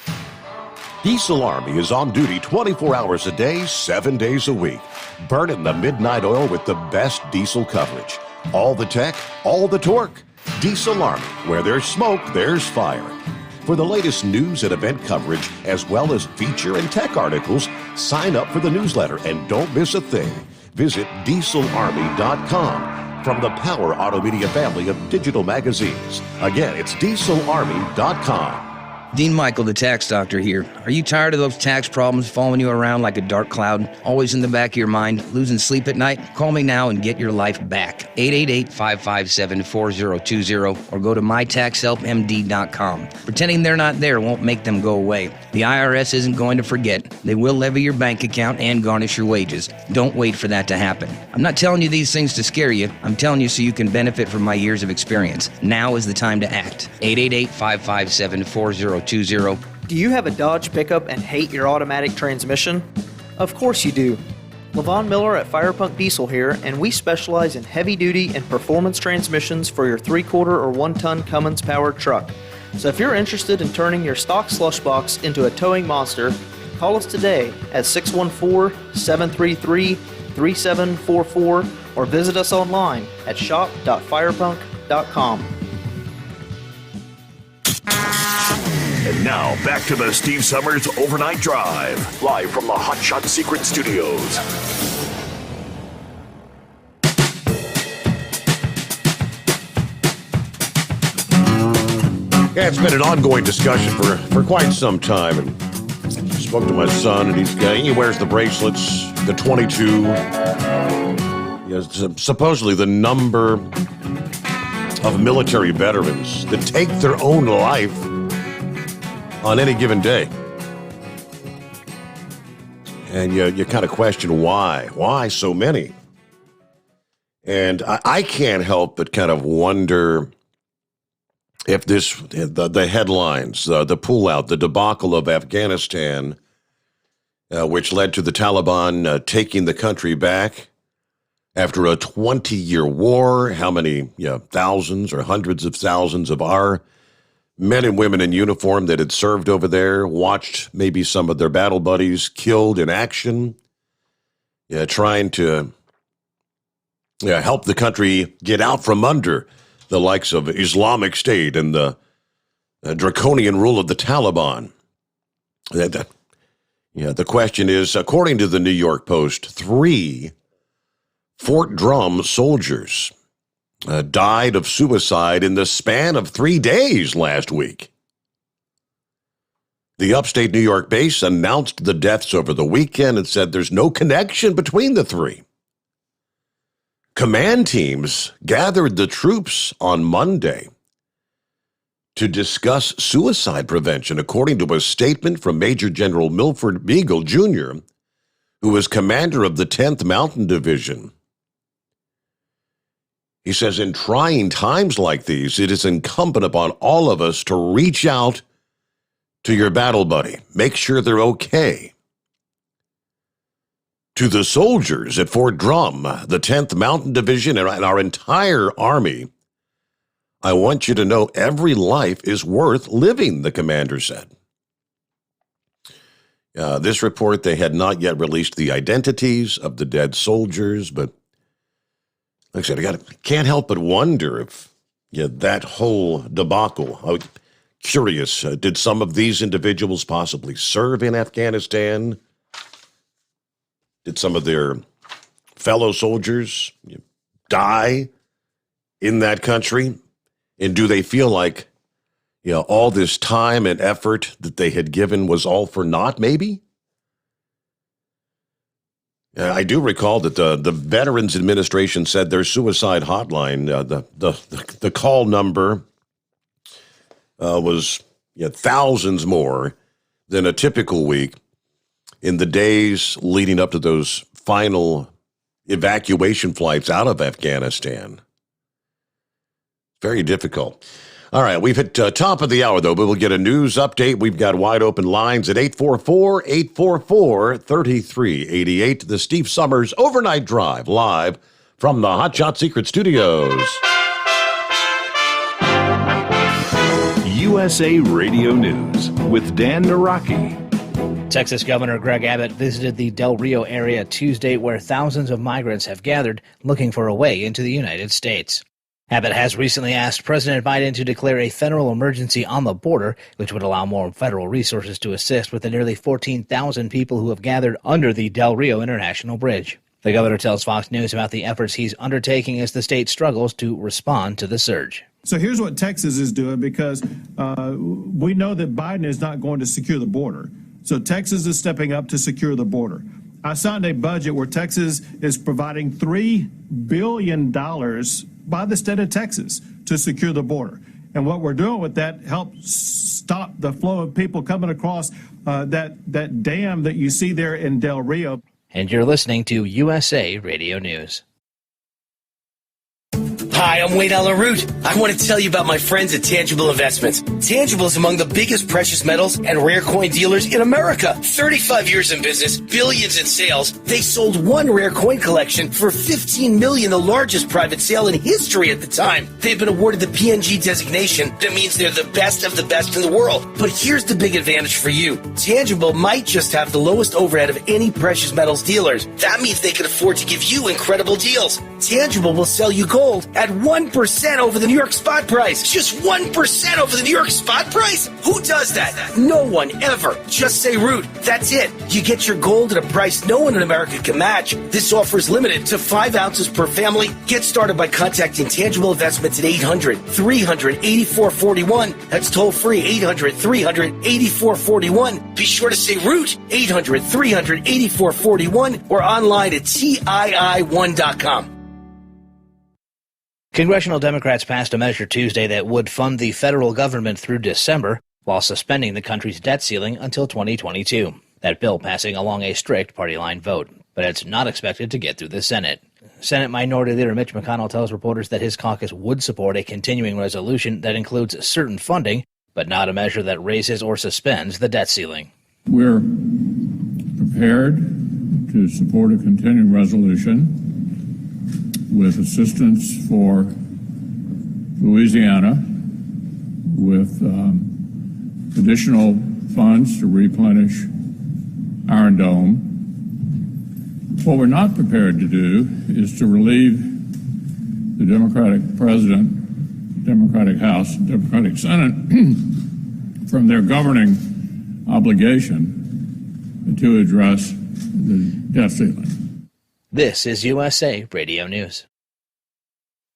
Diesel Army is on duty 24 hours a day, 7 days a week. Burning the midnight oil with the best diesel coverage. All the tech, all the torque. Diesel Army, where there's smoke, there's fire. For the latest news and event coverage, as well as feature and tech articles, sign up for the newsletter and don't miss a thing. Visit dieselarmy.com from the Power Auto Media family of digital magazines. Again, it's dieselarmy.com. Dean Michael, the tax doctor here. Are you tired of those tax problems following you around like a dark cloud, always in the back of your mind, losing sleep at night? Call me now and get your life back. 888-557-4020 or go to mytaxhelpmd.com. Pretending they're not there won't make them go away. The IRS isn't going to forget. They will levy your bank account and garnish your wages. Don't wait for that to happen. I'm not telling you these things to scare you. I'm telling you so you can benefit from my years of experience. Now is the time to act. 888-557-4020. Do you have a Dodge pickup and hate your automatic transmission? Of course you do. LaVon Miller at Firepunk Diesel here, and we specialize in heavy-duty and performance transmissions for your 3-quarter or 1-ton Cummins-powered truck. So if you're interested in turning your stock slush box into a towing monster, call us today at 614-733-3744 or visit us online at shop.firepunk.com. And now, back to the Steve Sommers Overnight Drive, live from the Hot Shot Secret Studios. Yeah, it's been an ongoing discussion for quite some time. And I spoke to my son, and he wears the bracelets, the 22. Supposedly the number of military veterans that take their own life on any given day. And you kind of question why. Why so many? And I can't help but kind of wonder if the headlines, the pullout, the debacle of Afghanistan, which led to the Taliban taking the country back after a 20-year war, how many thousands or hundreds of thousands of our men and women in uniform that had served over there, watched maybe some of their battle buddies killed in action, trying to help the country get out from under the likes of Islamic State and the draconian rule of the Taliban. The question is, according to the New York Post, 3 Fort Drum soldiers died of suicide in the span of 3 days last week. The upstate New York base announced the deaths over the weekend and said there's no connection between the 3. Command teams gathered the troops on Monday to discuss suicide prevention, according to a statement from Major General Milford Beagle, Jr., who was commander of the 10th Mountain Division. He says, in trying times like these, it is incumbent upon all of us to reach out to your battle buddy. Make sure they're okay. To the soldiers at Fort Drum, the 10th Mountain Division, and our entire Army, I want you to know every life is worth living, the commander said. This report, they had not yet released the identities of the dead soldiers, but like I said, can't help but wonder if that whole debacle. I'm curious, did some of these individuals possibly serve in Afghanistan? Did some of their fellow soldiers die in that country? And do they feel like all this time and effort that they had given was all for naught, maybe? I do recall that the Veterans Administration said their suicide hotline, the call number was thousands more than a typical week in the days leading up to those final evacuation flights out of Afghanistan. Very difficult. All right, we've hit top of the hour, though, but we'll get a news update. We've got wide open lines at 844-844-3388. The Steve Sommers Overnight Drive, live from the Hot Shot Secret Studios. USA Radio News with Dan Naraki. Texas Governor Greg Abbott visited the Del Rio area Tuesday, where thousands of migrants have gathered looking for a way into the United States. Abbott has recently asked President Biden to declare a federal emergency on the border, which would allow more federal resources to assist with the nearly 14,000 people who have gathered under the Del Rio International Bridge. The governor tells Fox News about the efforts he's undertaking as the state struggles to respond to the surge. So here's what Texas is doing, because we know that Biden is not going to secure the border. So Texas is stepping up to secure the border. I signed a budget where Texas is providing $3 billion by the state of Texas to secure the border. And what we're doing with that helps stop the flow of people coming across that dam that you see there in Del Rio. And you're listening to USA Radio News. Hi, I'm Wayne Alaroot. I want to tell you about my friends at Tangible Investments. Tangible is among the biggest precious metals and rare coin dealers in America. 35 years in business, billions in sales. They sold one rare coin collection for $15 million, the largest private sale in history at the time. They've been awarded the PNG designation. That means they're the best of the best in the world. But here's the big advantage for you. Tangible might just have the lowest overhead of any precious metals dealers. That means they can afford to give you incredible deals. Tangible will sell you gold at 1% over the New York spot price. Just 1% over the New York spot price? Who does that? No one ever. Just say Root. That's it. You get your gold at a price no one in America can match. This offer is limited to 5 ounces per family. Get started by contacting Tangible Investments at 800-300-8441. That's toll free, 800-300-8441. Be sure to say Root, 800-300-8441, or online at TII1.com. Congressional Democrats passed a measure Tuesday that would fund the federal government through December while suspending the country's debt ceiling until 2022. That bill passing along a strict party line vote, but it's not expected to get through the Senate. Senate Minority Leader Mitch McConnell tells reporters that his caucus would support a continuing resolution that includes certain funding, but not a measure that raises or suspends the debt ceiling. We're prepared to support a continuing resolution with assistance for Louisiana, with additional funds to replenish Iron Dome. What we're not prepared to do is to relieve the Democratic President, Democratic House, Democratic Senate from their governing obligation to address the debt ceiling. This is USA Radio News.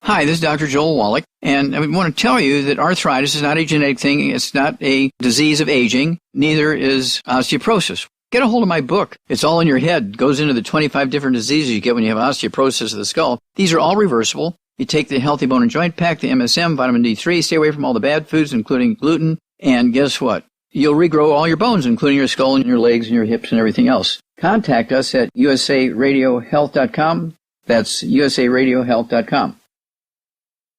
Hi, this is Dr. Joel Wallach, and I want to tell you that arthritis is not a genetic thing. It's not a disease of aging. Neither is osteoporosis. Get a hold of my book. It's all in your head. It goes into the 25 different diseases you get when you have osteoporosis of the skull. These are all reversible. You take the Healthy Bone and Joint Pack, the MSM, vitamin D3, stay away from all the bad foods, including gluten, and guess what? You'll regrow all your bones, including your skull and your legs and your hips and everything else. Contact us at usaradiohealth.com. That's usaradiohealth.com.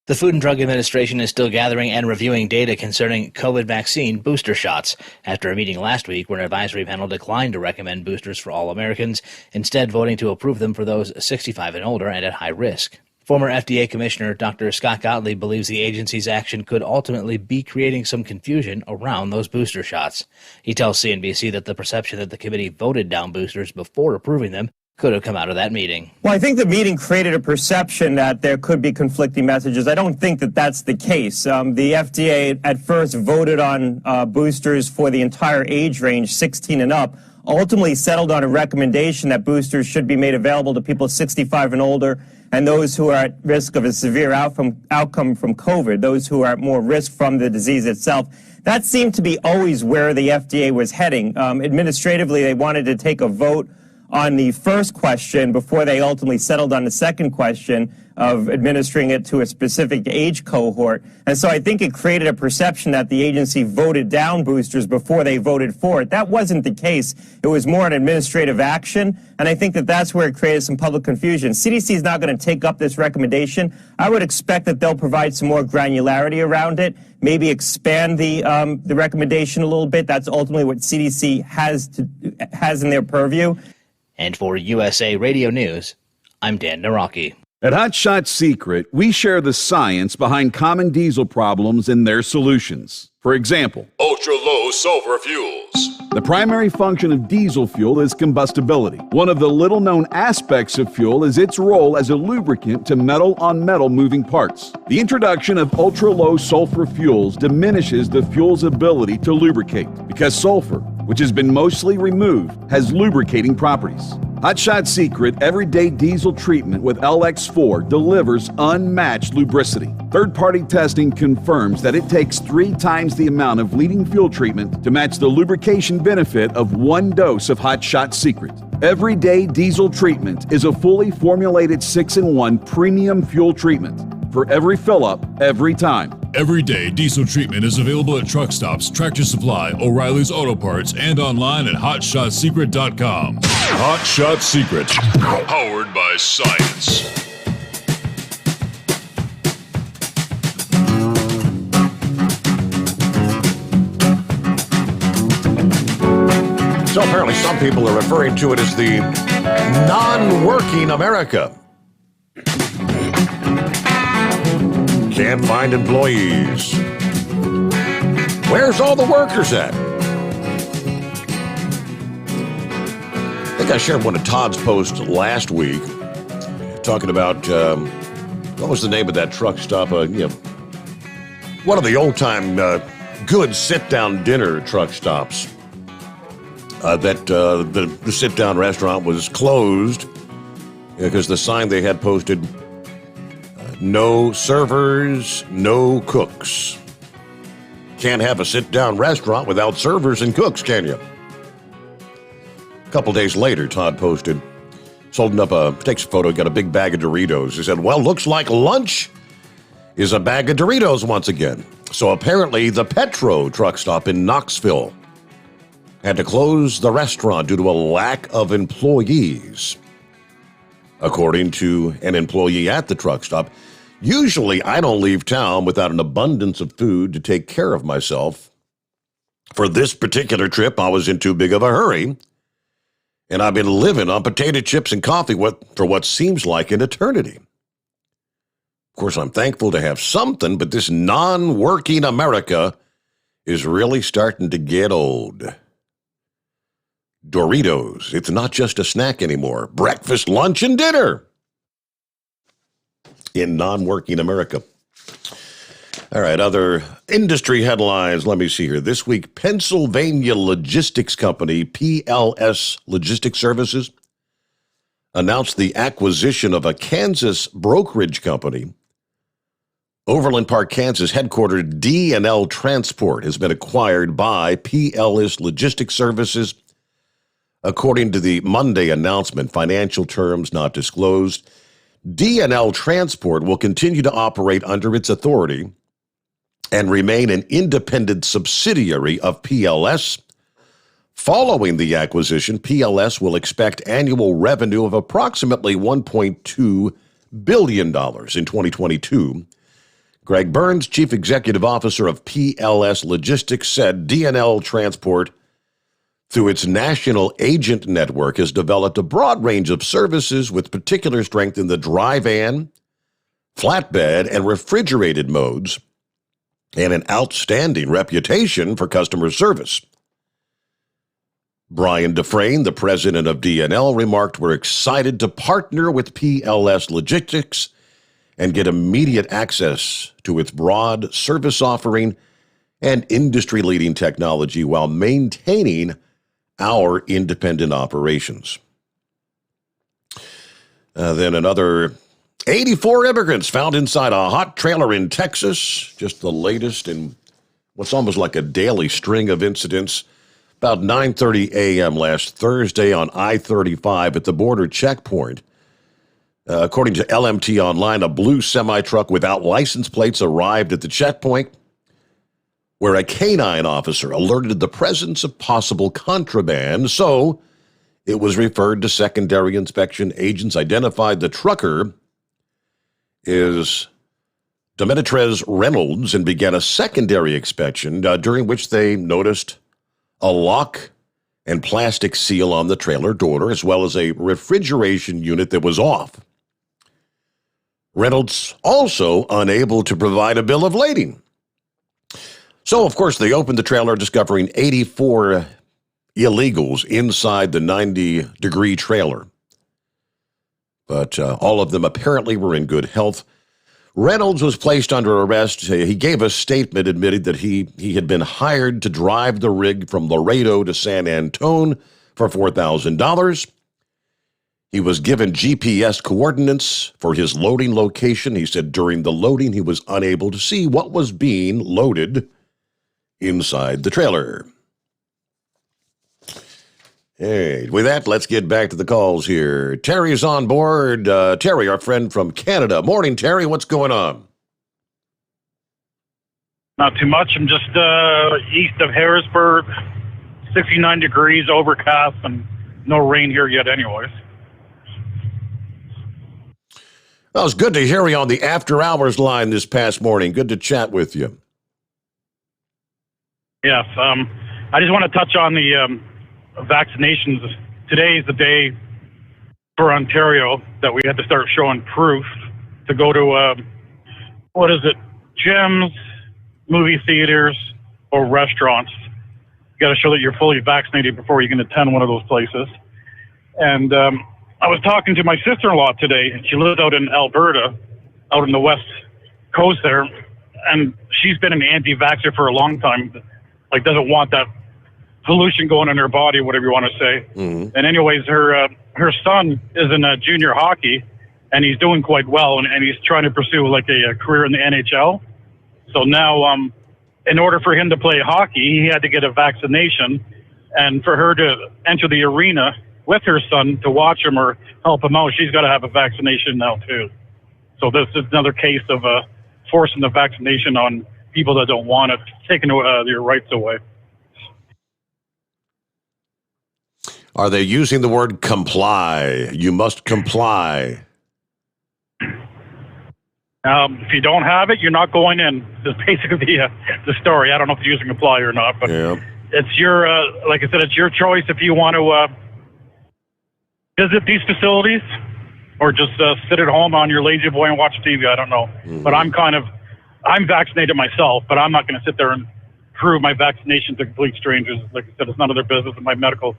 The Food and Drug Administration is still gathering and reviewing data concerning COVID vaccine booster shots after a meeting last week where an advisory panel declined to recommend boosters for all Americans, instead voting to approve them for those 65 and older and at high risk. Former FDA Commissioner Dr. Scott Gottlieb believes the agency's action could ultimately be creating some confusion around those booster shots. He tells CNBC that the perception that the committee voted down boosters before approving them could have come out of that meeting. Well, I think the meeting created a perception that there could be conflicting messages. I don't think that that's the case. The FDA at first voted on boosters for the entire age range, 16 and up, ultimately settled on a recommendation that boosters should be made available to people 65 and older and those who are at risk of a severe outcome from COVID, those who are at more risk from the disease itself. That seemed to be always where the FDA was heading. Administratively, they wanted to take a vote on the first question before they ultimately settled on the second question of administering it to a specific age cohort. And so I think it created a perception that the agency voted down boosters before they voted for it. That wasn't the case. It was more an administrative action, and I think that that's where it created some public confusion. CDC is not going to take up this recommendation. I would expect that they'll provide some more granularity around it, maybe expand the recommendation a little bit. That's ultimately what CDC has in their purview. And for USA Radio News, I'm Dan Naraki. At Hot Shot Secret, we share the science behind common diesel problems and their solutions. For example, ultra-low sulfur fuels. The primary function of diesel fuel is combustibility. One of the little-known aspects of fuel is its role as a lubricant to metal-on-metal moving parts. The introduction of ultra-low sulfur fuels diminishes the fuel's ability to lubricate because sulfur, which has been mostly removed, has lubricating properties. Hotshot Secret Everyday Diesel Treatment with LX4 delivers unmatched lubricity. Third-party testing confirms that it takes 3 times the amount of leading fuel treatment to match the lubrication benefit of 1 dose of Hotshot Secret. Everyday Diesel Treatment is a fully formulated 6-in-1 premium fuel treatment for every fill-up, every time. Everyday Diesel Treatment is available at truck stops, Tractor Supply, O'Reilly's Auto Parts, and online at HotShotSecret.com. Hotshot Secret, powered by science. So apparently some people are referring to it as the non-working America. Can't find employees. Where's all the workers at? I think I shared one of Todd's posts last week talking about, what was the name of that truck stop? One of the old-time good sit-down dinner truck stops. The sit-down restaurant was closed because the sign they had posted, no servers, no cooks. Can't have a sit-down restaurant without servers and cooks, can you? A couple days later, Todd posted, holding up takes a photo, got a big bag of Doritos. He said, well, looks like lunch is a bag of Doritos once again. So apparently the Petro truck stop in Knoxville had to close the restaurant due to a lack of employees. According to an employee at the truck stop, usually I don't leave town without an abundance of food to take care of myself. For this particular trip, I was in too big of a hurry, and I've been living on potato chips and coffee for what seems like an eternity. Of course, I'm thankful to have something, but this non-working America is really starting to get old. Doritos, it's not just a snack anymore. Breakfast, lunch, and dinner in non-working America. All right, other industry headlines. Let me see here. This week, Pennsylvania logistics company PLS Logistics Services announced the acquisition of a Kansas brokerage company. Overland Park, Kansas headquartered D&L Transport has been acquired by PLS Logistics Services. According to the Monday announcement, financial terms not disclosed, D&L Transport will continue to operate under its authority and remain an independent subsidiary of PLS. Following the acquisition, PLS will expect annual revenue of approximately $1.2 billion in 2022. Greg Burns, Chief Executive Officer of PLS Logistics, said D&L Transport, through its national agent network, has developed a broad range of services with particular strength in the dry van, flatbed, and refrigerated modes, and an outstanding reputation for customer service. Brian Dufresne, the president of D&L, remarked, "We're excited to partner with PLS Logistics and get immediate access to its broad service offering and industry-leading technology while maintaining our independent operations." Then another 84 immigrants found inside a hot trailer in Texas. Just the latest in what's almost like a daily string of incidents. About 9:30 a.m. last Thursday on I-35 at the border checkpoint. According to LMT Online, a blue semi-truck without license plates arrived at the checkpoint, where a canine officer alerted the presence of possible contraband. So it was referred to secondary inspection. Agents identified the trucker is Demetrius Reynolds and began a secondary inspection, during which they noticed a lock and plastic seal on the trailer door, as well as a refrigeration unit that was off. Reynolds also unable to provide a bill of lading. So, of course, they opened the trailer, discovering 84 illegals inside the 90-degree trailer. But all of them apparently were in good health. Reynolds was placed under arrest. He gave a statement admitting that he had been hired to drive the rig from Laredo to San Antone for $4,000. He was given GPS coordinates for his loading location. He said during the loading, he was unable to see what was being loaded inside the trailer. Hey, with that, let's get back to the calls here. Terry's on board. Terry, our friend from Canada. Morning, Terry. What's going on? Not too much. I'm just east of Harrisburg, 69 degrees, overcast, and no rain here yet anyways. Well, it's good to hear you on the After Hours line this past morning. Good to chat with you. Yes. I just want to touch on the vaccinations. Today is the day for Ontario that we had to start showing proof to go to, gyms, movie theaters, or restaurants. You got to show that you're fully vaccinated before you can attend one of those places. And I was talking to my sister-in-law today, and she lives out in Alberta, out in the west coast there, and she's been an anti-vaxxer for a long time, like doesn't want that pollution going in her body, whatever you want to say. Mm-hmm. And anyways, her son is in junior hockey, and he's doing quite well, and he's trying to pursue like a career in the NHL. So now, in order for him to play hockey, he had to get a vaccination, and for her to enter the arena with her son to watch him or help him out, she's got to have a vaccination now too. So this is another case of forcing the vaccination on people that don't want it, taking their rights away. Are they using the word comply? You must comply. If you don't have it, you're not going in. That's basically the story. I don't know if you're using comply or not, but it's your, like I said, it's your choice if you want to visit these facilities or just sit at home on your lazy boy and watch TV. I don't know. Mm-hmm. But I'm vaccinated myself, but I'm not going to sit there and prove my vaccination to complete strangers. Like I said, it's none of their business in my medical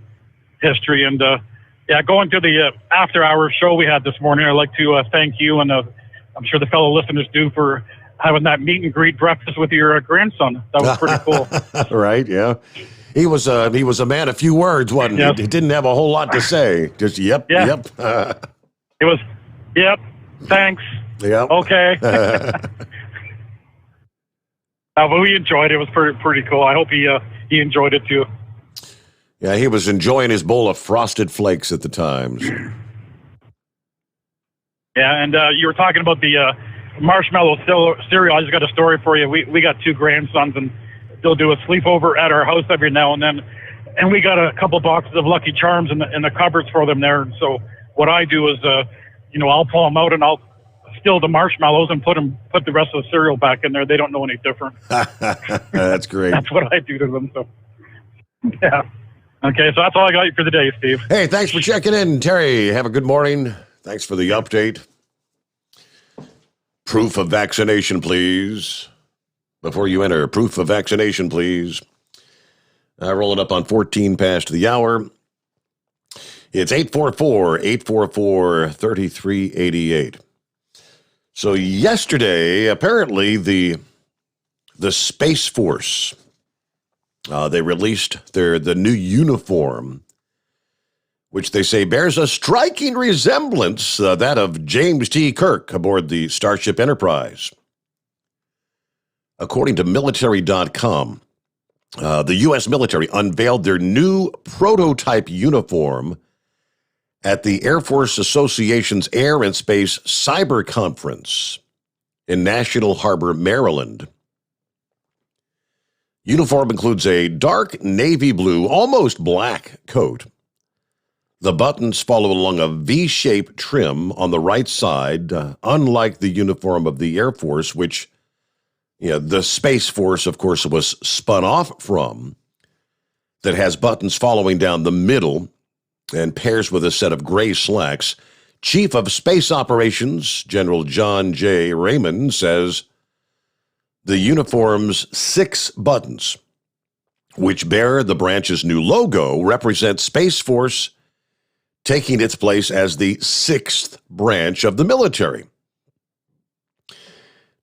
history. And going to the after hours show we had this morning, I'd like to thank you, and I'm sure the fellow listeners do, for having that meet and greet breakfast with your grandson. That was pretty cool. Right, yeah. He was a man of few words, wasn't he? He didn't have a whole lot to say. Just yep. It was yep, thanks. Yep. Okay. But we enjoyed it. It was pretty cool. I hope he enjoyed it too. Yeah, he was enjoying his bowl of Frosted Flakes at the time. So. Yeah, and you were talking about the marshmallow cereal. I just got a story for you. We got two grandsons, and they'll do a sleepover at our house every now and then. And we got a couple boxes of Lucky Charms in the cupboards for them there. And so what I do is, I'll pull them out and I'll steal the marshmallows and put the rest of the cereal back in there. They don't know any different. That's great. That's what I do to them. So, yeah. Okay, so that's all I got for the day, Steve. Hey, thanks for checking in, Terry. Have a good morning. Thanks for the update. Proof of vaccination, please. Before you enter, proof of vaccination, please. Roll it up on 14 past the hour. It's 844-844-3388. So yesterday, apparently the Space Force, they released the new uniform, which they say bears a striking resemblance, that of James T. Kirk aboard the Starship Enterprise. According to military.com, the U.S. military unveiled their new prototype uniform at the Air Force Association's Air and Space Cyber Conference in National Harbor, Maryland. Uniform includes a dark navy blue, almost black coat. The buttons follow along a V-shaped trim on the right side, unlike the uniform of the Air Force, which the Space Force, of course, was spun off from, that has buttons following down the middle and pairs with a set of gray slacks. Chief of Space Operations, General John J. Raymond, says the uniform's 6 buttons, which bear the branch's new logo, represent Space Force taking its place as the 6th branch of the military.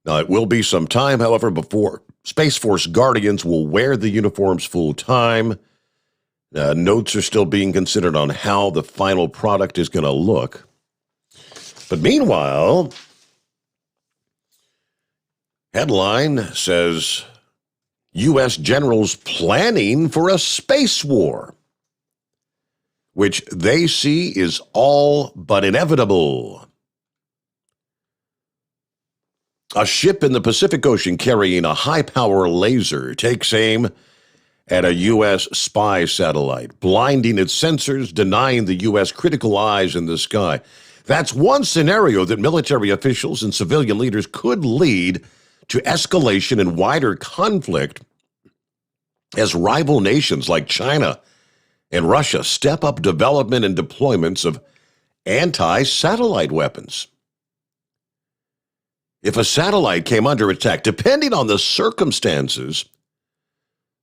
Now, it will be some time, however, before Space Force Guardians will wear the uniforms full time. Notes are still being considered on how the final product is going to look. But meanwhile, headline says, U.S. generals planning for a space war, which they see is all but inevitable. A ship in the Pacific Ocean carrying a high-power laser takes aim at a U.S. spy satellite, blinding its sensors, denying the U.S. critical eyes in the sky. That's one scenario that military officials and civilian leaders could lead to escalation and wider conflict as rival nations like China and Russia step up development and deployments of anti-satellite weapons. If a satellite came under attack, depending on the circumstances,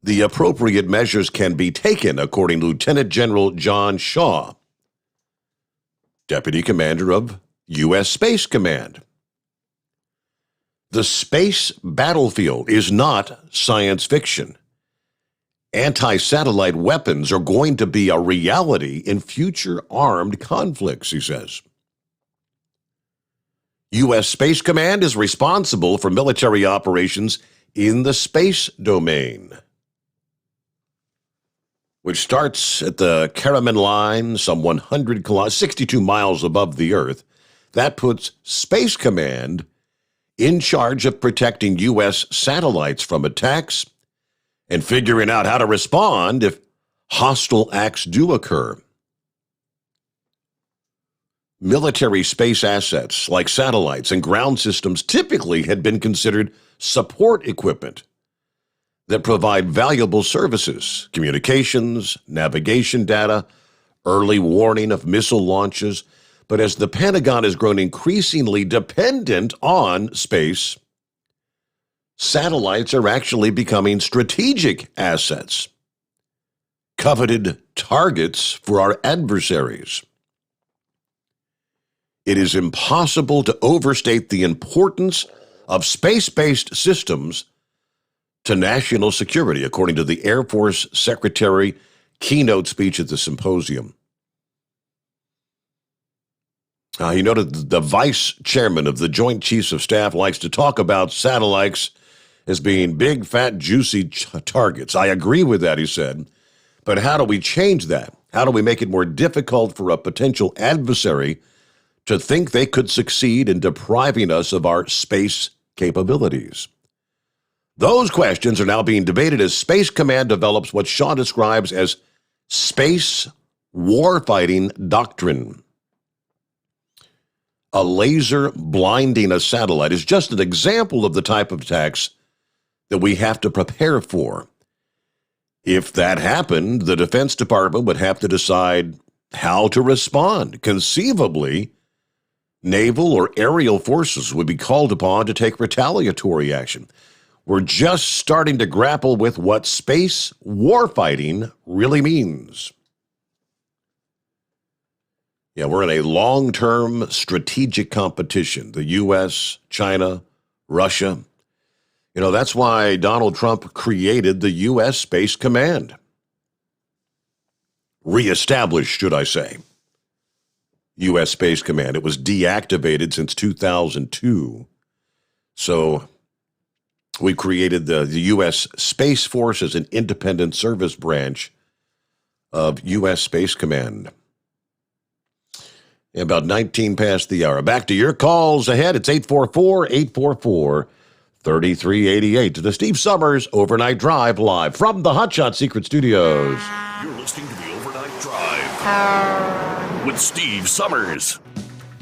the appropriate measures can be taken, according to Lieutenant General John Shaw, Deputy Commander of U.S. Space Command. The space battlefield is not science fiction. Anti-satellite weapons are going to be a reality in future armed conflicts, he says. U.S. Space Command is responsible for military operations in the space domain, which starts at the Kármán line, some 62 miles above the Earth. That puts Space Command in charge of protecting U.S. satellites from attacks and figuring out how to respond if hostile acts do occur. Military space assets like satellites and ground systems typically had been considered support equipment that provide valuable services, communications, navigation data, early warning of missile launches. But as the Pentagon has grown increasingly dependent on space, satellites are actually becoming strategic assets, coveted targets for our adversaries. It is impossible to overstate the importance of space-based systems to national security, according to the Air Force Secretary keynote speech at the symposium. He noted the vice chairman of the Joint Chiefs of Staff likes to talk about satellites as being big, fat, juicy targets. I agree with that, he said. But how do we change that? How do we make it more difficult for a potential adversary to think they could succeed in depriving us of our space capabilities? Those questions are now being debated as Space Command develops what Shaw describes as space warfighting doctrine. A laser blinding a satellite is just an example of the type of attacks that we have to prepare for. If that happened, the Defense Department would have to decide how to respond. Conceivably, naval or aerial forces would be called upon to take retaliatory action. We're just starting to grapple with what space warfighting really means. Yeah, we're in a long-term strategic competition. The U.S., China, Russia. You know, that's why Donald Trump created the U.S. Space Command. Reestablished, should I say. U.S. Space Command. It was deactivated since 2002. So we created the U.S. Space Force as an independent service branch of U.S. Space Command. About 19 past the hour. Back to your calls ahead. It's 844-844-3388 to the Steve Sommers Overnight Drive live from the Hotshot Secret Studios. You're listening to the Overnight Drive with Steve Sommers.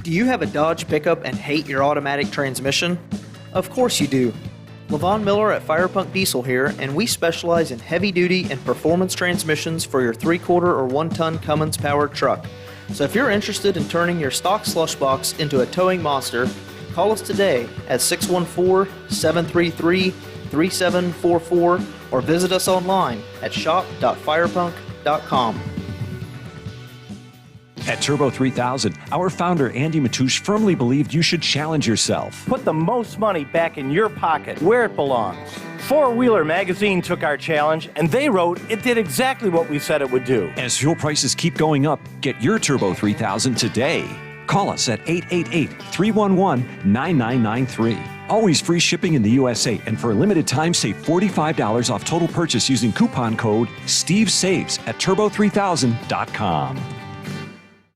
Do you have a Dodge pickup and hate your automatic transmission? Of course you do. Levon Miller at Firepunk Diesel here, and we specialize in heavy-duty and performance transmissions for your 3/4 or 1-ton Cummins-powered truck. So if you're interested in turning your stock slush box into a towing monster, call us today at 614-733-3744 or visit us online at shop.firepunk.com. At Turbo 3000, our founder Andy Matouche firmly believed you should challenge yourself. Put the most money back in your pocket, where it belongs. Four Wheeler magazine took our challenge, and they wrote it did exactly what we said it would do. As fuel prices keep going up, get your Turbo 3000 today. Call us at 888-311-9993. Always free shipping in the USA, and for a limited time, save $45 off total purchase using coupon code STEVESAVES at turbo3000.com.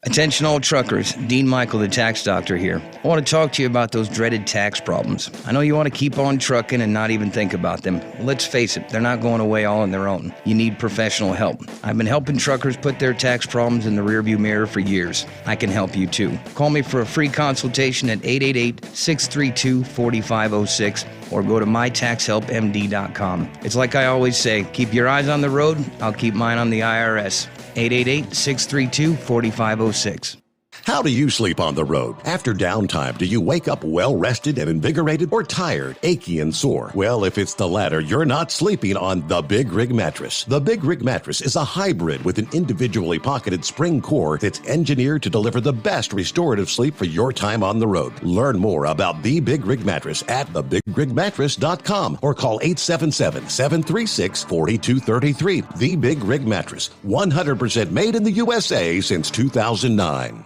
Attention all truckers, Dean Michael, the tax doctor here. I want to talk to you about those dreaded tax problems. I know you want to keep on trucking and not even think about them. Let's face it, they're not going away all on their own. You need professional help. I've been helping truckers put their tax problems in the rearview mirror for years. I can help you too. Call me for a free consultation at 888-632-4506 or go to mytaxhelpmd.com. It's like I always say, keep your eyes on the road, I'll keep mine on the IRS. 888-632-4506. How do you sleep on the road? After downtime, do you wake up well-rested and invigorated or tired, achy, and sore? Well, if it's the latter, you're not sleeping on the Big Rig Mattress. The Big Rig Mattress is a hybrid with an individually pocketed spring core that's engineered to deliver the best restorative sleep for your time on the road. Learn more about the Big Rig Mattress at thebigrigmattress.com or call 877-736-4233. The Big Rig Mattress, 100% made in the USA since 2009.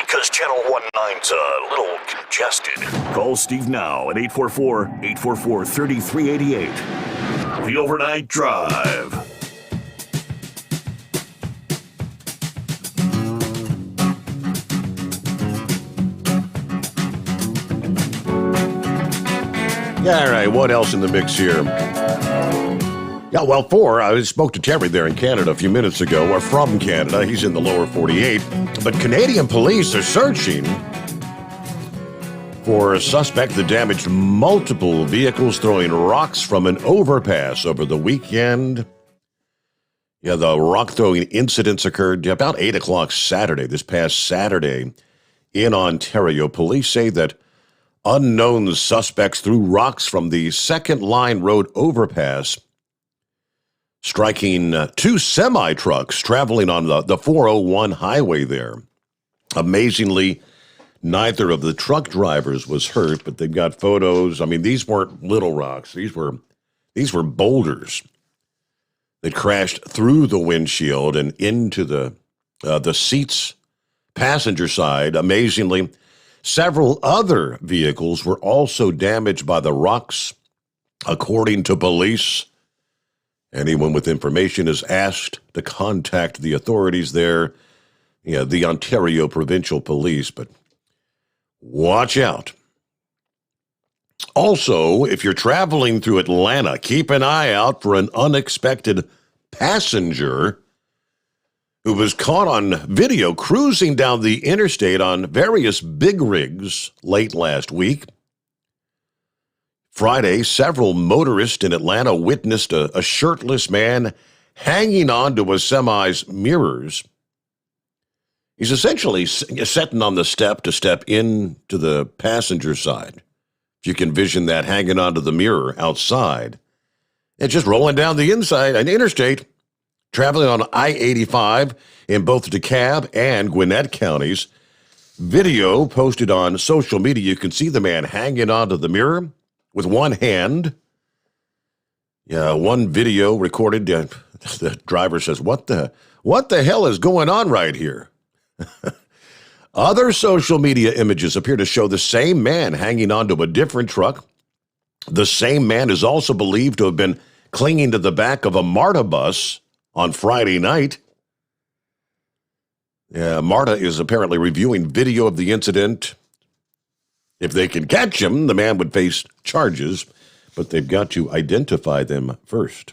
Because Channel 19's a little congested. Call Steve now at 844-844-3388. The Overnight Drive. All right, what else in the mix here? Yeah, well, I spoke to Terry there in Canada a few minutes ago, or from Canada. He's in the lower 48. But Canadian police are searching for a suspect that damaged multiple vehicles throwing rocks from an overpass over the weekend. Yeah, the rock throwing incidents occurred about 8 o'clock Saturday, this past Saturday, in Ontario. Police say that unknown suspects threw rocks from the Second Line Road overpass, striking two semi-trucks traveling on the 401 highway there. Amazingly, neither of the truck drivers was hurt, but they've got photos. I mean, these weren't little rocks. These were boulders that crashed through the windshield and into the seats, passenger side. Amazingly, several other vehicles were also damaged by the rocks, according to police. Anyone with information is asked to contact the authorities there, the Ontario Provincial Police, but watch out. Also, if you're traveling through Atlanta, keep an eye out for an unexpected passenger who was caught on video cruising down the interstate on various big rigs late last week. Friday, several motorists in Atlanta witnessed a shirtless man hanging onto a semi's mirrors. He's essentially sitting on the step to step into the passenger side. If you can envision that, hanging onto the mirror outside. And just rolling down the inside, an interstate, traveling on I-85 in both DeKalb and Gwinnett counties. Video posted on social media, you can see the man hanging onto the mirror with one hand. Yeah, one video recorded, the driver says, what the hell is going on right here? Other social media images appear to show the same man hanging onto a different truck. The same man is also believed to have been clinging to the back of a MARTA bus on Friday night. Yeah, MARTA is apparently reviewing video of the incident. If they can catch him, the man would face charges, but they've got to identify them first.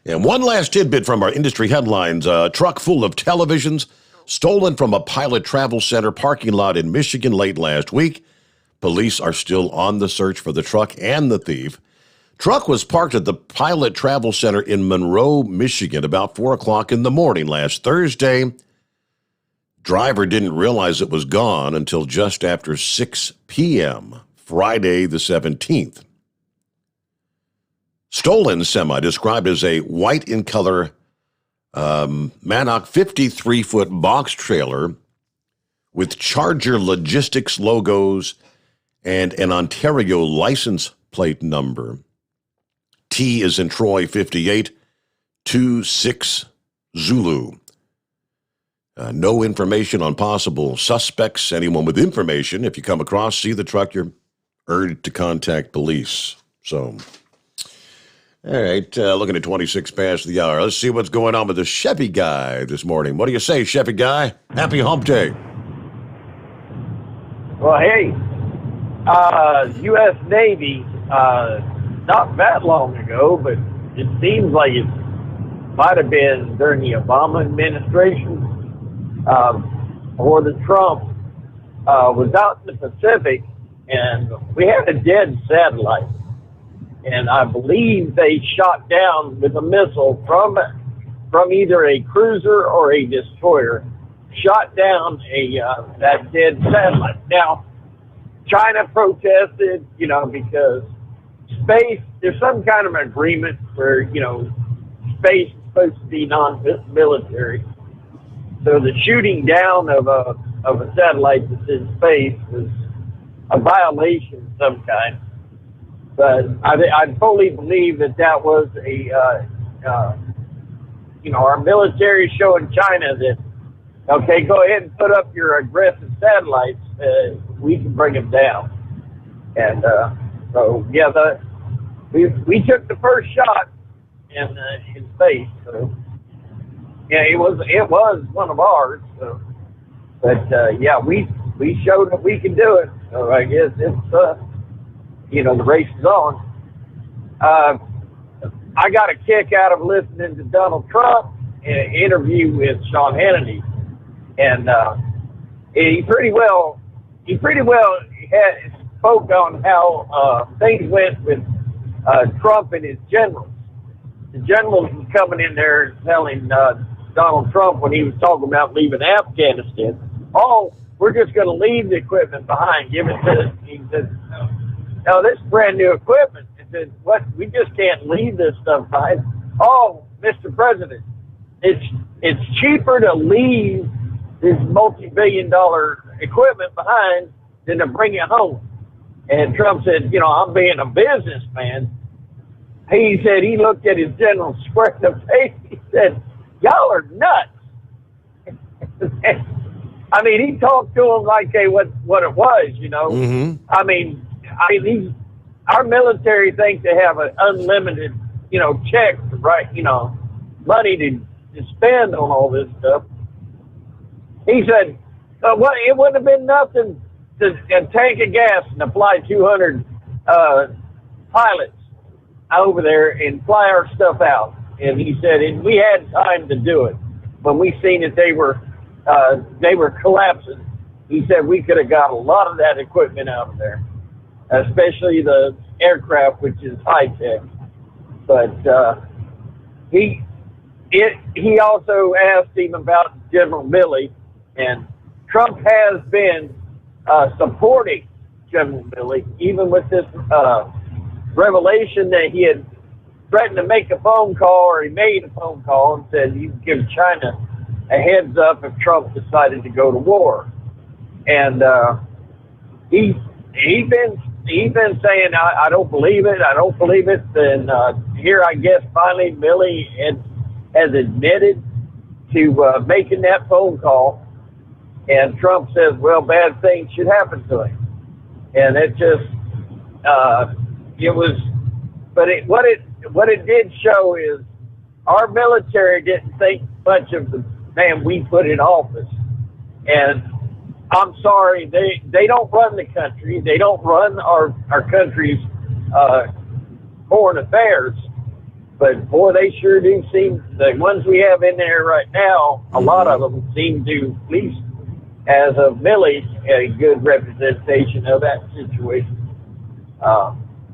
And one last tidbit from our industry headlines. A truck full of televisions stolen from a Pilot Travel Center parking lot in Michigan late last week. Police are still on the search for the truck and the thief. Truck was parked at the Pilot Travel Center in Monroe, Michigan, about 4 o'clock in the morning last Thursday. Driver didn't realize it was gone until just after 6 p.m., Friday the 17th. Stolen semi, described as a white in color Mannock 53-foot box trailer with Charger Logistics logos and an Ontario license plate number. T is in Troy 5826 Zulu. No information on possible suspects. Anyone with information, if you come across, see the truck, you're urged to contact police. So, all right, looking at 26 past the hour. Let's see what's going on with the Chevy guy this morning. What do you say, Chevy guy? Happy hump day. Well, hey, U.S. Navy, not that long ago, but it seems like it might have been during the Obama administration, or the Trump, was out in the Pacific, and we had a dead satellite. And I believe they shot down with a missile from either a cruiser or a destroyer, shot down that dead satellite. Now, China protested, because space, there's some kind of agreement where, space is supposed to be non-military. So the shooting down of a satellite that's in space was a violation of some kind. But I fully believe that was our military showing China that, okay, go ahead and put up your aggressive satellites. We can bring them down. And we took the first shot in space. So yeah, it was one of ours. So, but we showed that we can do it. So I guess it's the race is on. I got a kick out of listening to Donald Trump in an interview with Sean Hannity, and he pretty well spoke on how things went with Trump and his generals. The generals was coming in there and telling Donald Trump when he was talking about leaving Afghanistan, "Oh, we're just going to leave the equipment behind. Give it to." He said, "No, this is brand new equipment." He said, "What? We just can't leave this stuff behind." "Oh, Mr. President, it's cheaper to leave this multi-billion-dollar equipment behind than to bring it home." And Trump said, "I'm being a businessman." He said he looked at his general square in the face. He said, "Y'all are nuts." I mean, he talked to him like what it was, Mm-hmm. I mean, our military thinks they have an unlimited, check, right? Money to spend on all this stuff. He said, it wouldn't have been nothing to a tank of gas and apply 200 pilots over there and fly our stuff out." And he said, and we had time to do it. When we seen that they were collapsing, he said we could have got a lot of that equipment out of there, especially the aircraft, which is high tech. But he also asked him about General Milley, and Trump has been supporting General Milley, even with this revelation that he had threatened to make a phone call, or he made a phone call and said he'd give China a heads up if Trump decided to go to war. And he's been saying, I don't believe it. And here, I guess, finally, Milley has admitted to making that phone call. And Trump says, well, bad things should happen to him. And it just, what it did show is our military didn't think much of the man we put in office. And I'm sorry, they don't run the country. They don't run our country's foreign affairs. But boy, they sure do seem, the ones we have in there right now, a lot of them seem to, at least as of Milley, a good representation of that situation.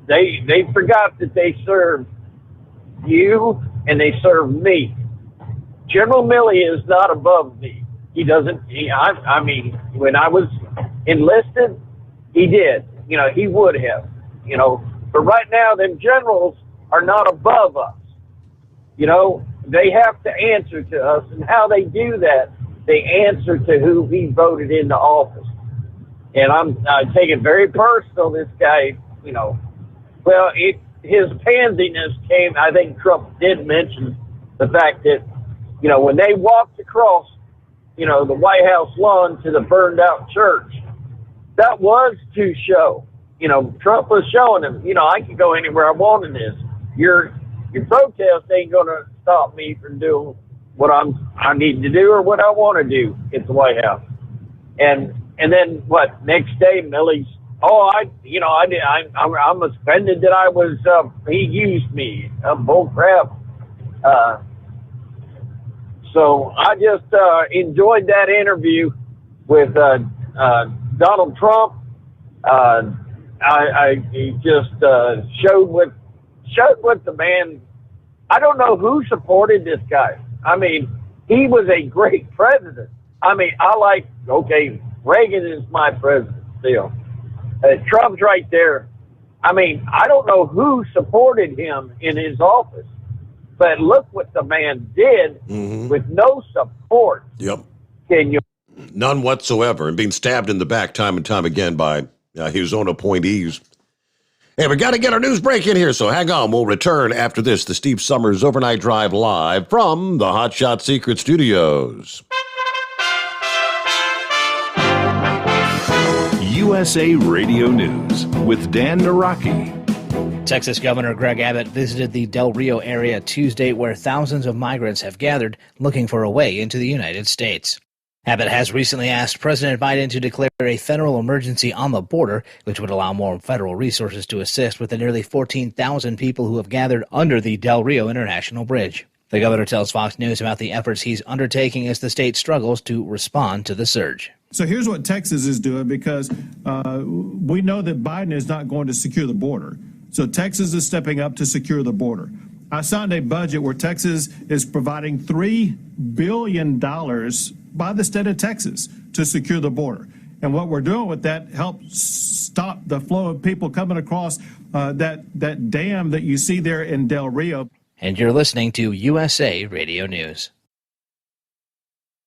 They forgot that they serve you and they serve me. General Milley is not above me. He doesn't, I mean, when I was enlisted, he did. He would have. But right now, them generals are not above us. they have to answer to us, and how they do that, they answer to who he voted into office. And I take it very personal. This guy, well, his pansiness came. I think Trump did mention the fact that, when they walked across, the White House lawn to the burned out church, that was to show. Trump was showing him, I can go anywhere I want in this. Your protest ain't going to stop me from doing what I need to do or what I want to do at the White House. And then what? Next day, Milley's, I'm offended that he used me. Bull crap. So I just enjoyed that interview with Donald Trump. He just showed what the man. I don't know who supported this guy. I mean, he was a great president. I mean, Reagan is my president still. Trump's right there. I mean, I don't know who supported him in his office, but look what the man did with no support. Yep. Can you? None whatsoever, and being stabbed in the back time and time again by his own appointees. Hey, we got to get our news break in here, so hang on. We'll return after this, the Steve Sommers Overnight Drive live from the Hot Shot Secret Studios. USA Radio News with Dan Naraki. Texas Governor Greg Abbott visited the Del Rio area Tuesday, where thousands of migrants have gathered looking for a way into the United States. Abbott has recently asked President Biden to declare a federal emergency on the border, which would allow more federal resources to assist with the nearly 14,000 people who have gathered under the Del Rio International Bridge. The governor tells Fox News about the efforts he's undertaking as the state struggles to respond to the surge. So here's what Texas is doing, because we know that Biden is not going to secure the border. So Texas is stepping up to secure the border. I signed a budget where Texas is providing $3 billion by the state of Texas to secure the border. And what we're doing with that helps stop the flow of people coming across that dam that you see there in Del Rio. And you're listening to USA Radio News.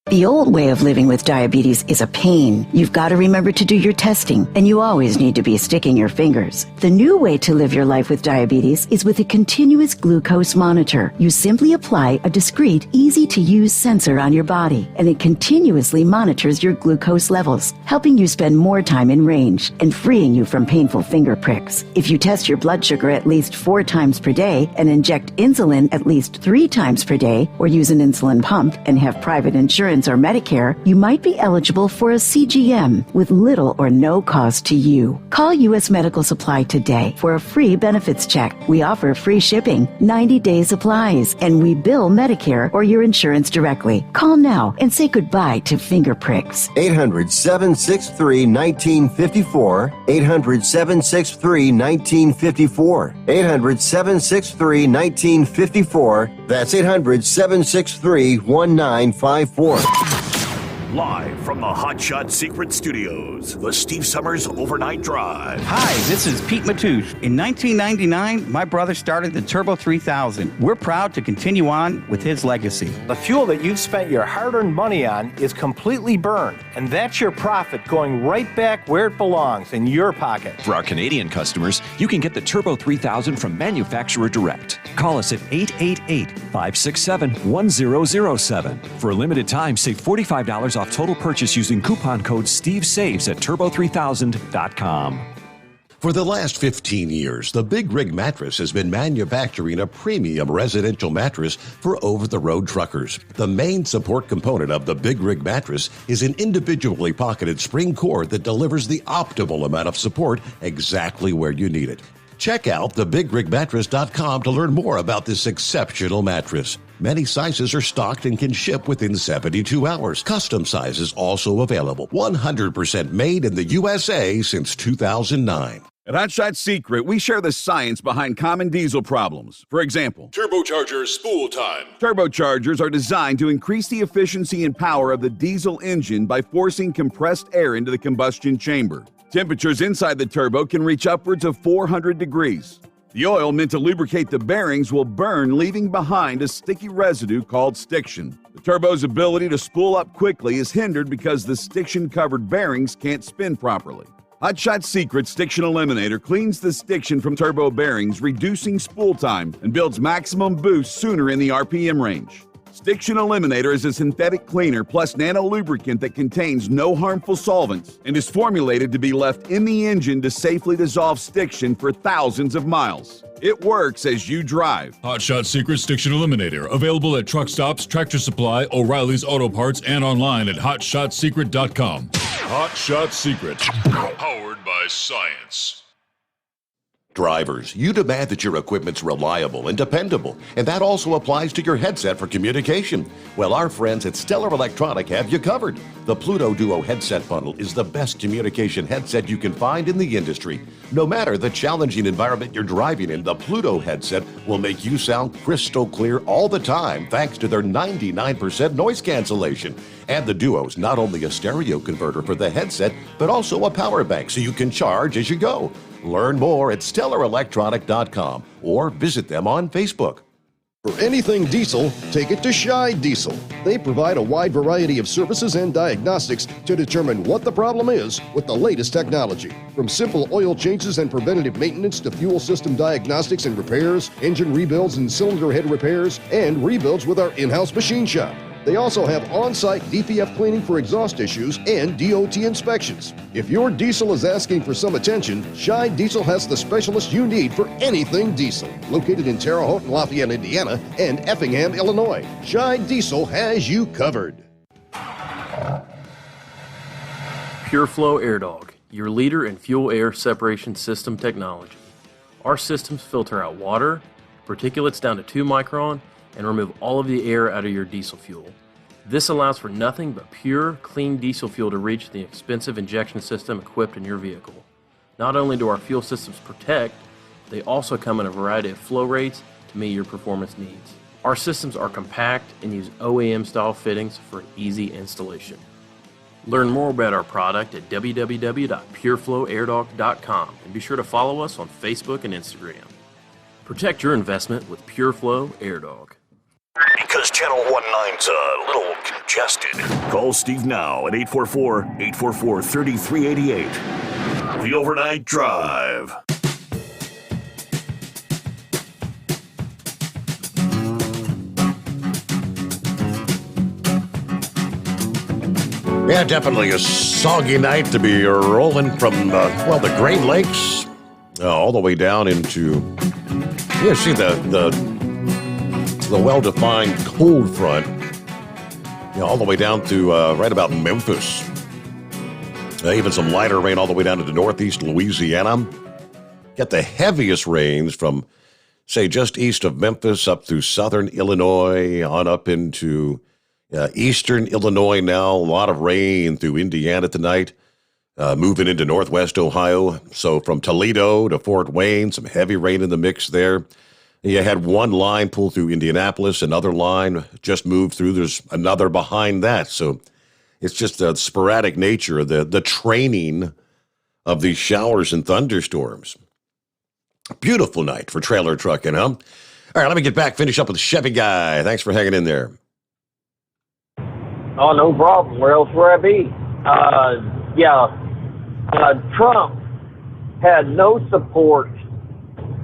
The old way of living with diabetes is a pain. You've got to remember to do your testing, and you always need to be sticking your fingers. The new way to live your life with diabetes is with a continuous glucose monitor. You simply apply a discreet, easy-to-use sensor on your body, and it continuously monitors your glucose levels, helping you spend more time in range and freeing you from painful finger pricks. If you test your blood sugar at least 4 times per day and inject insulin at least 3 times per day, or use an insulin pump and have private insurance or Medicare, you might be eligible for a CGM with little or no cost to you. Call U.S. Medical Supply today for a free benefits check. We offer free shipping, 90-day supplies, and we bill Medicare or your insurance directly. Call now and say goodbye to finger pricks. 800-763-1954. 800-763-1954. 800-763-1954. That's 800-763-1954. Live from the Hot Shot Secret Studios, the Steve Sommers Overnight Drive. Hi, this is Pete Matouche. In 1999, my brother started the Turbo 3000. We're proud to continue on with his legacy. The fuel that you've spent your hard-earned money on is completely burned, and that's your profit going right back where it belongs, in your pocket. For our Canadian customers, you can get the Turbo 3000 from manufacturer direct. Call us at 888-567-1007. For a limited time, save $45 off total purchase using coupon code SteveSaves at turbo3000.com. For the last 15 years, the Big Rig Mattress has been manufacturing a premium residential mattress for over-the-road truckers. The main support component of the Big Rig Mattress is an individually pocketed spring cord that delivers the optimal amount of support exactly where you need it. Check out thebigrigmattress.com to learn more about this exceptional mattress. Many sizes are stocked and can ship within 72 hours. Custom sizes also available. 100% made in the USA since 2009. At Hot Shot Secret, we share the science behind common diesel problems. For example, turbocharger spool time. Turbochargers are designed to increase the efficiency and power of the diesel engine by forcing compressed air into the combustion chamber. Temperatures inside the turbo can reach upwards of 400 degrees. The oil meant to lubricate the bearings will burn, leaving behind a sticky residue called stiction. The turbo's ability to spool up quickly is hindered because the stiction-covered bearings can't spin properly. Hot Shot Secret Stiction Eliminator cleans the stiction from turbo bearings, reducing spool time, and builds maximum boost sooner in the RPM range. Stiction Eliminator is a synthetic cleaner plus nano-lubricant that contains no harmful solvents and is formulated to be left in the engine to safely dissolve stiction for thousands of miles. It works as you drive. Hot Shot Secret Stiction Eliminator. Available at truck stops, Tractor Supply, O'Reilly's Auto Parts, and online at hotshotsecret.com. Hot Shot Secret. Powered by science. Drivers, you demand that your equipment's reliable and dependable, and that also applies to your headset for communication. Well, our friends at Stellar Electronic have you covered. The Pluto Duo headset bundle is the best communication headset you can find in the industry. No matter the challenging environment you're driving in, the Pluto headset will make you sound crystal clear all the time thanks to their 99% noise cancellation. And the Duo's not only a stereo converter for the headset, but also a power bank so you can charge as you go. Learn more at StellarElectronic.com or visit them on Facebook. For anything diesel, take it to Scheid Diesel. They provide a wide variety of services and diagnostics to determine what the problem is with the latest technology. From simple oil changes and preventative maintenance to fuel system diagnostics and repairs, engine rebuilds and cylinder head repairs, and rebuilds with our in-house machine shop. They also have on-site DPF cleaning for exhaust issues and DOT inspections. If your diesel is asking for some attention, Scheid Diesel has the specialist you need for anything diesel. Located in Terre Haute and Lafayette, Indiana, and Effingham, Illinois, Scheid Diesel has you covered. PureFlow Air Dog, your leader in fuel air separation system technology. Our systems filter out water, particulates down to 2 micron, and remove all of the air out of your diesel fuel. This allows for nothing but pure, clean diesel fuel to reach the expensive injection system equipped in your vehicle. Not only do our fuel systems protect, they also come in a variety of flow rates to meet your performance needs. Our systems are compact and use OEM-style fittings for easy installation. Learn more about our product at www.pureflowairdog.com and be sure to follow us on Facebook and Instagram. Protect your investment with PureFlow Air Dog. Because Channel 19's a little congested. Call Steve now at 844-844-3388. The Overnight Drive. Yeah, definitely a soggy night to be rolling from, the Great Lakes all the way down into, you see the well-defined cold front, all the way down to right about Memphis. Even some lighter rain all the way down to the northeast Louisiana. Get the heaviest rains from, say, just east of Memphis up through southern Illinois, on up into eastern Illinois now. A lot of rain through Indiana tonight, moving into northwest Ohio. So from Toledo to Fort Wayne, some heavy rain in the mix there. You had one line pull through Indianapolis, another line just moved through. There's another behind that. So it's just the sporadic nature of the training of these showers and thunderstorms. Beautiful night for trailer trucking, huh? All right, let me get back, finish up with Chevy Guy. Thanks for hanging in there. Oh, no problem. Where else would I be? Trump had no support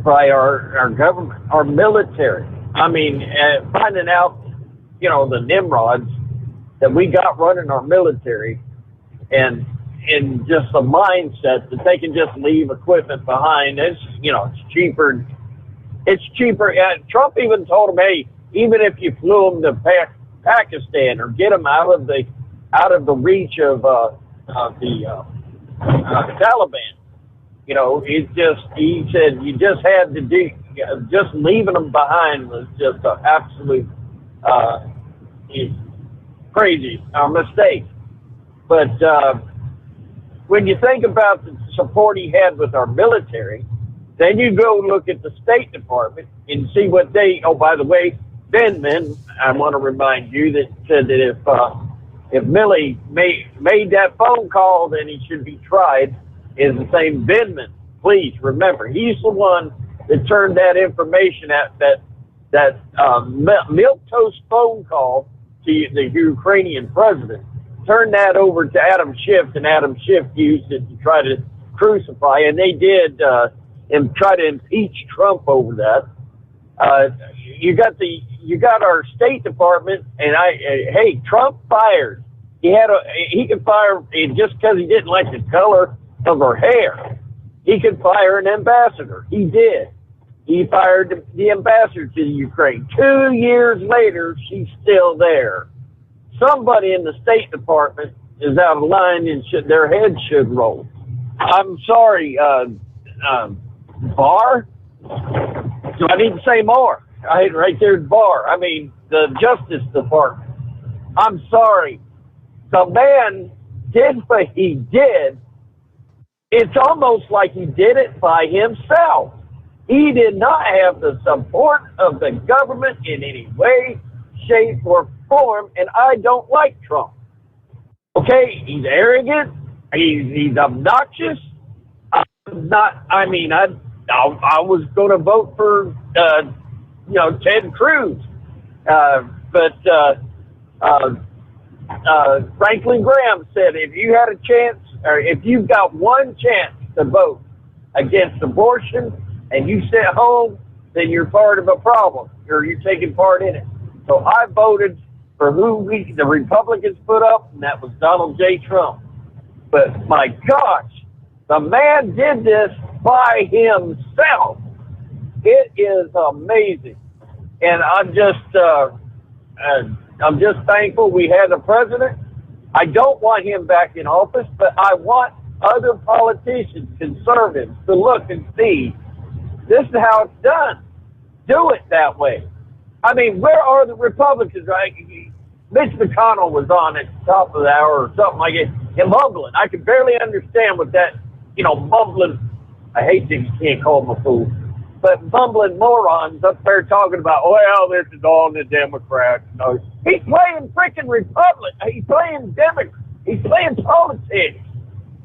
by our government, our military. I mean, finding out, the Nimrods that we got running our military, and just the mindset that they can just leave equipment behind. It's cheaper. It's cheaper. Trump even told them, hey, even if you flew them to Pakistan or get them out of the reach of the Taliban. He said you just had to do, just leaving them behind was just an absolute crazy mistake. But when you think about the support he had with our military, then you go look at the State Department and see what oh, by the way, Vindman, I want to remind you, that said that if Milley made that phone call, then he should be tried, is the same Vindman. Please remember, he's the one that turned that information out, that milquetoast phone call to the Ukrainian president, turned that over to Adam Schiff, and Adam Schiff used it to try to crucify, and they did and try to impeach Trump over that. You got our State Department, and hey, Trump fired. He could fire just because he didn't like the color of her hair. He could fire an ambassador. He did. He fired the ambassador to the Ukraine. 2 years later, she's still there. Somebody in the State Department is out of line, and their head should roll. I'm sorry, Barr? Do I need to say more? Right there's Barr. I mean, the Justice Department. I'm sorry. The man did what he did. It's almost like he did it by himself. He did not have the support of the government in any way, shape, or form, and I don't like Trump. Okay, he's arrogant. He's obnoxious. I was going to vote for, Ted Cruz. But Franklin Graham said, if you had a chance, or if you've got one chance to vote against abortion and you sit home, then you're part of a problem, or you're taking part in it. So I voted for who the Republicans put up, and that was Donald J. Trump. But my gosh, the man did this by himself. It is amazing. And I'm just thankful we had a president. I don't want him back in office, but I want other politicians, conservatives, to look and see this is how it's done. Do it that way. I mean, where are the Republicans? Right? Mitch McConnell was on at the top of the hour or something like it, and mumbling. I could barely understand what that, mumbling. I hate that you can't call them a fool, but mumbling morons up there talking about, well, this is all the Democrats. No, he's playing freaking Republic. He's playing Democrat. He's playing politics.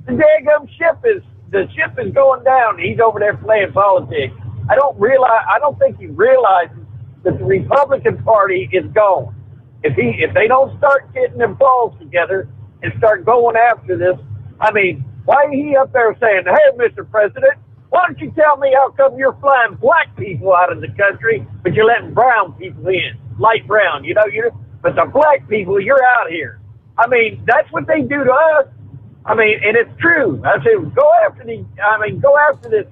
The daggum ship is going down. He's over there playing politics. I don't think he realizes that the Republican Party is gone. If they don't start getting their balls together and start going after this, I mean, why is he up there saying, hey, Mr. President, why don't you tell me how come you're flying black people out of the country, but you're letting brown people in, light brown, but the black people, you're out here. I mean, that's what they do to us. I mean, and it's true. I say, go after this,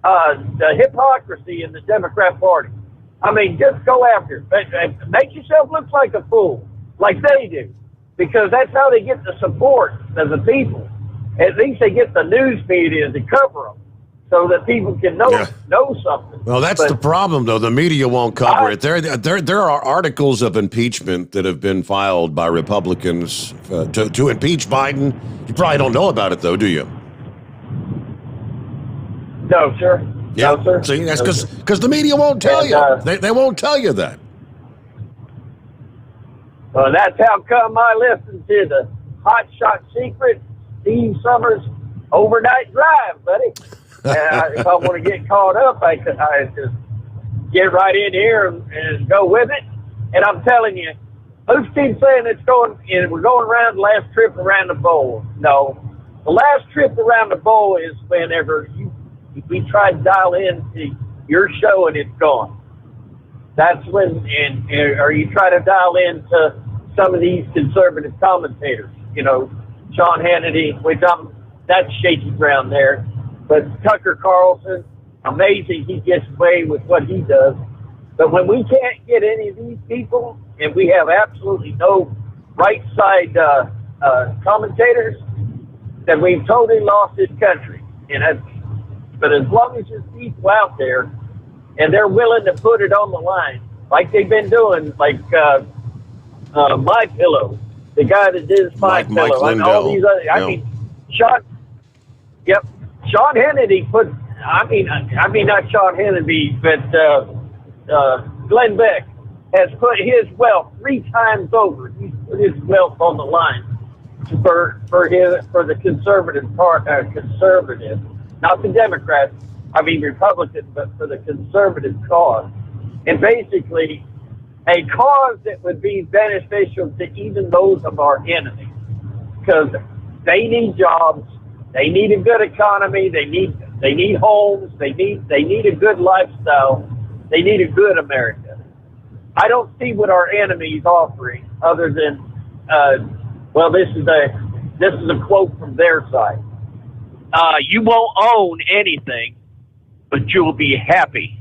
the hypocrisy in the Democrat Party. I mean, just go after it. Make yourself look like a fool, like they do, because that's how they get the support of the people. At least they get the news media to cover them, so that people can know something. Well, that's the problem, though. The media won't cover it. There are articles of impeachment that have been filed by Republicans to impeach Biden. You probably don't know about it, though, do you? No, sir. Yeah. No, sir. See, that's because the media won't tell you. They won't tell you that. Well, that's how come I listened to the Hot Shot Secret, Steve Sommers Overnight Drive, buddy. And if I want to get caught up, I just get right in here and go with it. And I'm telling you, who's keep saying we're going around the last trip around the bowl? No, the last trip around the bowl is whenever we try to dial into your show and it's gone. That's when, or you try to dial into some of these conservative commentators. Sean Hannity, that's shaky ground there. But Tucker Carlson, amazing, he gets away with what he does. But when we can't get any of these people, and we have absolutely no right side commentators, then we've totally lost this country. But as long as there's people out there, and they're willing to put it on the line, like they've been doing, like My Pillow, the guy that did My Pillow, and all these other. I mean, Sean Hannity not Sean Hannity, but Glenn Beck has put his wealth 3 times over. He's put his wealth on the line for the conservative part, not the Democrats, Republican, but for the conservative cause. And basically, a cause that would be beneficial to even those of our enemies. Because they need jobs, they need a good economy, they need homes, they need a good lifestyle, they need a good America. I don't see what our enemies offering other than, this is a quote from their side. You won't own anything, but you'll be happy.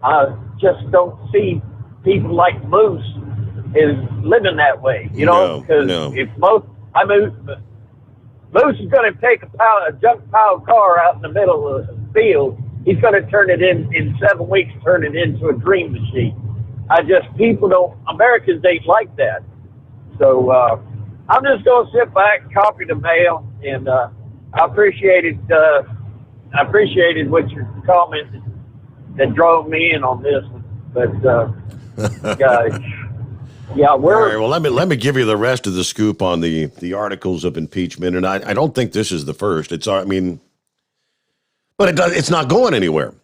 I just don't see people like Moose is living that way, because if Moose is going to take a junk pile car out in the middle of the field, he's going to turn it in 7 weeks, turn it into a dream machine. Americans ain't like that. So I'm just going to sit back, copy the mail, and I appreciated what your comments that drove me in on this one. But yeah, we're all right, well, let me give you the rest of the scoop on the articles of impeachment, and I don't think this is the first. But it's not going anywhere.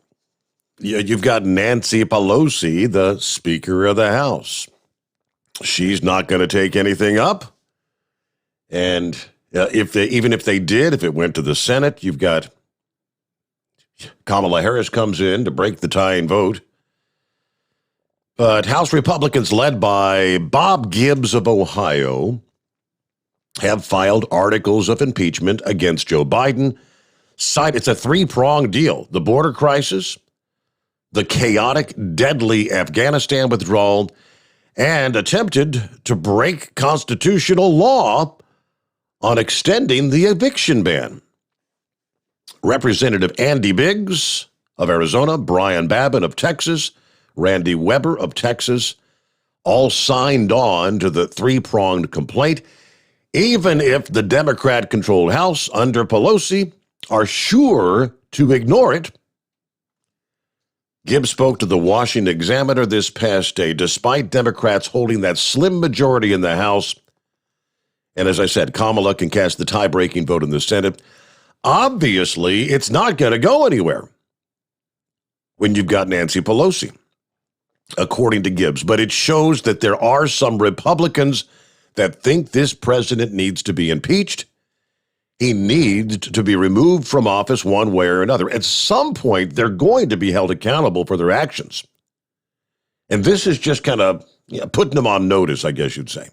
You've got Nancy Pelosi, the Speaker of the House. She's not going to take anything up, and if it went to the Senate, you've got Kamala Harris comes in to break the tie and vote. But House Republicans led by Bob Gibbs of Ohio have filed articles of impeachment against Joe Biden. It's a three-pronged deal: the border crisis, the chaotic, deadly Afghanistan withdrawal, and attempted to break constitutional law on extending the eviction ban. Representative Andy Biggs of Arizona, Brian Babin of Texas, Randy Weber of Texas, all signed on to the three-pronged complaint, even if the Democrat-controlled House under Pelosi are sure to ignore it. Gibbs spoke to the Washington Examiner this past day, despite Democrats holding that slim majority in the House. And as I said, Kamala can cast the tie-breaking vote in the Senate. Obviously, it's not going to go anywhere when you've got Nancy Pelosi, according to Gibbs. But it shows that there are some Republicans that think this president needs to be impeached. He needs to be removed from office one way or another. At some point, they're going to be held accountable for their actions. And this is just kind of putting them on notice, I guess you'd say.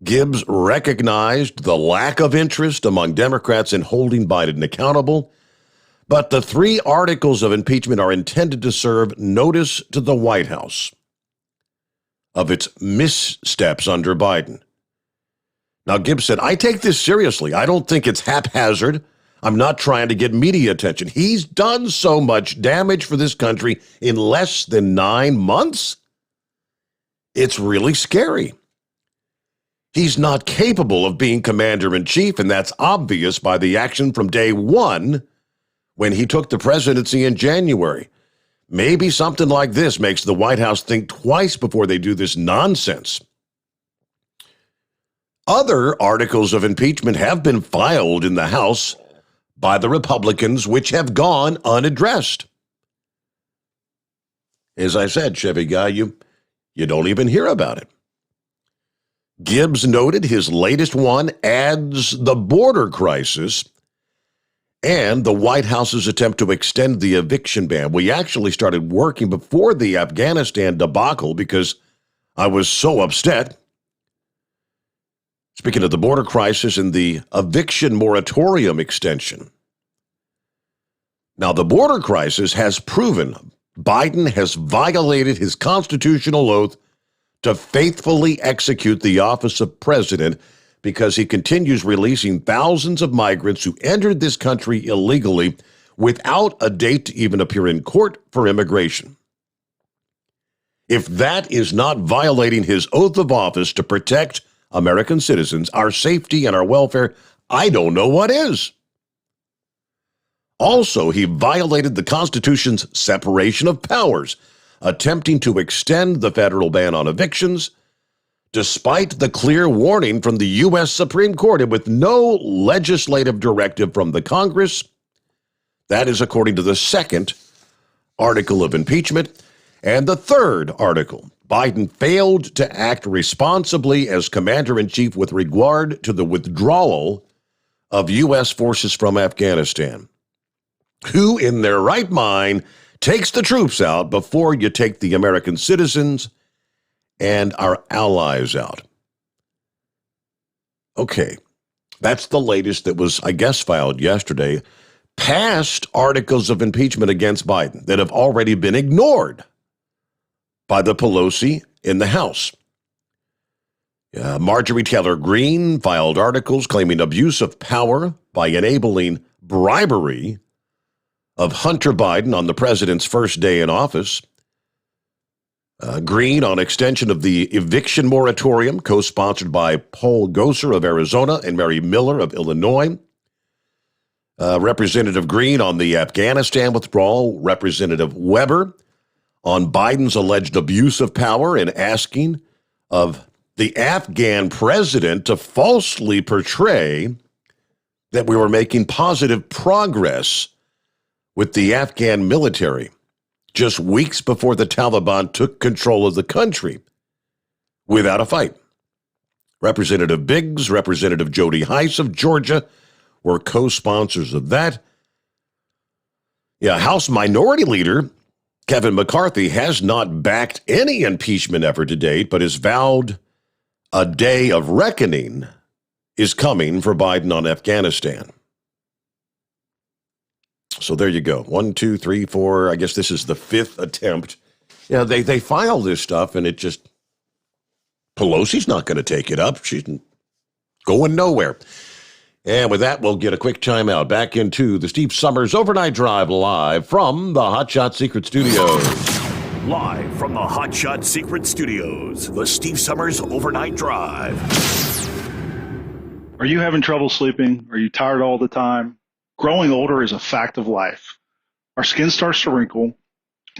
Gibbs recognized the lack of interest among Democrats in holding Biden accountable, but the three articles of impeachment are intended to serve notice to the White House of its missteps under Biden. Now, Gibbs said, I take this seriously. I don't think it's haphazard. I'm not trying to get media attention. He's done so much damage for this country in less than 9 months. It's really scary. He's not capable of being commander-in-chief, and that's obvious by the action from day one when he took the presidency in January. Maybe something like this makes the White House think twice before they do this nonsense. Other articles of impeachment have been filed in the House by the Republicans, which have gone unaddressed. As I said, Chevy Guy, you don't even hear about it. Gibbs noted his latest one adds the border crisis and the White House's attempt to extend the eviction ban. We actually started working before the Afghanistan debacle because I was so upset. Speaking of the border crisis and the eviction moratorium extension. Now, the border crisis has proven Biden has violated his constitutional oath to faithfully execute the office of president because he continues releasing thousands of migrants who entered this country illegally without a date to even appear in court for immigration. If that is not violating his oath of office to protect American citizens, our safety and our welfare, I don't know what is. Also, he violated the Constitution's separation of powers, attempting to extend the federal ban on evictions, despite the clear warning from the U.S. Supreme Court and with no legislative directive from the Congress That is according to the second article of impeachment. And the third article, Biden failed to act responsibly as commander-in-chief with regard to the withdrawal of U.S. forces from Afghanistan. Who in their right mind takes the troops out before you take the American citizens and our allies out? Okay, that's the latest that was, I guess, filed yesterday. Past articles of impeachment against Biden that have already been ignored by the Pelosi in the House. Marjorie Taylor Greene filed articles claiming abuse of power by enabling bribery of Hunter Biden on the president's first day in office. Greene on extension of the eviction moratorium, co-sponsored by Paul Gosar of Arizona and Mary Miller of Illinois. Representative Greene on the Afghanistan withdrawal. Representative Weber on Biden's alleged abuse of power in asking of the Afghan president to falsely portray that we were making positive progress with the Afghan military just weeks before the Taliban took control of the country without a fight. Representative Biggs, Representative Jody Hice of Georgia were co-sponsors of that. House Minority Leader Kevin McCarthy has not backed any impeachment effort to date, but has vowed a day of reckoning is coming for Biden on Afghanistan. So there you go. 1, 2, 3, 4. I guess this is the fifth attempt. They file this stuff, and it just, Pelosi's not going to take it up. She's going nowhere. And with that, we'll get a quick time out. Back into the Steve Sommers Overnight Drive live from the Hot Shot Secret Studios. Live from the Hot Shot Secret Studios, the Steve Sommers Overnight Drive. Are you having trouble sleeping? Are you tired all the time? Growing older is a fact of life. Our skin starts to wrinkle,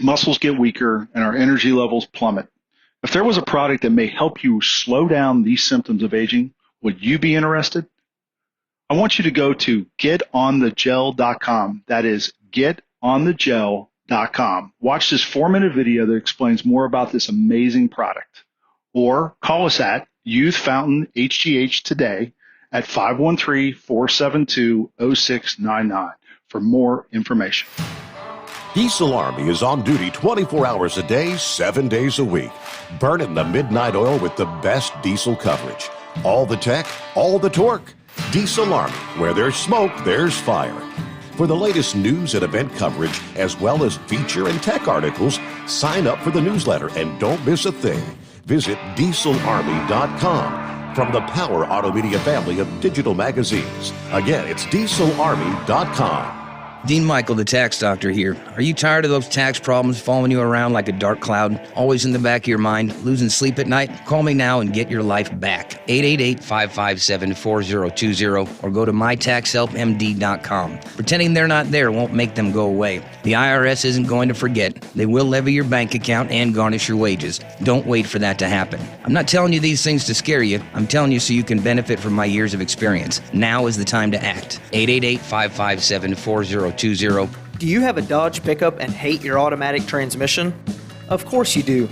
muscles get weaker, and our energy levels plummet. If there was a product that may help you slow down these symptoms of aging, would you be interested? I want you to go to getonthegel.com. That is getonthegel.com. Watch this 4-minute video that explains more about this amazing product. Or call us at Youth Fountain HGH today at 513-472-0699 for more information. Diesel Army is on duty 24 hours a day, 7 days a week. Burning the midnight oil with the best diesel coverage. All the tech, all the torque. Diesel Army, where there's smoke, there's fire. For the latest news and event coverage, as well as feature and tech articles, sign up for the newsletter and don't miss a thing. Visit dieselarmy.com from the Power Auto Media family of digital magazines. Again, it's dieselarmy.com. Dean Michael, the tax doctor here. Are you tired of those tax problems following you around like a dark cloud, always in the back of your mind, losing sleep at night? Call me now and get your life back. 888-557-4020 or go to mytaxhelpmd.com. Pretending they're not there won't make them go away. The IRS isn't going to forget. They will levy your bank account and garnish your wages. Don't wait for that to happen. I'm not telling you these things to scare you. I'm telling you so you can benefit from my years of experience. Now is the time to act. 888-557-4020. Do you have a Dodge pickup and hate your automatic transmission? Of course you do.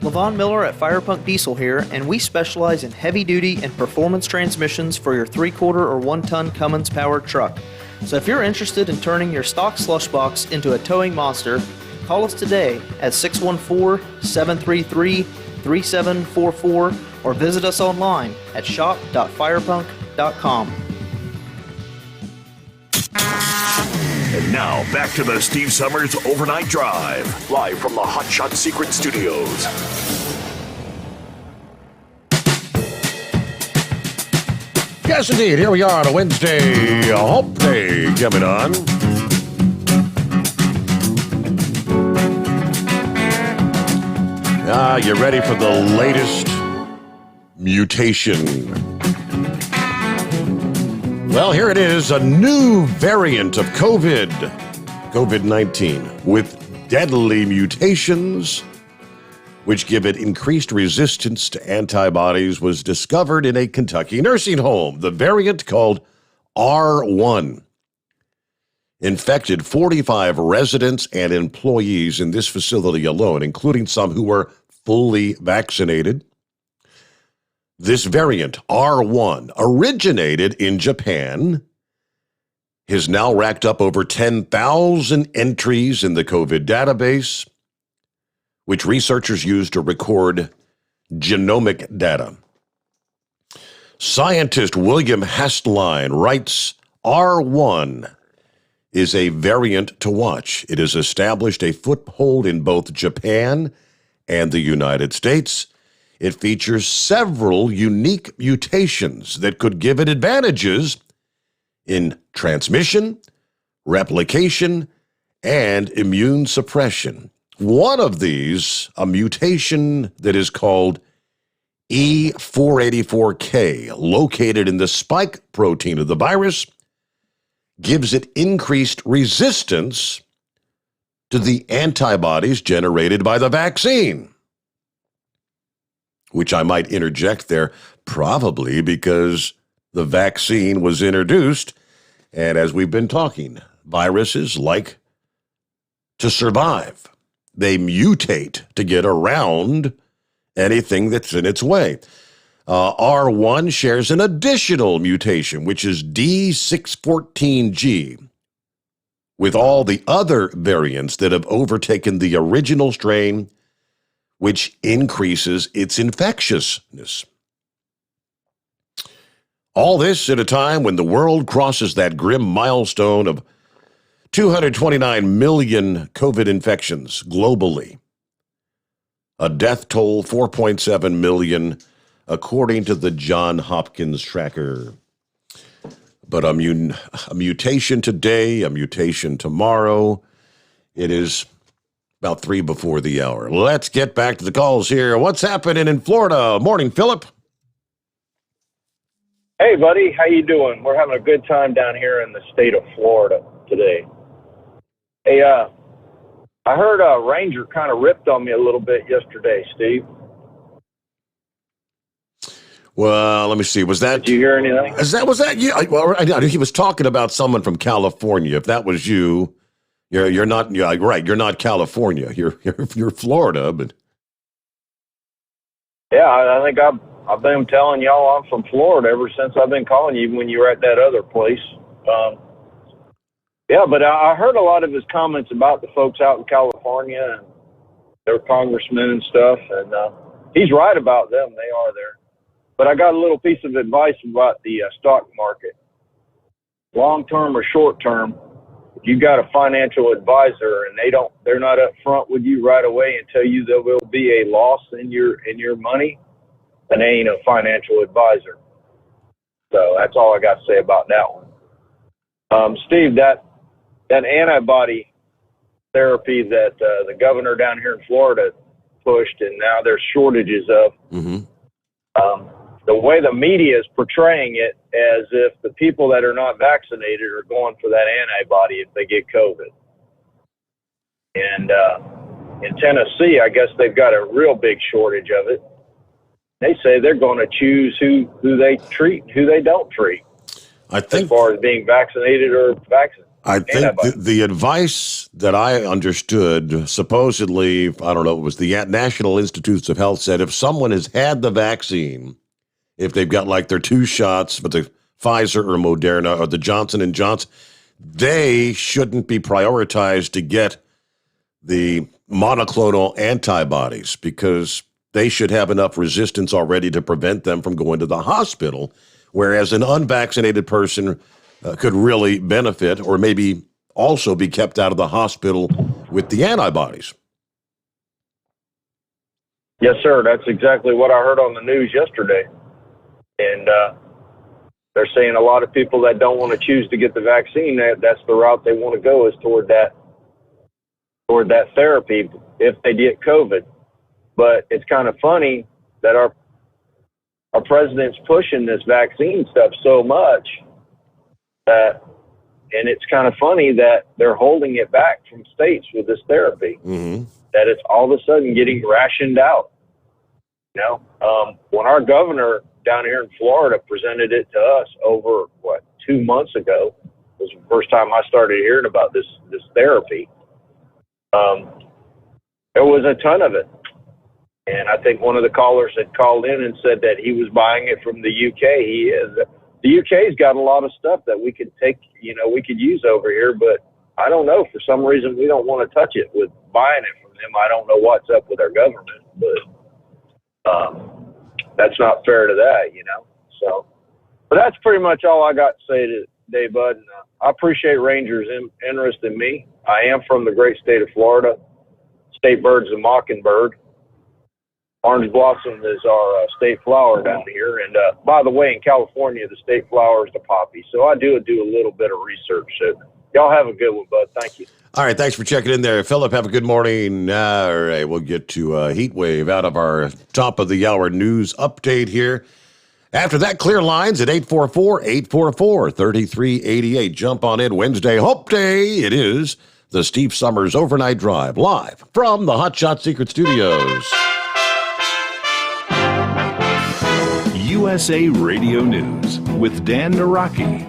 Levon Miller at Firepunk Diesel here, and we specialize in heavy-duty and performance transmissions for your 3/4 or 1-ton Cummins-powered truck. So if you're interested in turning your stock slush box into a towing monster, call us today at 614-733-3744 or visit us online at shop.firepunk.com. And now, back to the Steve Sommers Overnight Drive, live from the Hot Shot Secret Studios. Yes, indeed. Here we are on a Wednesday hump day coming on. You ready for the latest mutation? Well, here it is, a new variant of COVID-19 with deadly mutations, which give it increased resistance to antibodies, was discovered in a Kentucky nursing home. The variant called R1 infected 45 residents and employees in this facility alone, including some who were fully vaccinated. This variant, R1, originated in Japan, has now racked up over 10,000 entries in the COVID database, which researchers use to record genomic data. Scientist William Hastline writes, R1 is a variant to watch. It has established a foothold in both Japan and the United States. It features several unique mutations that could give it advantages in transmission, replication, and immune suppression. One of these, a mutation that is called E484K, located in the spike protein of the virus, gives it increased resistance to the antibodies generated by the vaccine. Which I might interject there, probably because the vaccine was introduced, and as we've been talking, viruses like to survive. They mutate to get around anything that's in its way. R1 shares an additional mutation, which is D614G, with all the other variants that have overtaken the original strain, which increases its infectiousness. All this at a time when the world crosses that grim milestone of 229 million COVID infections globally. A death toll 4.7 million, according to the Johns Hopkins tracker. But a mutation today, a mutation tomorrow. It is about 3 before the hour. Let's get back to the calls here. What's happening in Florida? Morning, Philip. Hey, buddy. How you doing? We're having a good time down here in the state of Florida today. Hey, I heard a Ranger kind of ripped on me a little bit yesterday, Steve. Well, let me see. Did you hear anything? Was that you? Well, I know he was talking about someone from California. If that was you, you're not right. You're not California. You're Florida, but yeah, I think I've been telling y'all I'm from Florida ever since I've been calling you when you were at that other place. Yeah, but I heard a lot of his comments about the folks out in California and their congressmen and stuff, and he's right about them. They are there. But I got a little piece of advice about the stock market. Long-term or short-term, if you got a financial advisor and they're not up front with you right away and tell you there will be a loss in your money, then they ain't a financial advisor. So that's all I got to say about that one. Steve, that antibody therapy that the governor down here in Florida pushed, and now there's shortages of. The way the media is portraying it as if the people that are not vaccinated are going for that antibody if they get COVID. And in Tennessee, I guess they've got a real big shortage of it. They say they're going to choose who they treat and who they don't treat. I think, as far as being vaccinated or vaccinated. I think the advice that I understood, supposedly, I don't know, it was the National Institutes of Health said if someone has had the vaccine, if they've got like their 2 shots, but the Pfizer or Moderna or the Johnson & Johnson, they shouldn't be prioritized to get the monoclonal antibodies because they should have enough resistance already to prevent them from going to the hospital, whereas an unvaccinated person could really benefit or maybe also be kept out of the hospital with the antibodies. Yes, sir. That's exactly what I heard on the news yesterday. And they're saying a lot of people that don't want to choose to get the vaccine, that's the route they want to go, is toward that therapy if they get COVID. But it's kind of funny that our president's pushing this vaccine stuff so much that, and it's kind of funny that they're holding it back from states with this therapy, that it's all of a sudden getting rationed out. You know, when our governor down here in Florida presented it to us over, 2 months ago, was the first time I started hearing about this therapy. There was a ton of it. And I think one of the callers had called in and said that he was buying it from the UK. The UK's got a lot of stuff that we could take, we could use over here, but I don't know. For some reason, we don't want to touch it with buying it from them. I don't know what's up with our government, but that's not fair to that, So, but that's pretty much all I got to say today, Bud. And, I appreciate Rangers' interest in me. I am from the great state of Florida. State bird's the mockingbird. Orange blossom is our state flower down here. And by the way, in California, the state flower is the poppy. So I do a little bit of research. So y'all have a good one, Bud. Thank you. All right, thanks for checking in there. Philip, have a good morning. All right, we'll get to heat wave out of our top of the hour news update here. After that, clear lines at 844-844-3388. Jump on in Wednesday, Hope Day. It is the Steve Sommers Overnight Drive, live from the Hot Shot Secret Studios. USA Radio News with Dan Naraki.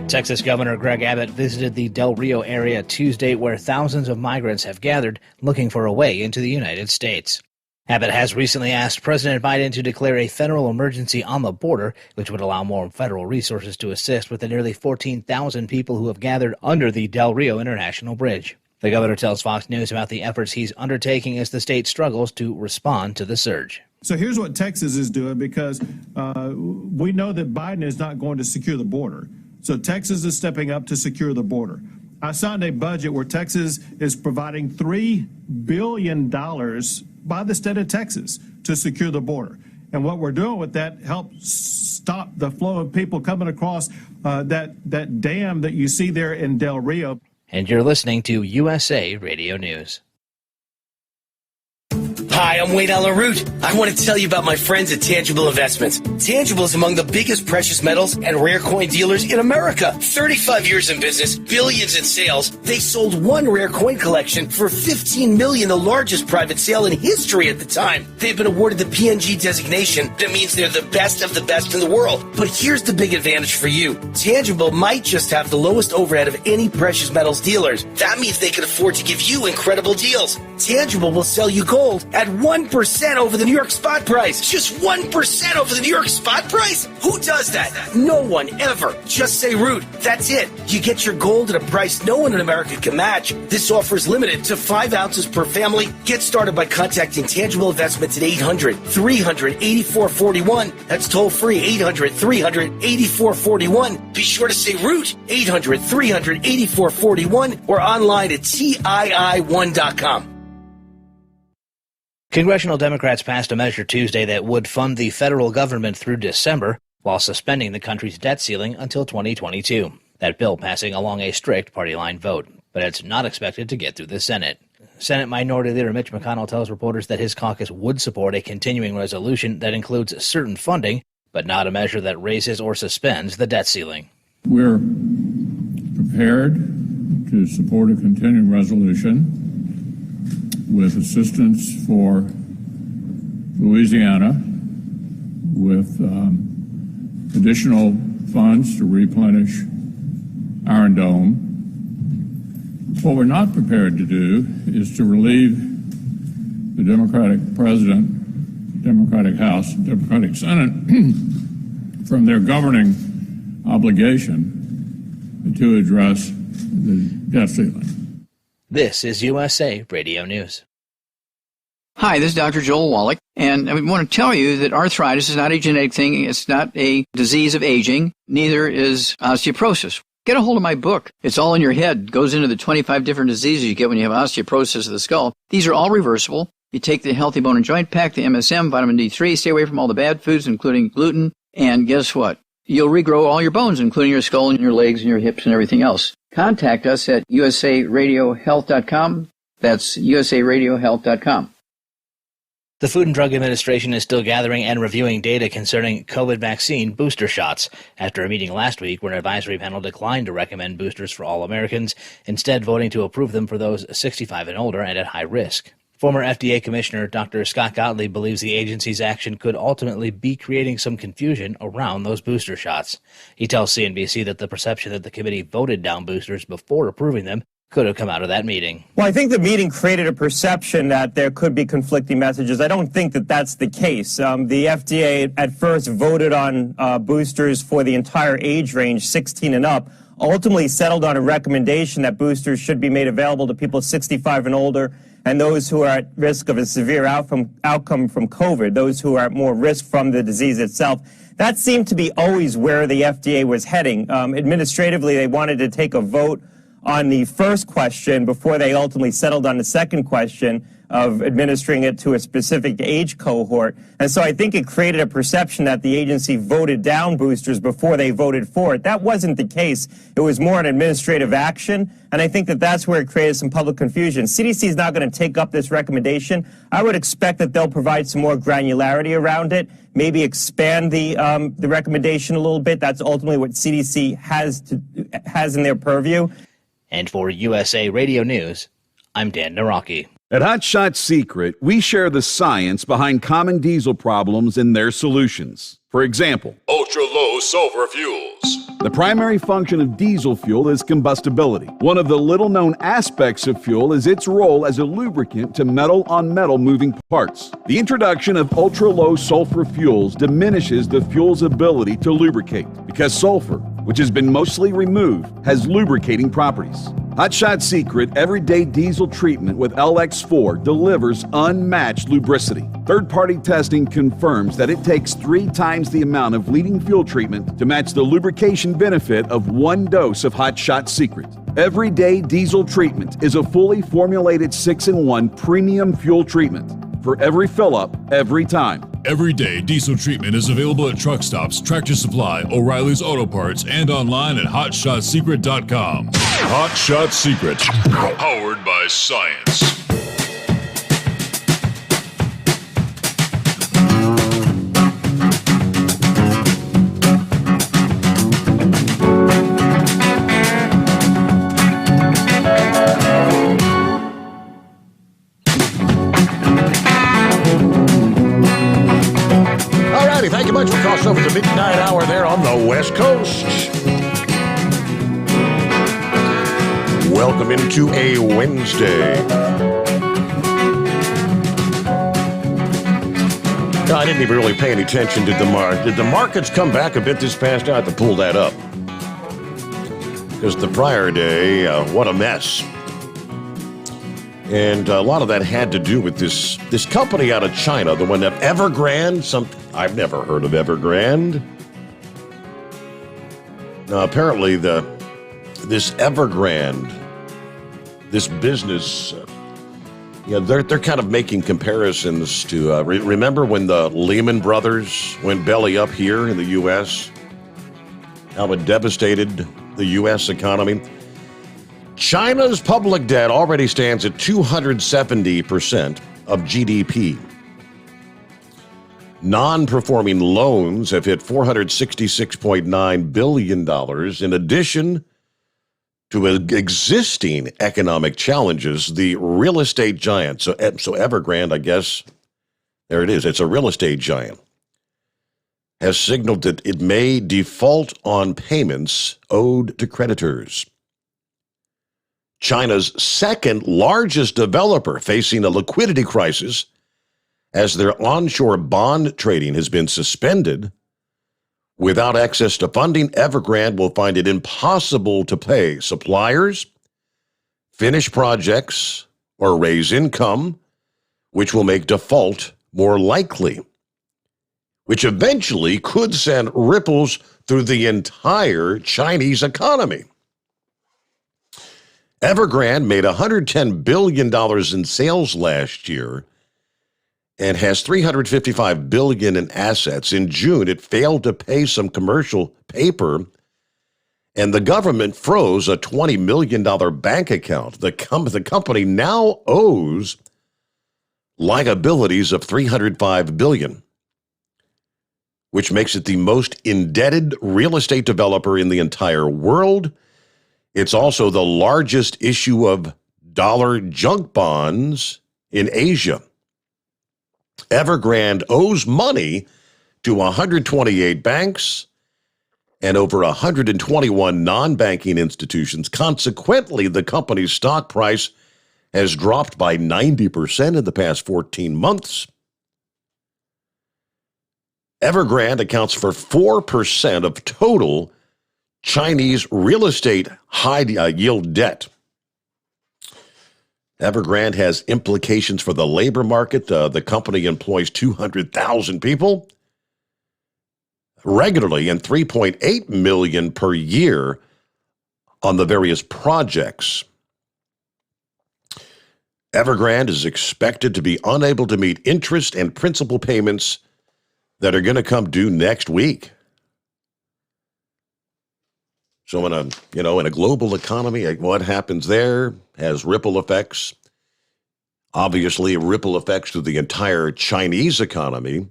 Texas Governor Greg Abbott visited the Del Rio area Tuesday, where thousands of migrants have gathered looking for a way into the United States. Abbott has recently asked President Biden to declare a federal emergency on the border, which would allow more federal resources to assist with the nearly 14,000 people who have gathered under the Del Rio International Bridge. The governor tells Fox News about the efforts he's undertaking as the state struggles to respond to the surge. So here's what Texas is doing, because we know that Biden is not going to secure the border. So Texas is stepping up to secure the border. I signed a budget where Texas is providing $3 billion by the state of Texas to secure the border. And what we're doing with that helps stop the flow of people coming across that dam that you see there in Del Rio. And you're listening to USA Radio News. Hi, I'm Wayne LaRoute. I want to tell you about my friends at Tangible Investments. Tangible is among the biggest precious metals and rare coin dealers in America. 35 years in business, billions in sales. They sold one rare coin collection for $15 million, the largest private sale in history at the time. They've been awarded the PNG designation. That means they're the best of the best in the world. But here's the big advantage for you. Tangible might just have the lowest overhead of any precious metals dealers. That means they can afford to give you incredible deals. Tangible will sell you gold at 1% over the New York spot price. Just 1% over the New York spot price? Who does that? No one ever. Just say Root. That's it. You get your gold at a price no one in America can match. This offer is limited to 5 ounces per family. Get started by contacting Tangible Investments at 800-300-8441. That's toll free, 800-300-8441. Be sure to say Root, 800-300-8441, or online at TII1.com. Congressional Democrats passed a measure Tuesday that would fund the federal government through December while suspending the country's debt ceiling until 2022. That bill passing along a strict party line vote, but it's not expected to get through the Senate. Senate Minority Leader Mitch McConnell tells reporters that his caucus would support a continuing resolution that includes certain funding, but not a measure that raises or suspends the debt ceiling. We're prepared to support a continuing resolution with assistance for Louisiana, with additional funds to replenish Iron Dome. What we're not prepared to do is to relieve the Democratic President, Democratic House, and Democratic Senate from their governing obligation to address the debt ceiling. This is USA Radio News. Hi, this is Dr. Joel Wallach, and I want to tell you that arthritis is not a genetic thing. It's not a disease of aging. Neither is osteoporosis. Get a hold of my book. It's all in your head. It goes into the 25 different diseases you get when you have osteoporosis of the skull. These are all reversible. You take the Healthy Bone and Joint Pack, the MSM, vitamin D3, stay away from all the bad foods, including gluten, and guess what? You'll regrow all your bones, including your skull and your legs and your hips and everything else. Contact us at usaradiohealth.com. That's usaradiohealth.com. The Food and Drug Administration is still gathering and reviewing data concerning COVID vaccine booster shots after a meeting last week where an advisory panel declined to recommend boosters for all Americans, instead voting to approve them for those 65 and older and at high risk. Former FDA Commissioner Dr. Scott Gottlieb believes the agency's action could ultimately be creating some confusion around those booster shots. He tells CNBC that the perception that the committee voted down boosters before approving them could have come out of that meeting. Well, I think the meeting created a perception that there could be conflicting messages. I don't think that that's the case. The FDA at first voted on boosters for the entire age range, 16 and up, ultimately settled on a recommendation that boosters should be made available to people 65 and older and those who are at risk of a severe outcome from COVID, those who are at more risk from the disease itself. That seemed to be always where the FDA was heading. Administratively, they wanted to take a vote on the first question before they ultimately settled on the second question of administering it to a specific age cohort. And so I think it created a perception that the agency voted down boosters before they voted for it. That wasn't the case. It was more an administrative action, and I think that that's where it created some public confusion. CDC is not going to take up this recommendation. I would expect that they'll provide some more granularity around it, maybe expand the recommendation a little bit. That's ultimately what CDC has in their purview. And for USA Radio News, I'm Dan Naraki. At Hot Shot Secret, we share the science behind common diesel problems and their solutions. For example, ultra-low sulfur fuels. The primary function of diesel fuel is combustibility. One of the little-known aspects of fuel is its role as a lubricant to metal-on-metal moving parts. The introduction of ultra-low sulfur fuels diminishes the fuel's ability to lubricate because sulfur, which has been mostly removed, has lubricating properties. Hot Shot Secret Everyday Diesel Treatment with LX4 delivers unmatched lubricity. Third-party testing confirms that it takes 3 times the amount of leading fuel treatment to match the lubrication benefit of 1 dose of Hot Shot Secret. Everyday Diesel Treatment is a fully formulated 6-in-1 premium fuel treatment for every fill-up, every time. Everyday Diesel Treatment is available at truck stops, Tractor Supply, O'Reilly's Auto Parts, and online at HotShotSecret.com. Hot Shot Secret, powered by science. Thank you much for crossing over the midnight hour there on the West Coast. Welcome into a Wednesday. I didn't even really pay any attention. Did the markets come back a bit this past? I have to pull that up. Because the prior day, what a mess. And a lot of that had to do with this company out of China, the one that Evergrande, I've never heard of Evergrande. Now, apparently this Evergrande, this business, they're kind of making comparisons to, remember when the Lehman Brothers went belly up here in the U.S.? How it devastated the U.S. economy? China's public debt already stands at 270% of GDP. Non-performing loans have hit $466.9 billion. In addition to existing economic challenges, the real estate giant, so Evergrande, I guess, there it is, it's a real estate giant, has signaled that it may default on payments owed to creditors. China's second largest developer facing a liquidity crisis as their onshore bond trading has been suspended. Without access to funding, Evergrande will find it impossible to pay suppliers, finish projects, or raise income, which will make default more likely, which eventually could send ripples through the entire Chinese economy. Evergrande made $110 billion in sales last year and has $355 billion in assets. In June, it failed to pay some commercial paper, and the government froze a $20 million bank account. The company now owes liabilities of $305 billion, which makes it the most indebted real estate developer in the entire world. It's also the largest issue of dollar junk bonds in Asia. Evergrande owes money to 128 banks and over 121 non-banking institutions. Consequently, the company's stock price has dropped by 90% in the past 14 months. Evergrande accounts for 4% of total Chinese real estate high-yield debt. Evergrande has implications for the labor market. The company employs 200,000 people regularly and $3.8 million per year on the various projects. Evergrande is expected to be unable to meet interest and principal payments that are going to come due next week. So in a global economy, what happens there has ripple effects. Obviously, ripple effects to the entire Chinese economy.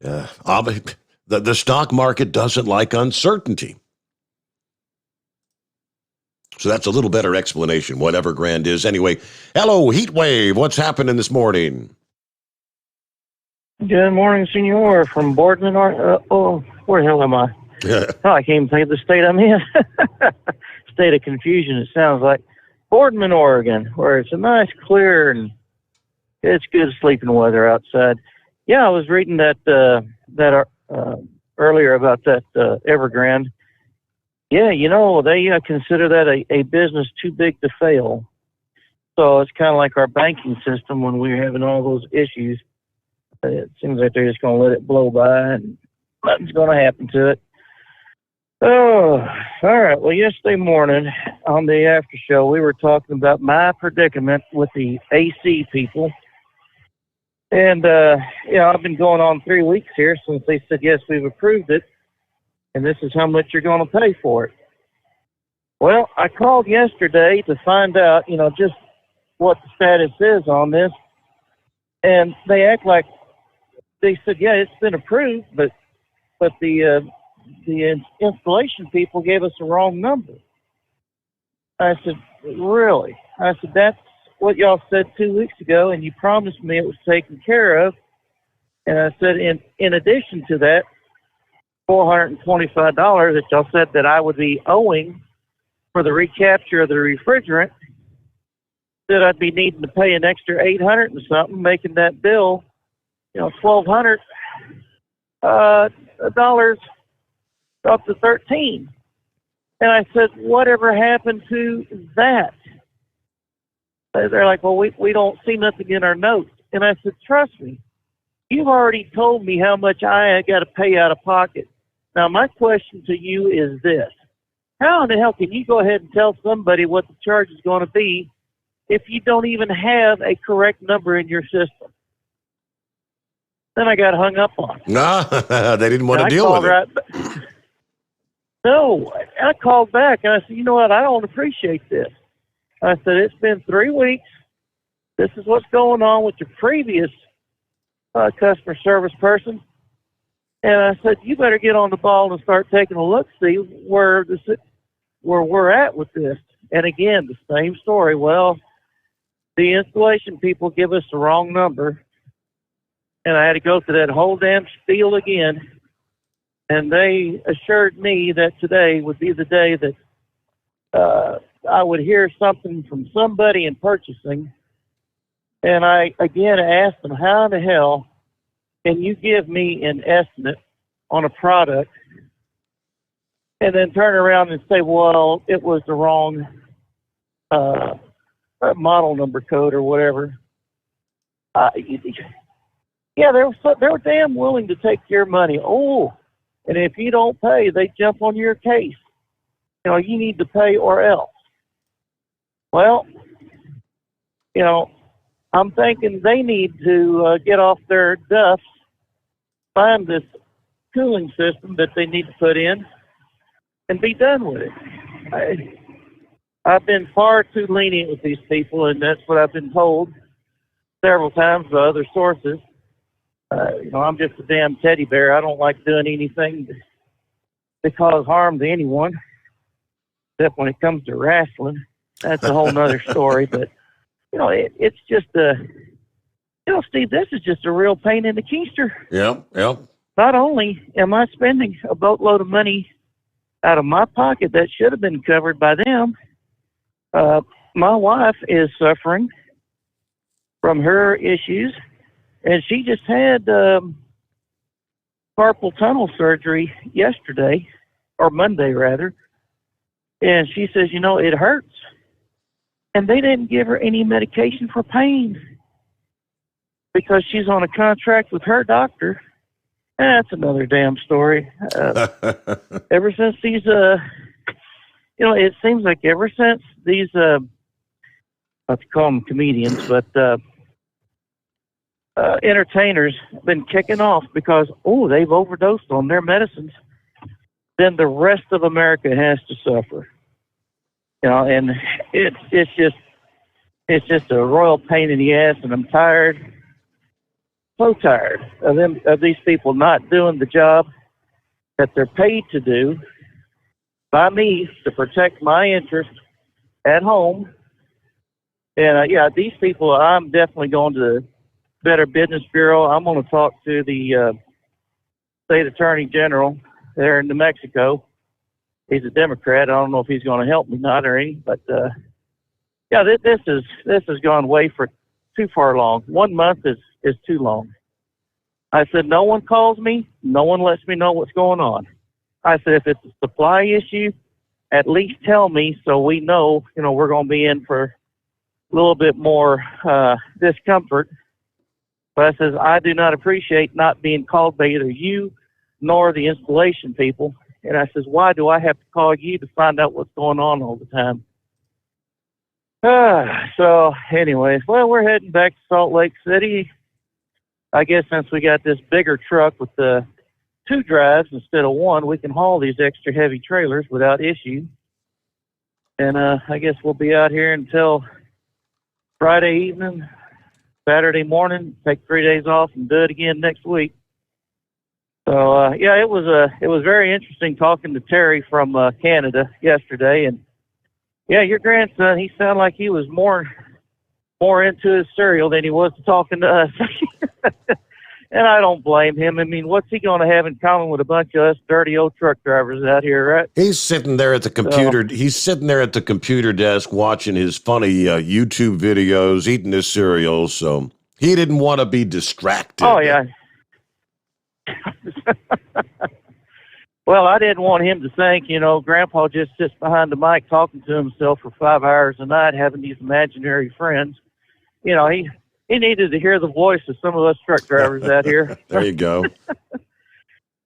The stock market doesn't like uncertainty. So that's a little better explanation, what Evergrande is. Anyway, hello, Heatwave. What's happening this morning? Good morning, Senor, from Boardman, where the hell am I? I can't even think of the state I'm in. State of confusion, it sounds like. Boardman, Oregon, where it's a nice, clear, and it's good sleeping weather outside. Yeah, I was reading that earlier about that Evergrande. Yeah, they consider that a business too big to fail. So it's kind of like our banking system when we're having all those issues. It seems like they're just going to let it blow by and nothing's going to happen to it. Oh, all right. Well, yesterday morning on the after show, we were talking about my predicament with the AC people. And, I've been going on 3 weeks here since they said, yes, we've approved it. And this is how much you're going to pay for it. Well, I called yesterday to find out, just what the status is on this. And they act like they said, yeah, it's been approved, but the installation people gave us the wrong number. I said, really? I said, that's what y'all said 2 weeks ago, and you promised me it was taken care of. And I said, in addition to that, $425 that y'all said that I would be owing for the recapture of the refrigerant, that I'd be needing to pay an extra $800 and something, making that bill, $1,200 dollars up to $13. And I said, whatever happened to that? They're like, well, we don't see nothing in our notes. And I said, trust me, you've already told me how much I got to pay out of pocket. Now, my question to you is this. How in the hell can you go ahead and tell somebody what the charge is going to be if you don't even have a correct number in your system? Then I got hung up on. No, they didn't want to deal with it. No, I called back and I said, you know what, I don't appreciate this. I said, it's been 3 weeks. This is what's going on with your previous customer service person. And I said, you better get on the ball and start taking a look, see where we're at with this. And again, the same story. Well, the installation people give us the wrong number. And I had to go through that whole damn spiel again. And they assured me that today would be the day that I would hear something from somebody in purchasing. And I, again, asked them, how in the hell can you give me an estimate on a product and then turn around and say, well, it was the wrong model number code or whatever? Yeah, they were damn willing to take your money. Oh, and if you don't pay, they jump on your case. You need to pay or else. Well, I'm thinking they need to get off their duffs, find this cooling system that they need to put in, and be done with it. I've been far too lenient with these people, and that's what I've been told several times by other sources. I'm just a damn teddy bear. I don't like doing anything to cause harm to anyone, except when it comes to wrestling. That's a whole nother story. But it's just Steve, this is just a real pain in the keister. Yeah. Not only am I spending a boatload of money out of my pocket that should have been covered by them, my wife is suffering from her issues, and she just had carpal tunnel surgery yesterday, or Monday rather, and she says, it hurts. And they didn't give her any medication for pain because she's on a contract with her doctor. That's another damn story. Ever since these, it seems like ever since these, not to call them comedians, but entertainers have been kicking off because, they've overdosed on their medicines, then the rest of America has to suffer. And it's just a royal pain in the ass, and I'm tired. So tired of these people not doing the job that they're paid to do by me to protect my interest at home. And these people, I'm definitely going to the Better Business Bureau. I'm going to talk to the state attorney general there in New Mexico. He's a Democrat. I don't know if he's going to help me, not or any, but this has gone way for too far long. 1 month is too long. I said, no one calls me. No one lets me know what's going on. I said, if it's a supply issue, at least tell me so we know, we're going to be in for a little bit more discomfort. But I says, I do not appreciate not being called by either you nor the installation people. And I says, why do I have to call you to find out what's going on all the time? So anyways, we're heading back to Salt Lake City. I guess since we got this bigger truck with the 2 drives instead of 1, we can haul these extra heavy trailers without issue. And I guess we'll be out here until Friday evening, Saturday morning, take 3 days off and do it again next week. So it was very interesting talking to Terry from Canada yesterday, and your grandson, he sounded like he was more into his cereal than he was talking to us. And I don't blame him. I mean, what's he going to have in common with a bunch of us dirty old truck drivers out here, right? He's sitting there at the computer. He's sitting there at the computer desk watching his funny YouTube videos, eating his cereal. So he didn't want to be distracted. Oh, yeah. Well, I didn't want him to think, Grandpa just sits behind the mic talking to himself for 5 hours a night, having these imaginary friends. He needed to hear the voice of some of us truck drivers out here. There you go.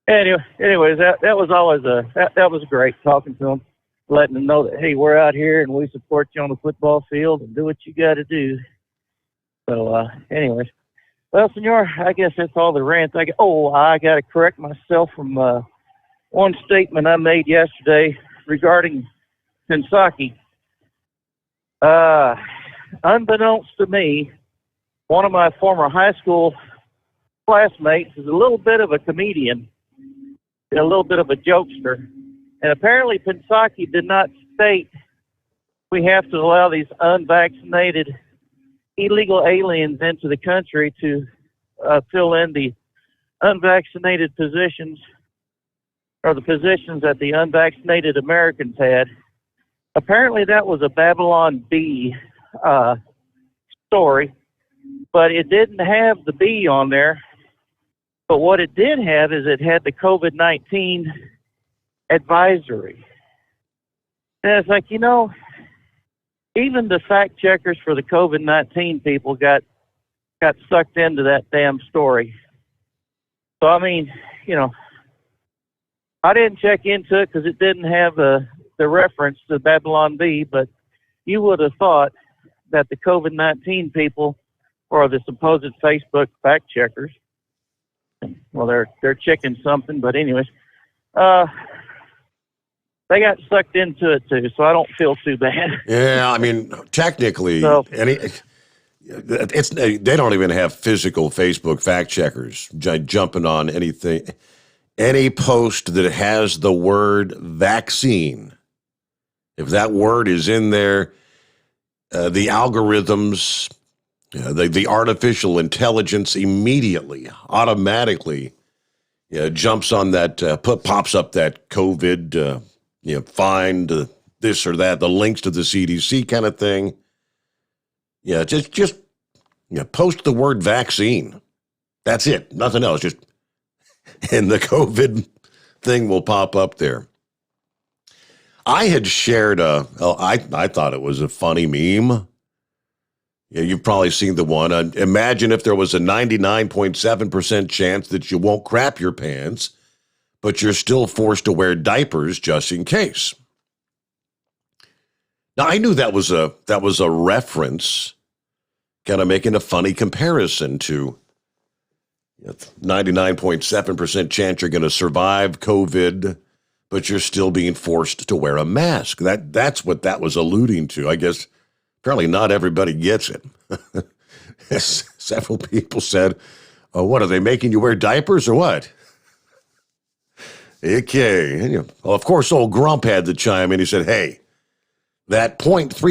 Anyways, that was always that was great talking to him, letting them know that, hey, we're out here and we support you on the football field and do what you got to do. So, anyways, well, Senor, I guess that's all the rant. I got to correct myself from one statement I made yesterday regarding Kentucky. Unbeknownst to me, one of my former high school classmates is a little bit of a comedian, a little bit of a jokester. And apparently Pennsauken did not state we have to allow these unvaccinated illegal aliens into the country to fill in the unvaccinated positions, or the positions that the unvaccinated Americans had. Apparently that was a Babylon Bee story. But it didn't have the B on there. But what it did have is it had the COVID-19 advisory. And it's like, even the fact checkers for the COVID-19 people got sucked into that damn story. So, I mean, I didn't check into it because it didn't have the reference to Babylon Bee, but you would have thought that the COVID-19 people, or the supposed Facebook fact checkers, well, they're checking something, but anyways, they got sucked into it too, so I don't feel too bad. Yeah, I mean, technically, they don't even have physical Facebook fact checkers jumping on anything, any post that has the word vaccine. If that word is in there, the algorithms, the artificial intelligence immediately, automatically jumps on that, pops up that COVID, find this or that, the links to the CDC kind of thing. Yeah, just post the word vaccine. That's it. Nothing else. And the COVID thing will pop up there. I had shared I thought it was a funny meme. Yeah, you've probably seen the one. Imagine if there was a 99.7% chance that you won't crap your pants, but you're still forced to wear diapers just in case. Now, I knew that was a reference, kind of making a funny comparison to 99.7% chance you're going to survive COVID, but you're still being forced to wear a mask. That's what that was alluding to. I guess apparently not everybody gets it. Several people said, what, are they making you wear diapers or what? Okay. And, of course, old Grump had to chime in. He said, hey, that 0.3